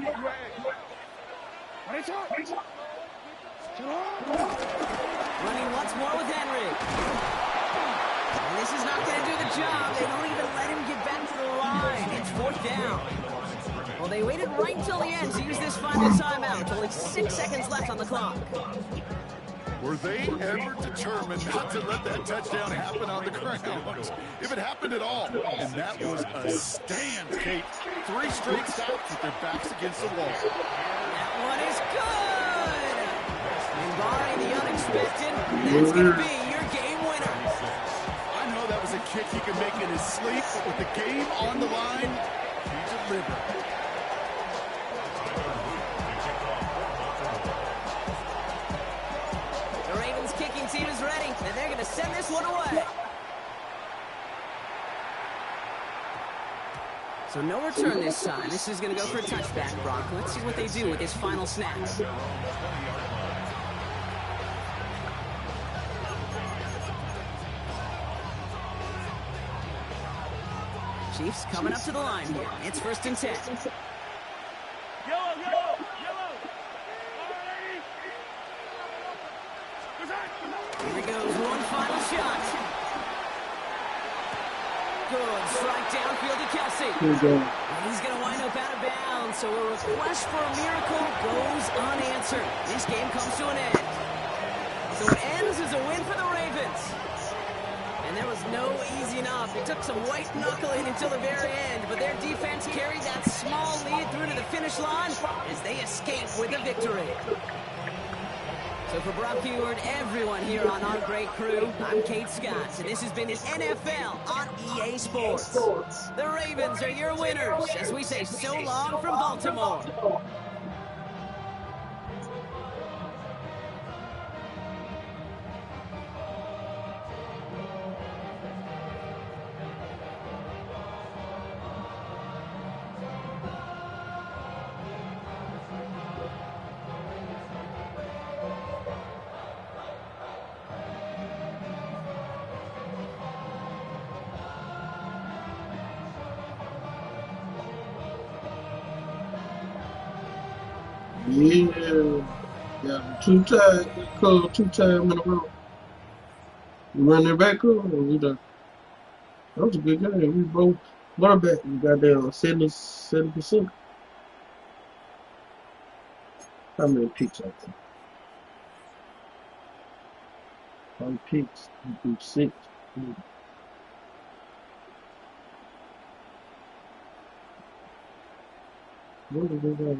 Running once more with Henry. And this is not going to do the job. They don't even let him get back to the line. It's 4th down. Well, they waited right until the end to use this final timeout. Only 6 seconds left on the clock. Were they ever determined not to let that touchdown happen on the ground? If it happened at all, and that was a stand, Kate. 3 straight stops with their backs against the wall. That one is good! And barring the unexpected, that's going to be your game winner. I know that was a kick he could make in his sleep, but with the game on the line, he delivered. Team is ready, and they're going to send this one away. So no return this time. This is going to go for a touchback, Brock. Let's see what they do with this final snap. Chiefs coming up to the line here. It's 1st and 10. Here goes one final shot. Good strike downfield to Kelsey. And he's going to wind up out of bounds, so a request for a miracle goes unanswered. This game comes to an end. So it ends as a win for the Ravens. And there was no easing up. It took some white knuckling until the very end, but their defense carried that small lead through to the finish line as they escape with a victory. So for Brock Huard, everyone here on our great crew, I'm Kate Scott, and this has been NFL on EA Sports. The Ravens are your winners, as we say so long from Baltimore. Yeah, got 2 times, called 2 times in a row. Running back up, that was a good game. We both running back. We got down 70%. How many picks I think? 5 picks. We do 6. What did they got?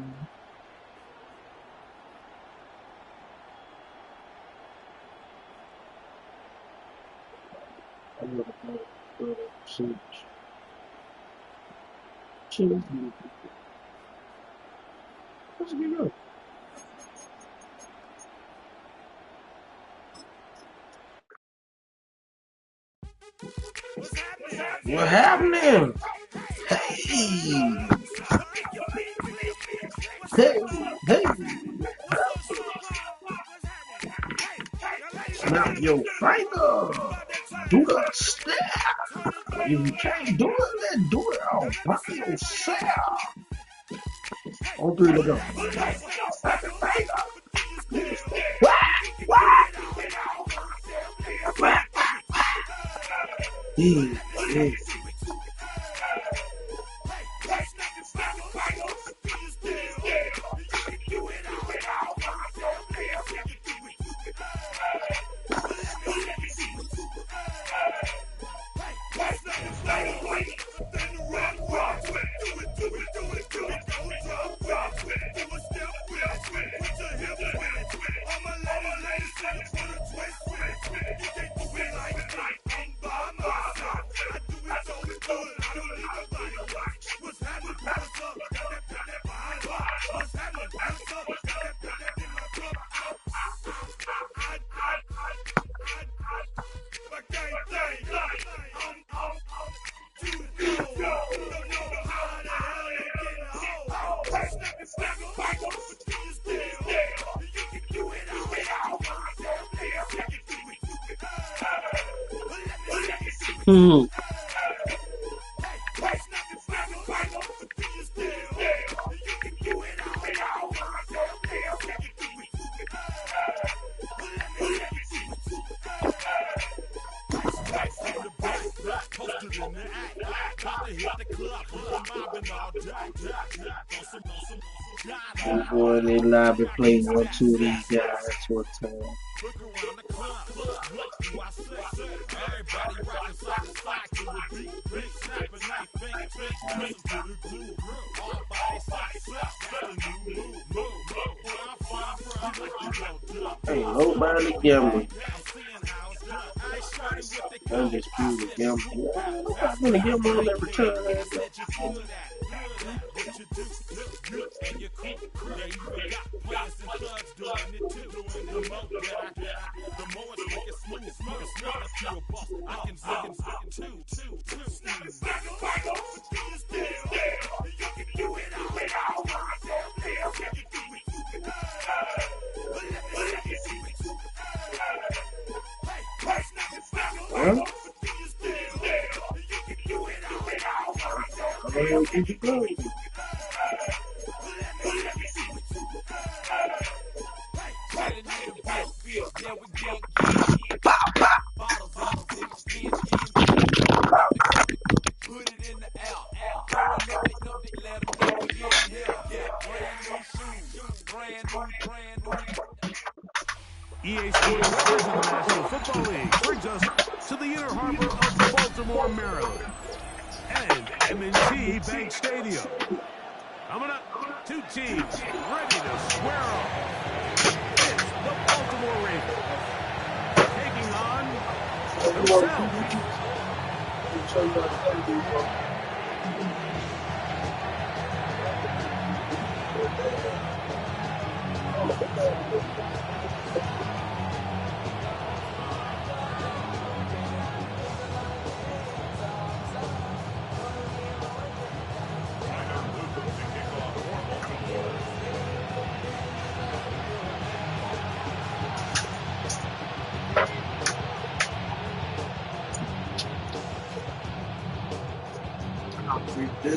Let's go. What happened? Hey, hey, hey. Snap your finger. Do the step. If you can't do it, then do it all by yourself. On three to go. Yeah. Hmm. This boy in their lobby play 1, 2 of these guys one time. Ain't nobody gambling. Undisputed gambling. I'm gonna gamble on that return. Huh? EA Sports Wars in the National Football League brings us to the inner harbor of Baltimore, Maryland, and M&T Bank Stadium. Coming up, two teams ready to square off. It's the Baltimore Ravens taking on themselves.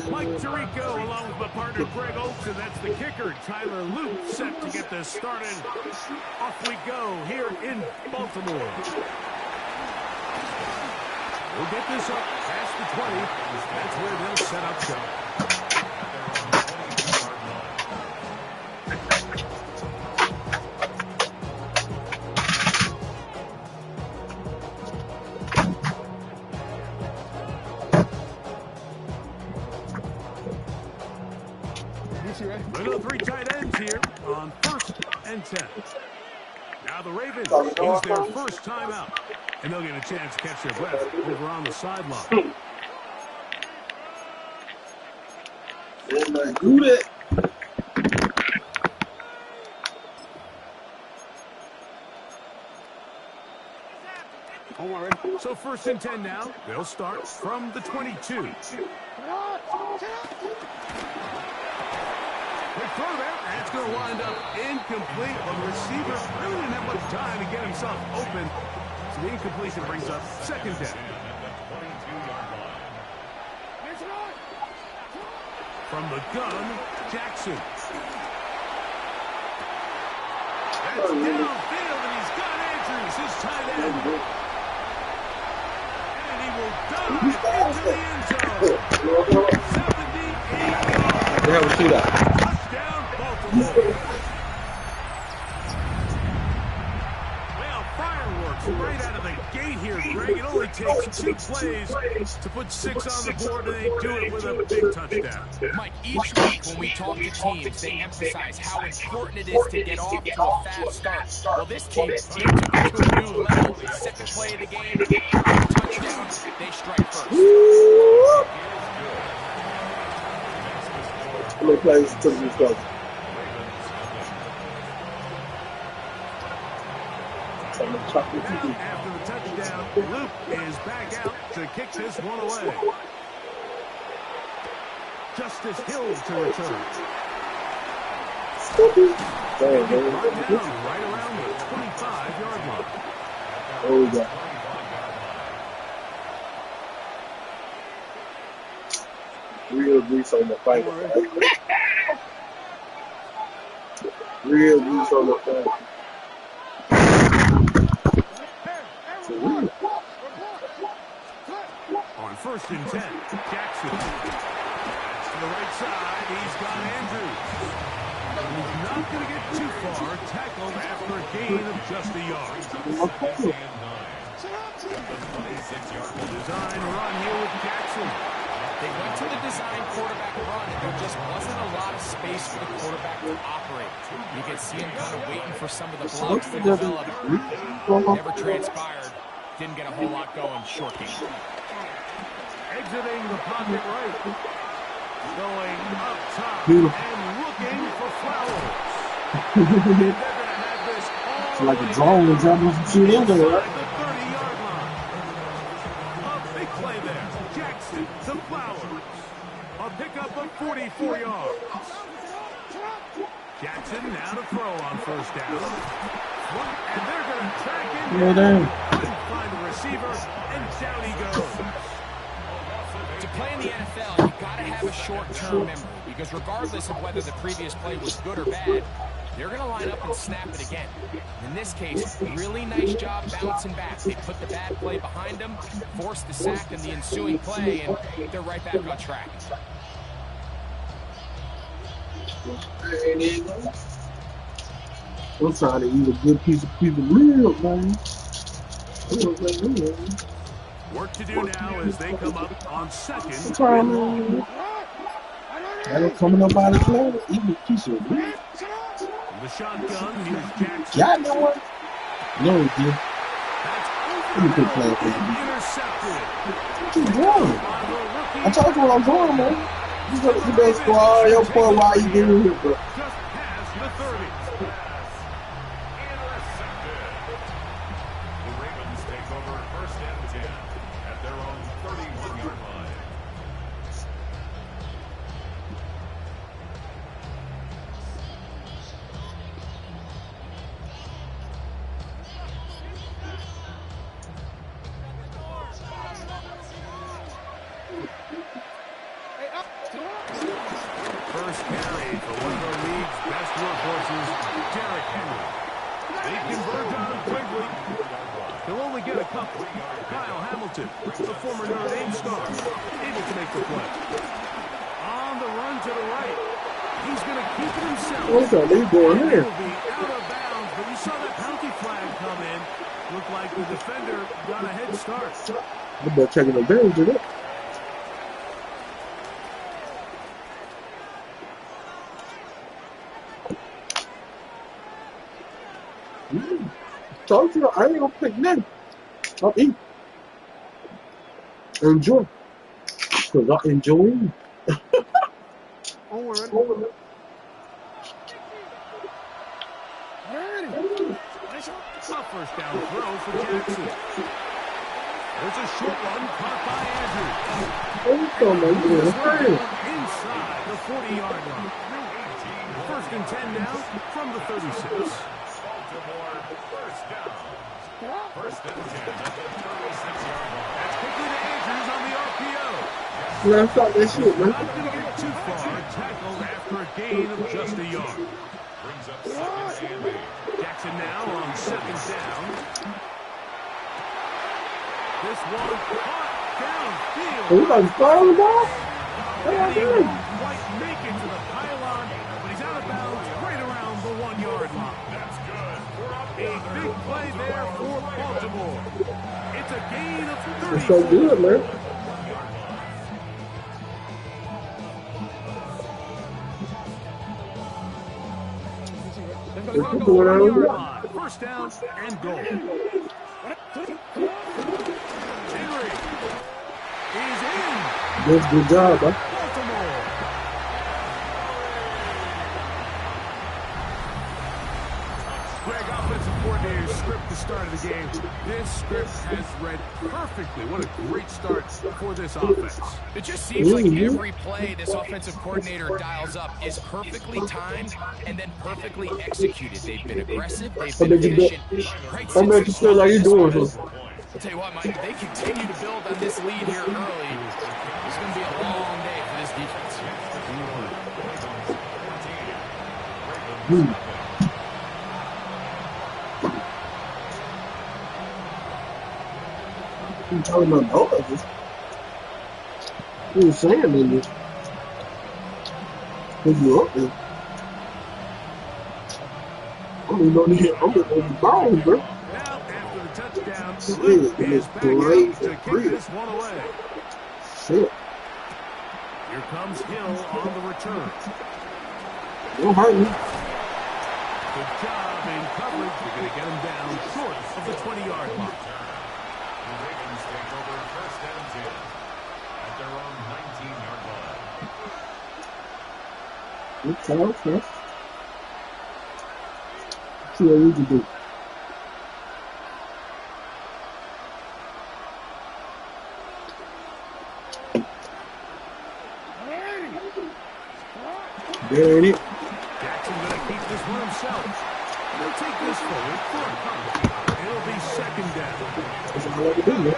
Mike Tirico along with my partner Greg Oaks, and that's the kicker Tyler Luke, set to get this started. Off we go here in Baltimore. We'll get this up past the 20. That's where they'll set up shop. Look at the three tight ends here on 1st and 10. Now the Ravens use their first timeout, and they'll get a chance to catch their breath over on the sideline. Do that. So 1st and 10 now. They'll start from the 22. Quick throw there. And it's going to wind up incomplete. Well, the receiver really didn't have much time to get himself open. So the incompletion brings up 2nd down. From the gun, Jackson. That's downfield, and he's got Andrews, his tight end. And he will dive into the end zone. 78 yards. Touchdown, Baltimore. Well, fireworks right out of the gate here, Greg. It only takes 2 plays to put 6 on the board, and they do it with a big touchdown. Mike, each week when we talk to teams, they emphasize how important it is to get off to a fast start. Well, this team, they took it to a new level. The 2nd play of the game, touchdown, they strike first. How many plays took this go? After the touchdown, Luke is back out to kick this one away. Justice Hill to return. Brought down right around the 25-yard line. Oh, yeah. Real grease on the fight. Real grease on the fight. On 1st and 10, Jackson. To the right side, he's got Andrews. He's not going to get too far. Tackled after a gain of just a yard. Design run here with Jackson. They went to the design quarterback run, and there just wasn't a lot of space for the quarterback to operate. You can see him kind of waiting for some of the blocks to develop. Never transpired. Didn't get a whole lot going. Short game. Exiting the pocket right. Going up top and looking for Flowers. They're going to have this all It's like a drone and dropping some shit in there, right? the 30-yard line. A big play there. Jackson to Flowers. A pickup of 44 yards. Jackson now to throw on 1st down. And they're going to track in. Couldn't find the receiver, and down he goes. To play in the NFL, you've got to have a short-term memory, because regardless of whether the previous play was good or bad, they're going to line up and snap it again. In this case, really nice job bouncing back. They put the bad play behind them, forced the sack in the ensuing play, and they're right back on track. I'm trying to eat a good piece of real, man. Work to do now as they come up on 2nd. I don't coming up out of the club, eating a piece of real. The shotgun, here's Jackson. Y'all know what? No, he did. Let me quit playing for you. Intercepted. What you doing? I told you what I'm doing, man. You better score all your point while you get in here, bro. Just past the 30. The Ravens take over 1st and 10 at their own 31-yard line. First carry for one of the league's best workhorses, Derrick Henry. They converge on him quickly. He'll only get a couple. Kyle Hamilton, the former Notre Dame star, able to make the play. On the run to the right. He's going to keep it himself. What's up? What are you doing here? He'll be out of bounds, but you saw that penalty flag come in. Looked like the defender got a head start. I'm about taking advantage of it. Told you, I ain't gonna pick nothing. I'll eat. Enjoy. Because I enjoy it. A first down throw for Jackson. Oh, my This God. one down inside the 40-yard line. First and 10 now from the 36. Baltimore, first down. First and 10 at the 36-yard line. That's quickly to Andrews on the RPO. Man, I thought that shit, man. Not going to get too far. Tackled after a gain of just a yard. Brings up second and 8. Jackson now on second down. This one caught downfield. Oh, you got to throw the ball? He didn't quite make it to the pylon, but he's out of bounds right around the 1-yard line. That's good. We're up A big play there for Baltimore. It's a gain of 30. It's so good, man. They're going to go 1-yard line. First down and goal. Henry is in. That's a good job, huh? Baltimore. Greg, offensive coordinator's script to start of the game. This script has read perfectly. What a great start for this offense. It just seems like every play this offensive coordinator dials up is perfectly timed and then perfectly executed. They've been aggressive, they've been efficient. Right I'm making sure like you doing this. I'll tell you what, Mike, if they continue to build on this lead here early, it's going to be a long day for this defense. You talking about both of us? You were saying that you you up there. I'm gonna go to hit. I'm gonna go to the ball, bro. Now, after the touchdown, Shit, Luke it is looks back great out to for kick real. this one away. Shit. Here comes Hill on the return. Don't hurt me. Good job in coverage. You're going to get him down short of the 20-yard line. The Ravens take over first and 10 at their own 19-yard line. Good call, first. See what we can do. There it is. Jackson going to keep this one himself. They'll take this forward for a punt. It'll be second down. That's all I can do, man. 2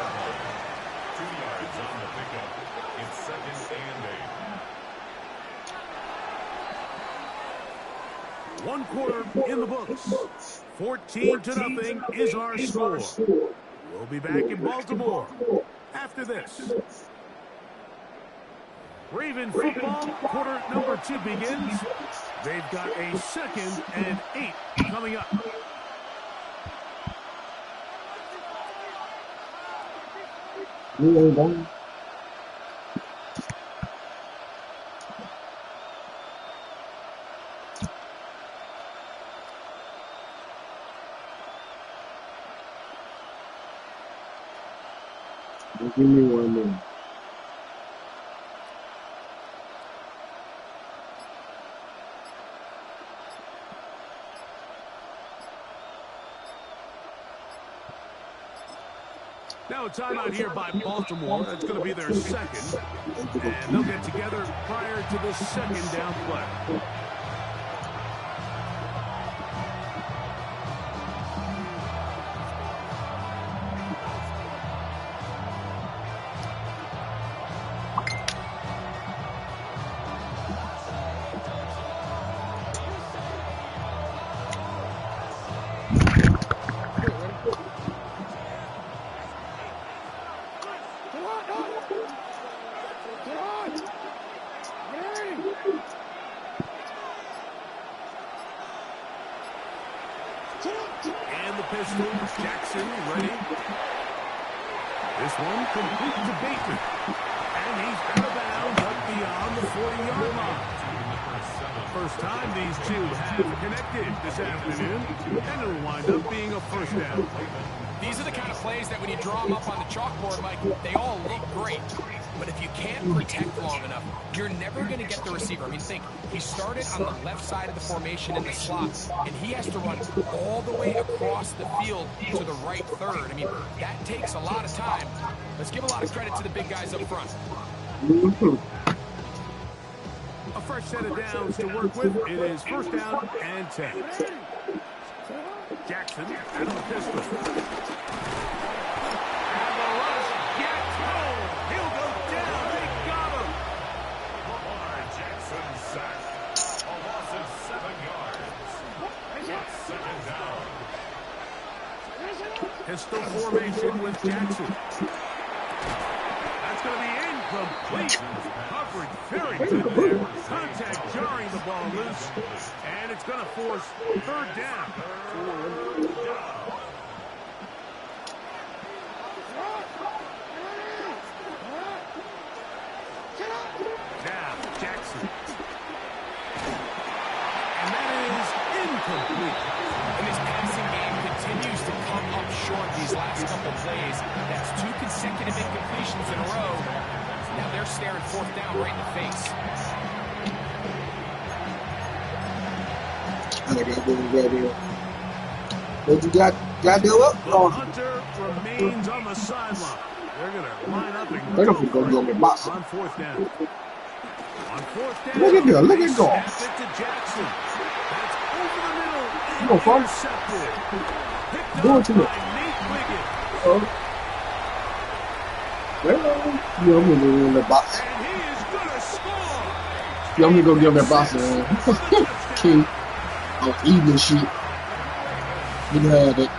yards on the pickup. It's second and 8. 1 quarter in the books. 14-0 is our score. We'll be back in Baltimore after this. Raven football, quarter number 2 begins. They've got a second and 8 coming up. You ain't done. Give me 1 minute. Now a timeout here by Baltimore. That's going to be their second. And they'll get together prior to the second down play. And the pistol, Jackson ready. This one complete to Bateman. And he's out of bounds up beyond the 40-yard line. First time these two have connected this afternoon, and it'll wind up being a first down. These are the kind of plays that when you draw them up on the chalkboard, Mike, they all look great. But if you can't protect long enough, you're never going to get the receiver. I mean, think, he started on the left side of the formation in the slot, and he has to run all the way across the field to the right third. I mean, that takes a lot of time. Let's give a lot of credit to the big guys up front. Mm-hmm. A fresh set of downs to work with. It is first down and 10. Jackson out of the pistol. And the rush gets home. He'll go down. They got him. Lamar Jackson sacked. A loss of 7 yards. Second down. Pistol formation with Jackson. That's going to be incomplete. Coverage very good there. Contact jarring the ball loose. And it's going to force third down. Now, Jackson. And that is incomplete. And his passing game continues to come up short these last couple plays. That's 2 consecutive incompletions in a row. Now they're staring fourth down right in the face. What you got there up? The Hunter remains on the sideline. They're going to line up and They're going to go get the box. on fourth down. On fourth down, Look at that. Look at go. snap it to Jackson. That's over the middle. Come on, Farm. Intercepted. Picked Go up to it. by Nate Wiggins. Well, yeah, I'm going to go in that box. And he is going to score. Yeah, I'm going to go give him that box, man. King. Oh, evening shit. You had it.